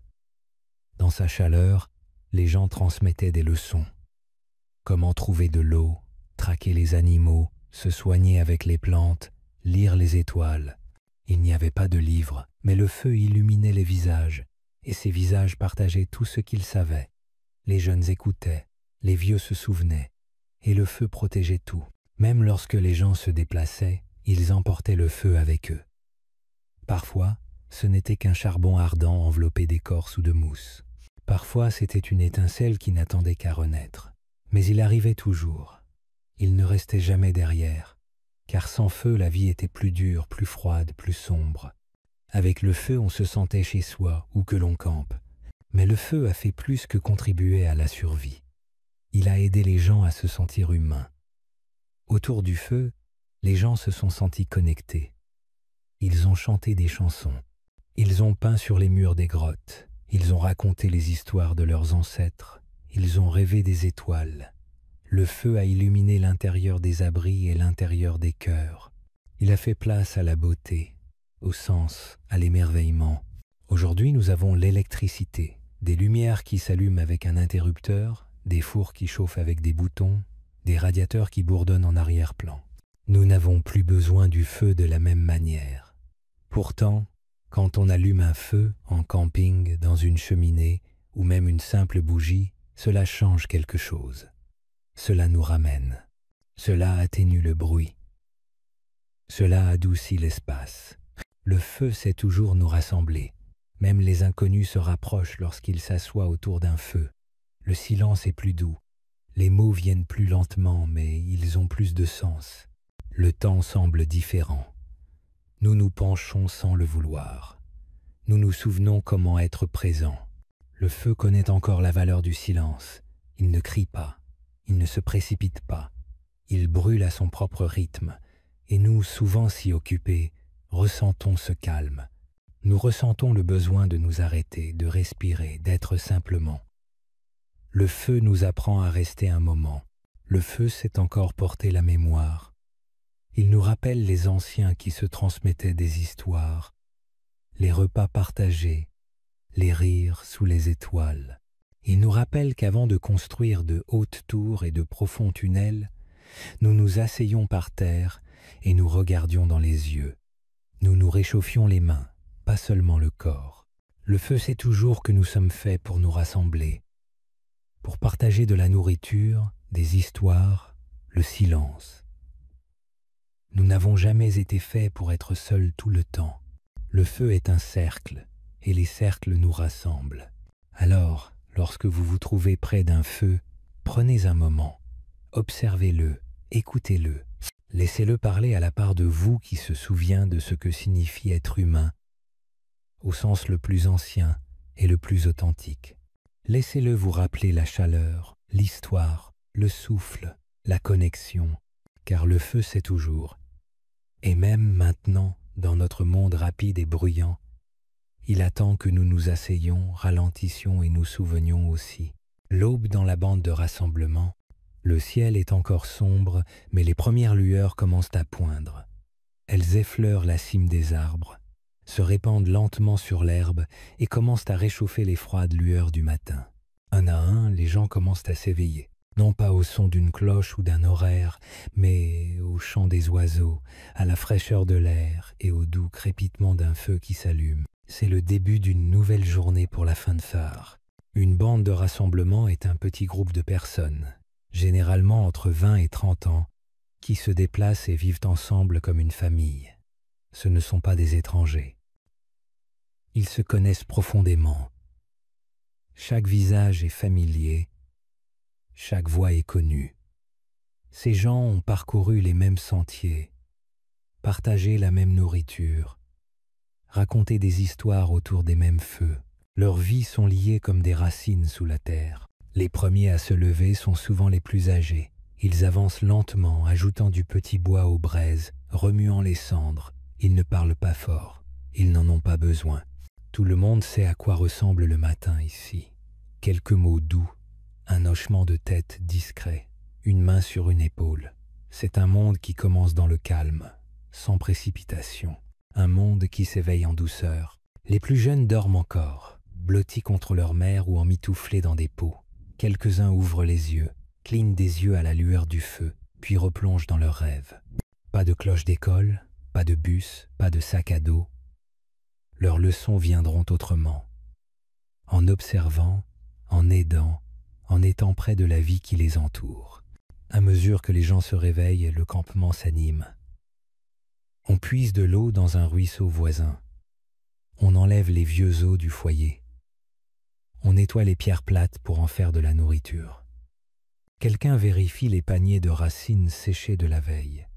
Dans sa chaleur, les gens transmettaient des leçons. Comment trouver de l'eau, traquer les animaux, se soigner avec les plantes, lire les étoiles. Il n'y avait pas de livres, mais le feu illuminait les visages, et ces visages partageaient tout ce qu'ils savaient. Les jeunes écoutaient, les vieux se souvenaient. et le feu protégeait tout. Même lorsque les gens se déplaçaient, ils emportaient le feu avec eux. Parfois, ce n'était qu'un charbon ardent enveloppé d'écorce ou de mousse. Parfois, c'était une étincelle qui n'attendait qu'à renaître. Mais il arrivait toujours. Il ne restait jamais derrière, car sans feu, la vie était plus dure, plus froide, plus sombre. Avec le feu, on se sentait chez soi, où que l'on campe. Mais le feu a fait plus que contribuer à la survie. Il a aidé les gens à se sentir humains. Autour du feu, les gens se sont sentis connectés. Ils ont chanté des chansons. Ils ont peint sur les murs des grottes. Ils ont raconté les histoires de leurs ancêtres. Ils ont rêvé des étoiles. Le feu a illuminé l'intérieur des abris et l'intérieur des cœurs. Il a fait place à la beauté, au sens, à l'émerveillement. Aujourd'hui, nous avons l'électricité, des lumières qui s'allument avec un interrupteur, des fours qui chauffent avec des boutons, des radiateurs qui bourdonnent en arrière-plan. Nous n'avons plus besoin du feu de la même manière. Pourtant, quand on allume un feu en camping, dans une cheminée ou même une simple bougie, cela change quelque chose. Cela nous ramène. Cela atténue le bruit. Cela adoucit l'espace. Le feu sait toujours nous rassembler. Même les inconnus se rapprochent lorsqu'ils s'assoient autour d'un feu. Le silence est plus doux. Les mots viennent plus lentement, mais ils ont plus de sens. Le temps semble différent. Nous nous penchons sans le vouloir. Nous nous souvenons comment être présents. Le feu connaît encore la valeur du silence. Il ne crie pas. Il ne se précipite pas. Il brûle à son propre rythme. Et nous, souvent si occupés, ressentons ce calme. Nous ressentons le besoin de nous arrêter, de respirer, d'être simplement. Le feu nous apprend à rester un moment. Le feu sait encore porter la mémoire. Il nous rappelle les anciens qui se transmettaient des histoires, les repas partagés, les rires sous les étoiles. Il nous rappelle qu'avant de construire de hautes tours et de profonds tunnels, nous nous asseyions par terre et nous regardions dans les yeux. Nous nous réchauffions les mains, pas seulement le corps. Le feu sait toujours que nous sommes faits pour nous rassembler, pour partager de la nourriture, des histoires, le silence. Nous n'avons jamais été faits pour être seuls tout le temps. Le feu est un cercle, et les cercles nous rassemblent. Alors, lorsque vous vous trouvez près d'un feu, prenez un moment, observez-le, écoutez-le. Laissez-le parler à la part de vous qui se souvient de ce que signifie être humain, au sens le plus ancien et le plus authentique. Laissez-le vous rappeler la chaleur, l'histoire, le souffle, la connexion, car le feu sait toujours. Et même maintenant, dans notre monde rapide et bruyant, il attend que nous nous asseyions, ralentissions et nous souvenions aussi. L'aube dans la bande de rassemblement, le ciel est encore sombre, mais les premières lueurs commencent à poindre. Elles effleurent la cime des arbres, se répandent lentement sur l'herbe et commencent à réchauffer les froides lueurs du matin. Un à un, les gens commencent à s'éveiller. Non pas au son d'une cloche ou d'un horaire, mais au chant des oiseaux, à la fraîcheur de l'air et au doux crépitement d'un feu qui s'allume. C'est le début d'une nouvelle journée pour la fin de phare. Une bande de rassemblement est un petit groupe de personnes, généralement entre 20 et 30 ans, qui se déplacent et vivent ensemble comme une famille. Ce ne sont pas des étrangers. Ils se connaissent profondément. Chaque visage est familier. Chaque voix est connue. Ces gens ont parcouru les mêmes sentiers, partagé la même nourriture, raconté des histoires autour des mêmes feux. Leurs vies sont liées comme des racines sous la terre. Les premiers à se lever sont souvent les plus âgés. Ils avancent lentement, ajoutant du petit bois aux braises, remuant les cendres. Ils ne parlent pas fort. Ils n'en ont pas besoin. Tout le monde sait à quoi ressemble le matin ici. Quelques mots doux. Un hochement de tête discret, une main sur une épaule. C'est un monde qui commence dans le calme, sans précipitation. Un monde qui s'éveille en douceur. Les plus jeunes dorment encore, blottis contre leur mère ou emmitouflés dans des pots. Quelques-uns ouvrent les yeux, clignent des yeux à la lueur du feu, puis replongent dans leurs rêves. Pas de cloche d'école, pas de bus, pas de sac à dos. Leurs leçons viendront autrement. En observant, en aidant, en étant près de la vie qui les entoure. À mesure que les gens se réveillent, le campement s'anime. On puise de l'eau dans un ruisseau voisin. On enlève les vieux os du foyer. On nettoie les pierres plates pour en faire de la nourriture. Quelqu'un vérifie les paniers de racines séchées de la veille.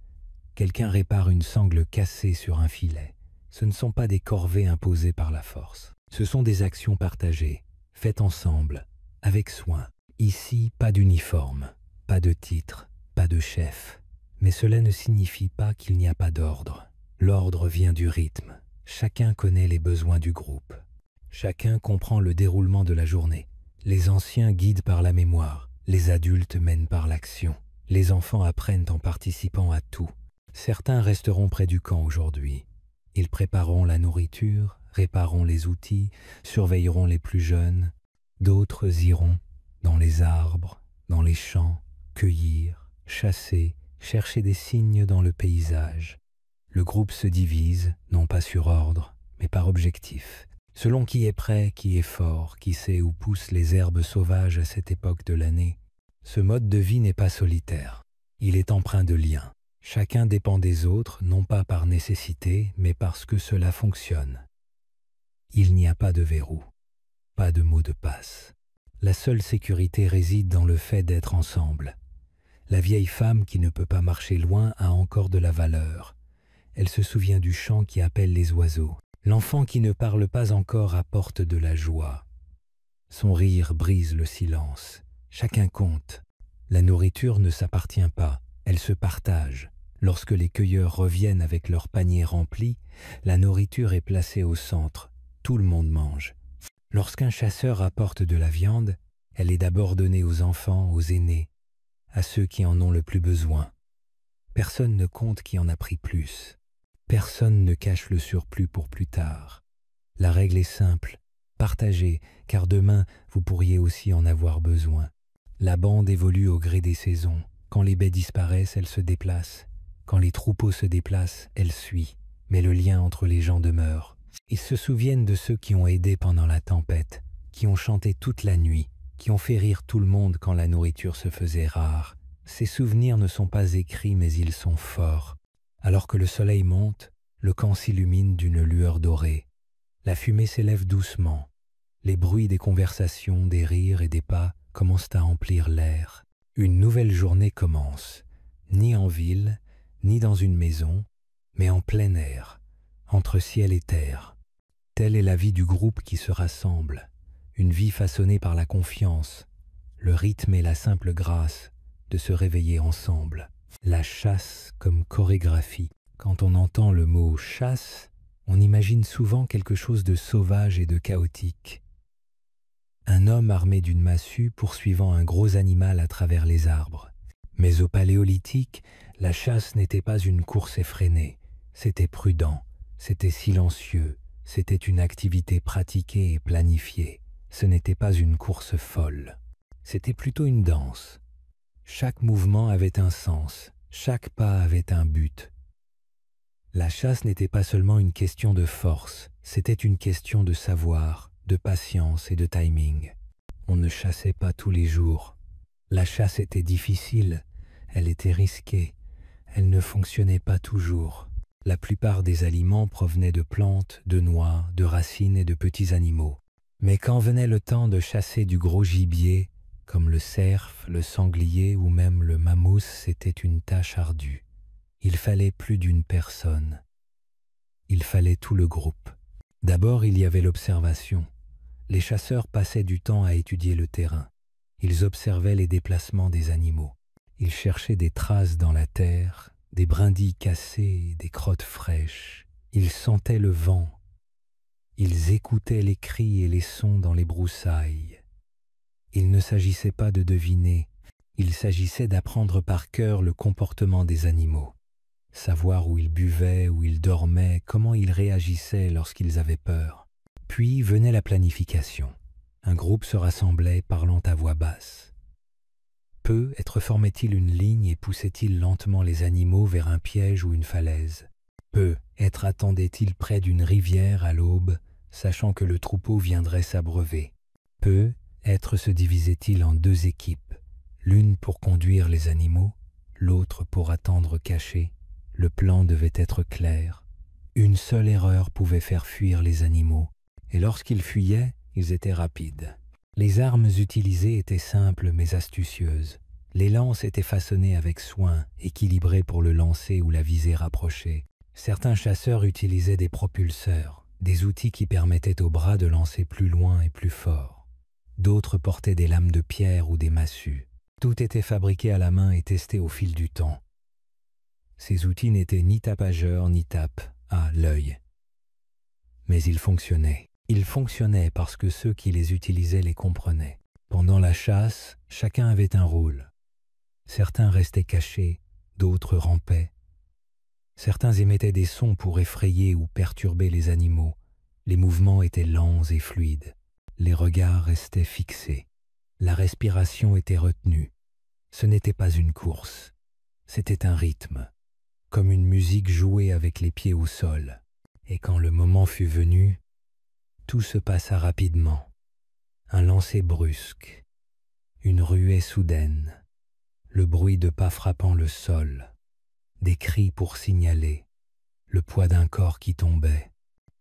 Quelqu'un répare une sangle cassée sur un filet. Ce ne sont pas des corvées imposées par la force. Ce sont des actions partagées, faites ensemble, avec soin. Ici, pas d'uniforme, pas de titre, pas de chef. Mais cela ne signifie pas qu'il n'y a pas d'ordre. L'ordre vient du rythme. Chacun connaît les besoins du groupe. Chacun comprend le déroulement de la journée. Les anciens guident par la mémoire. Les adultes mènent par l'action. Les enfants apprennent en participant à tout. Certains resteront près du camp aujourd'hui. Ils prépareront la nourriture, répareront les outils, surveilleront les plus jeunes. D'autres iront dans les arbres, dans les champs, cueillir, chasser, chercher des signes dans le paysage. Le groupe se divise, non pas sur ordre, mais par objectif. Selon qui est prêt, qui est fort, qui sait où poussent les herbes sauvages à cette époque de l'année. Ce mode de vie n'est pas solitaire. Il est empreint de liens. Chacun dépend des autres, non pas par nécessité, mais parce que cela fonctionne. Il n'y a pas de verrou, pas de mot de passe. La seule sécurité réside dans le fait d'être ensemble. La vieille femme qui ne peut pas marcher loin a encore de la valeur. Elle se souvient du chant qui appelle les oiseaux. L'enfant qui ne parle pas encore apporte de la joie. Son rire brise le silence. Chacun compte. La nourriture ne s'appartient pas, elle se partage. Lorsque les cueilleurs reviennent avec leurs paniers remplis, la nourriture est placée au centre. Tout le monde mange. Lorsqu'un chasseur apporte de la viande, elle est d'abord donnée aux enfants, aux aînés, à ceux qui en ont le plus besoin. Personne ne compte qui en a pris plus. Personne ne cache le surplus pour plus tard. La règle est simple, partagez, car demain vous pourriez aussi en avoir besoin. La bande évolue au gré des saisons. Quand les baies disparaissent, elles se déplacent. Quand les troupeaux se déplacent, elles suivent. Mais le lien entre les gens demeure. Ils se souviennent de ceux qui ont aidé pendant la tempête, qui ont chanté toute la nuit, qui ont fait rire tout le monde quand la nourriture se faisait rare. Ces souvenirs ne sont pas écrits, mais ils sont forts. Alors que le soleil monte, le camp s'illumine d'une lueur dorée. La fumée s'élève doucement. Les bruits des conversations, des rires et des pas commencent à emplir l'air. Une nouvelle journée commence, ni en ville, ni dans une maison, mais en plein air, entre ciel et terre. Telle est la vie du groupe qui se rassemble, une vie façonnée par la confiance, le rythme et la simple grâce de se réveiller ensemble. La chasse comme chorégraphie. Quand on entend le mot « chasse », on imagine souvent quelque chose de sauvage et de chaotique. Un homme armé d'une massue poursuivant un gros animal à travers les arbres. Mais au Paléolithique, la chasse n'était pas une course effrénée. C'était prudent, c'était silencieux, c'était une activité pratiquée et planifiée. Ce n'était pas une course folle. C'était plutôt une danse. Chaque mouvement avait un sens, chaque pas avait un but. La chasse n'était pas seulement une question de force, c'était une question de savoir, de patience et de timing. On ne chassait pas tous les jours. La chasse était difficile, elle était risquée, elle ne fonctionnait pas toujours. La plupart des aliments provenaient de plantes, de noix, de racines et de petits animaux. Mais quand venait le temps de chasser du gros gibier, comme le cerf, le sanglier ou même le mammouth, c'était une tâche ardue. Il fallait plus d'une personne. Il fallait tout le groupe. D'abord, il y avait l'observation. Les chasseurs passaient du temps à étudier le terrain. Ils observaient les déplacements des animaux. Ils cherchaient des traces dans la terre, des brindilles cassées, des crottes fraîches. Ils sentaient le vent. Ils écoutaient les cris et les sons dans les broussailles. Il ne s'agissait pas de deviner, il s'agissait d'apprendre par cœur le comportement des animaux. Savoir où ils buvaient, où ils dormaient, comment ils réagissaient lorsqu'ils avaient peur. Puis venait la planification. Un groupe se rassemblait, parlant à voix basse. Peu être formait-il une ligne et poussait-il lentement les animaux vers un piège ou une falaise. Peu être attendait-il près d'une rivière à l'aube, sachant que le troupeau viendrait s'abreuver. Peu être se divisait-il en deux équipes, l'une pour conduire les animaux, l'autre pour attendre cachés. Le plan devait être clair. Une seule erreur pouvait faire fuir les animaux, et lorsqu'ils fuyaient, ils étaient rapides. Les armes utilisées étaient simples mais astucieuses. Les lances étaient façonnées avec soin, équilibrées pour le lancer ou la visée rapprochée. Certains chasseurs utilisaient des propulseurs, des outils qui permettaient aux bras de lancer plus loin et plus fort. D'autres portaient des lames de pierre ou des massues. Tout était fabriqué à la main et testé au fil du temps. Ces outils n'étaient ni tapageurs ni tapes à l'œil. Mais ils fonctionnaient. Ils fonctionnaient parce que ceux qui les utilisaient les comprenaient. Pendant la chasse, chacun avait un rôle. Certains restaient cachés, d'autres rampaient. Certains émettaient des sons pour effrayer ou perturber les animaux. Les mouvements étaient lents et fluides. Les regards restaient fixés. La respiration était retenue. Ce n'était pas une course. C'était un rythme, comme une musique jouée avec les pieds au sol. Et quand le moment fut venu, tout se passa rapidement. Un lancer brusque, une ruée soudaine, le bruit de pas frappant le sol, des cris pour signaler, le poids d'un corps qui tombait,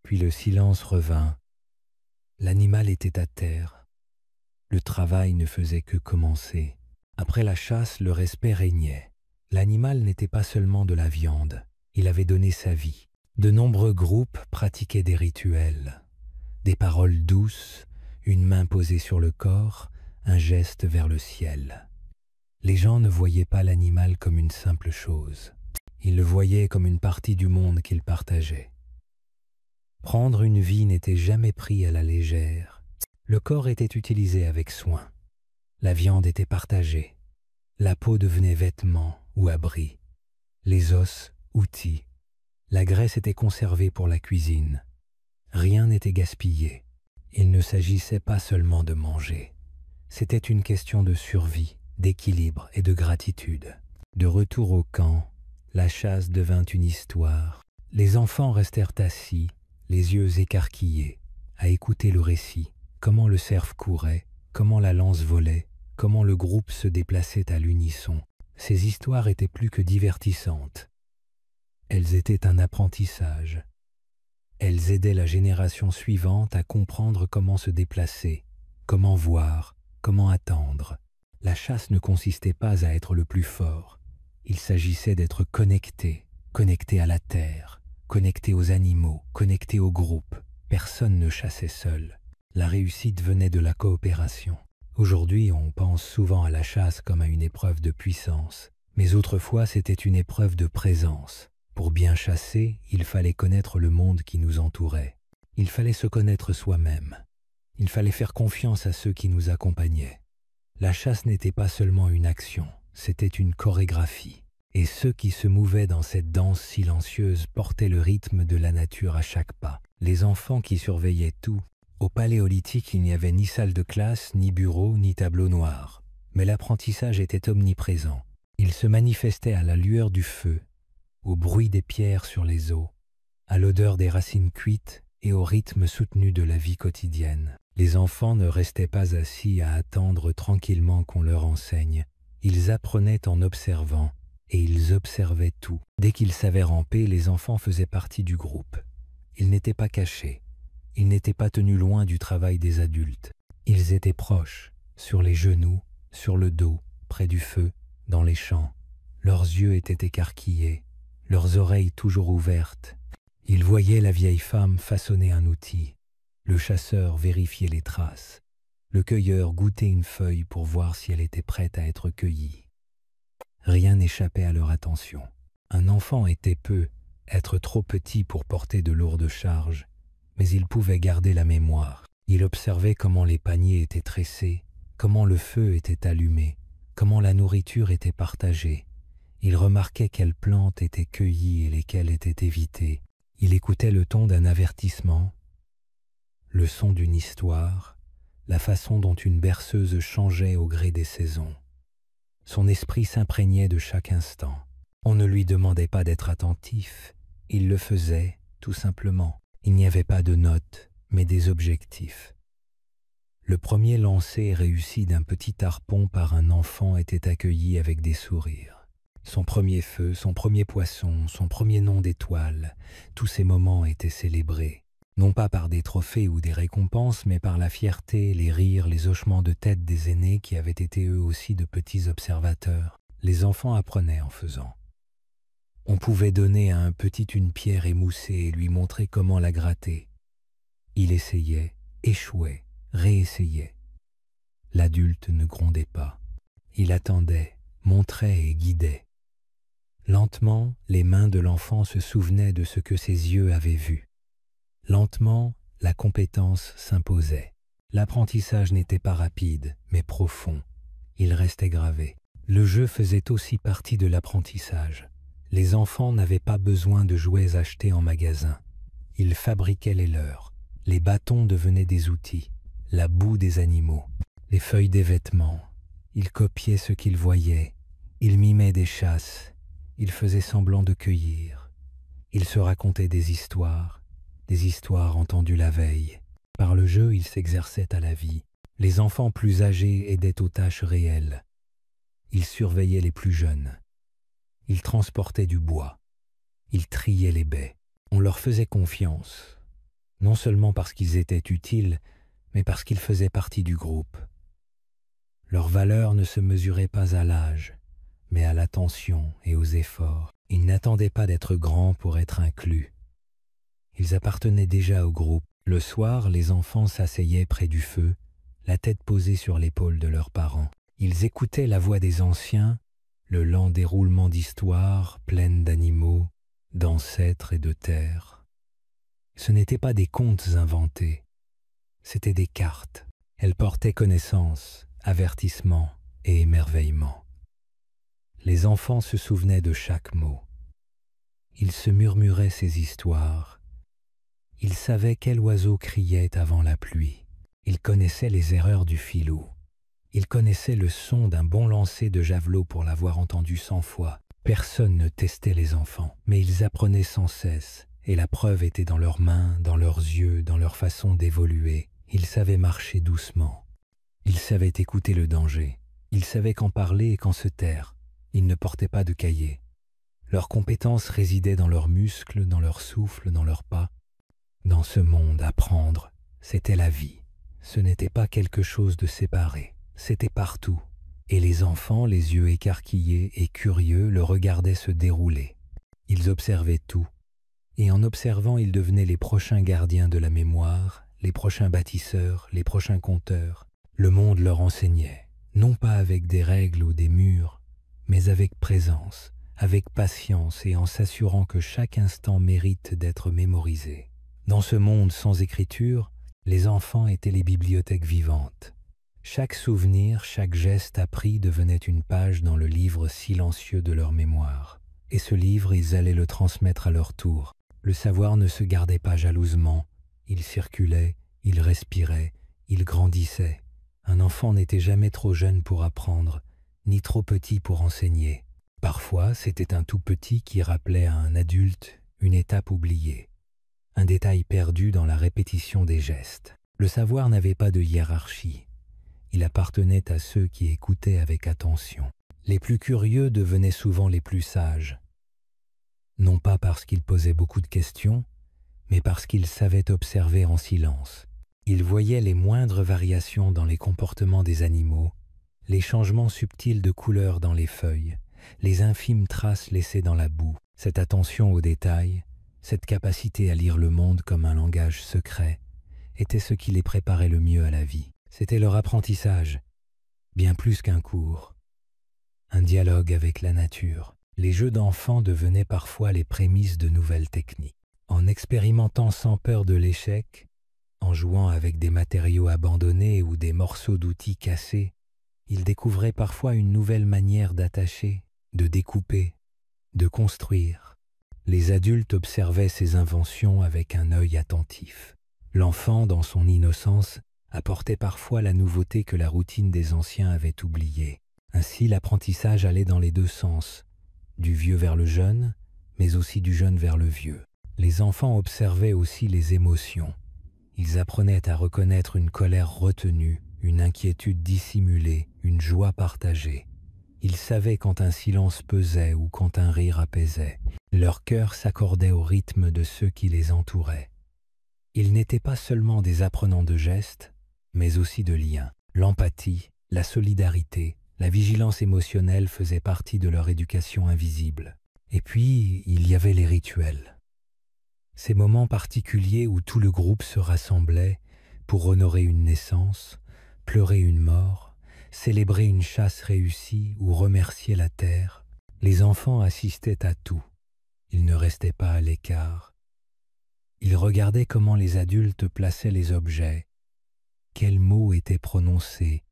puis le silence revint. L'animal était à terre. Le travail ne faisait que commencer. Après la chasse, le respect régnait. L'animal n'était pas seulement de la viande, il avait donné sa vie. De nombreux groupes pratiquaient des rituels, des paroles douces, une main posée sur le corps, un geste vers le ciel. Les gens ne voyaient pas l'animal comme une simple chose. Ils le voyaient comme une partie du monde qu'ils partageaient. Prendre une vie n'était jamais pris à la légère. Le corps était utilisé avec soin. La viande était partagée. La peau devenait vêtement ou abri. Les os, outils. La graisse était conservée pour la cuisine. Rien n'était gaspillé. Il ne s'agissait pas seulement de manger. C'était une question de survie, d'équilibre et de gratitude. De retour au camp, la chasse devint une histoire. Les enfants restèrent assis, les yeux écarquillés, à écouter le récit. Comment le cerf courait, comment la lance volait, comment le groupe se déplaçait à l'unisson. Ces histoires étaient plus que divertissantes. Elles étaient un apprentissage. Elles aidaient la génération suivante à comprendre comment se déplacer, comment voir, comment attendre. La chasse ne consistait pas à être le plus fort. Il s'agissait d'être connecté, connecté à la terre, connecté aux animaux, connecté au groupe. Personne ne chassait seul. La réussite venait de la coopération. Aujourd'hui, on pense souvent à la chasse comme à une épreuve de puissance, mais autrefois c'était une épreuve de présence. Pour bien chasser, il fallait connaître le monde qui nous entourait. Il fallait se connaître soi-même. Il fallait faire confiance à ceux qui nous accompagnaient. La chasse n'était pas seulement une action, c'était une chorégraphie. Et ceux qui se mouvaient dans cette danse silencieuse portaient le rythme de la nature à chaque pas. Les enfants qui surveillaient tout. Au Paléolithique, il n'y avait ni salle de classe, ni bureau, ni tableau noir. Mais l'apprentissage était omniprésent. Il se manifestait à la lueur du feu, au bruit des pierres sur les os, à l'odeur des racines cuites et au rythme soutenu de la vie quotidienne. Les enfants ne restaient pas assis à attendre tranquillement qu'on leur enseigne. Ils apprenaient en observant, et ils observaient tout. Dès qu'ils savaient ramper, les enfants faisaient partie du groupe. Ils n'étaient pas cachés. Ils n'étaient pas tenus loin du travail des adultes. Ils étaient proches, sur les genoux, sur le dos, près du feu, dans les champs. Leurs yeux étaient écarquillés, leurs oreilles toujours ouvertes. Ils voyaient la vieille femme façonner un outil, le chasseur vérifier les traces, le cueilleur goûter une feuille pour voir si elle était prête à être cueillie. Rien n'échappait à leur attention. Un enfant était peu, être trop petit pour porter de lourdes charges, mais il pouvait garder la mémoire. Il observait comment les paniers étaient tressés, comment le feu était allumé, comment la nourriture était partagée. Il remarquait quelles plantes étaient cueillies et lesquelles étaient évitées. Il écoutait le ton d'un avertissement, le son d'une histoire, la façon dont une berceuse changeait au gré des saisons. Son esprit s'imprégnait de chaque instant. On ne lui demandait pas d'être attentif, il le faisait tout simplement. Il n'y avait pas de notes, mais des objectifs. Le premier lancé réussi d'un petit harpon par un enfant était accueilli avec des sourires. Son premier feu, son premier poisson, son premier nom d'étoile, tous ces moments étaient célébrés, non pas par des trophées ou des récompenses, mais par la fierté, les rires, les hochements de tête des aînés qui avaient été eux aussi de petits observateurs. Les enfants apprenaient en faisant. On pouvait donner à un petit une pierre émoussée et lui montrer comment la gratter. Il essayait, échouait, réessayait. L'adulte ne grondait pas. Il attendait, montrait et guidait. Lentement, les mains de l'enfant se souvenaient de ce que ses yeux avaient vu. Lentement, la compétence s'imposait. L'apprentissage n'était pas rapide, mais profond. Il restait gravé. Le jeu faisait aussi partie de l'apprentissage. Les enfants n'avaient pas besoin de jouets achetés en magasin. Ils fabriquaient les leurs. Les bâtons devenaient des outils, la boue des animaux, les feuilles des vêtements. Ils copiaient ce qu'ils voyaient. Ils mimaient des chasses. Ils faisaient semblant de cueillir. Ils se racontaient des histoires entendues la veille. Par le jeu, ils s'exerçaient à la vie. Les enfants plus âgés aidaient aux tâches réelles. Ils surveillaient les plus jeunes. Ils transportaient du bois. Ils triaient les baies. On leur faisait confiance, non seulement parce qu'ils étaient utiles, mais parce qu'ils faisaient partie du groupe. Leur valeur ne se mesurait pas à l'âge, mais à l'attention et aux efforts. Ils n'attendaient pas d'être grands pour être inclus. Ils appartenaient déjà au groupe. Le soir, les enfants s'asseyaient près du feu, la tête posée sur l'épaule de leurs parents. Ils écoutaient la voix des anciens, le lent déroulement d'histoires pleines d'animaux, d'ancêtres et de terre. Ce n'étaient pas des contes inventés, c'étaient des cartes. Elles portaient connaissance, avertissement et émerveillement. Les enfants se souvenaient de chaque mot. Ils se murmuraient ces histoires. Ils savaient quel oiseau criait avant la pluie. Ils connaissaient les erreurs du filou. Ils connaissaient le son d'un bon lancer de javelot pour l'avoir entendu 100 fois. Personne ne testait les enfants, mais ils apprenaient sans cesse, et la preuve était dans leurs mains, dans leurs yeux, dans leur façon d'évoluer. Ils savaient marcher doucement. Ils savaient écouter le danger. Ils savaient quand parler et quand se taire. Ils ne portaient pas de cahier. Leur compétence résidait dans leurs muscles, dans leur souffle, dans leurs pas. Dans ce monde, apprendre, c'était la vie. Ce n'était pas quelque chose de séparé. C'était partout. Et les enfants, les yeux écarquillés et curieux, le regardaient se dérouler. Ils observaient tout. Et en observant, ils devenaient les prochains gardiens de la mémoire, les prochains bâtisseurs, les prochains conteurs. Le monde leur enseignait, non pas avec des règles ou des murs, mais avec présence, avec patience et en s'assurant que chaque instant mérite d'être mémorisé. Dans ce monde sans écriture, les enfants étaient les bibliothèques vivantes. Chaque souvenir, chaque geste appris devenait une page dans le livre silencieux de leur mémoire. Et ce livre, ils allaient le transmettre à leur tour. Le savoir ne se gardait pas jalousement. Il circulait, il respirait, il grandissait. Un enfant n'était jamais trop jeune pour apprendre, ni trop petit pour enseigner. Parfois, c'était un tout petit qui rappelait à un adulte une étape oubliée, un détail perdu dans la répétition des gestes. Le savoir n'avait pas de hiérarchie. Il appartenait à ceux qui écoutaient avec attention. Les plus curieux devenaient souvent les plus sages. Non pas parce qu'ils posaient beaucoup de questions, mais parce qu'ils savaient observer en silence. Ils voyaient les moindres variations dans les comportements des animaux, les changements subtils de couleur dans les feuilles, les infimes traces laissées dans la boue. Cette attention aux détails, cette capacité à lire le monde comme un langage secret, était ce qui les préparait le mieux à la vie. C'était leur apprentissage, bien plus qu'un cours, un dialogue avec la nature. Les jeux d'enfants devenaient parfois les prémices de nouvelles techniques. En expérimentant sans peur de l'échec, en jouant avec des matériaux abandonnés ou des morceaux d'outils cassés, ils découvraient parfois une nouvelle manière d'attacher, de découper, de construire. Les adultes observaient ces inventions avec un œil attentif. L'enfant, dans son innocence, apportait parfois la nouveauté que la routine des anciens avait oubliée. Ainsi, l'apprentissage allait dans les deux sens, du vieux vers le jeune, mais aussi du jeune vers le vieux. Les enfants observaient aussi les émotions. Ils apprenaient à reconnaître une colère retenue, une inquiétude dissimulée, une joie partagée. Ils savaient quand un silence pesait ou quand un rire apaisait. Leur cœur s'accordait au rythme de ceux qui les entouraient. Ils n'étaient pas seulement des apprenants de gestes, mais aussi de liens. L'empathie, la solidarité, la vigilance émotionnelle faisaient partie de leur éducation invisible. Et puis, il y avait les rituels. Ces moments particuliers où tout le groupe se rassemblait pour honorer une naissance, pleurer une mort, célébrer une chasse réussie ou remercier la terre. Les enfants assistaient à tout. Ils ne restaient pas à l'écart. Ils regardaient comment les adultes plaçaient les objets, quels mots étaient prononcés,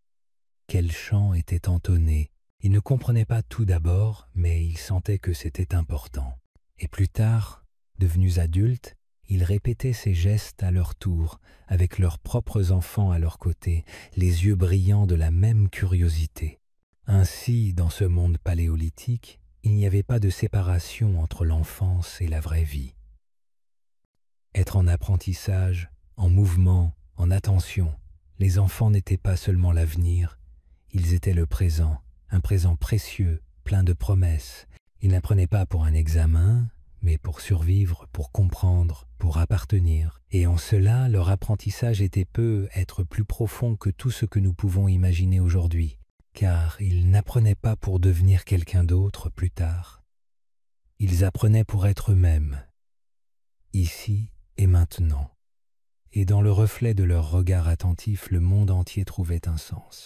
quels chants étaient entonnés. Ils ne comprenaient pas tout d'abord, mais ils sentaient que c'était important. Et plus tard, devenus adultes, ils répétaient ces gestes à leur tour, avec leurs propres enfants à leur côté, les yeux brillants de la même curiosité. Ainsi, dans ce monde paléolithique, il n'y avait pas de séparation entre l'enfance et la vraie vie. Être en apprentissage, en mouvement, en attention, les enfants n'étaient pas seulement l'avenir, ils étaient le présent, un présent précieux, plein de promesses. Ils n'apprenaient pas pour un examen, mais pour survivre, pour comprendre, pour appartenir. Et en cela, leur apprentissage était peu être plus profond que tout ce que nous pouvons imaginer aujourd'hui, car ils n'apprenaient pas pour devenir quelqu'un d'autre plus tard. Ils apprenaient pour être eux-mêmes, ici et maintenant. Et dans le reflet de leur regard attentif, le monde entier trouvait un sens.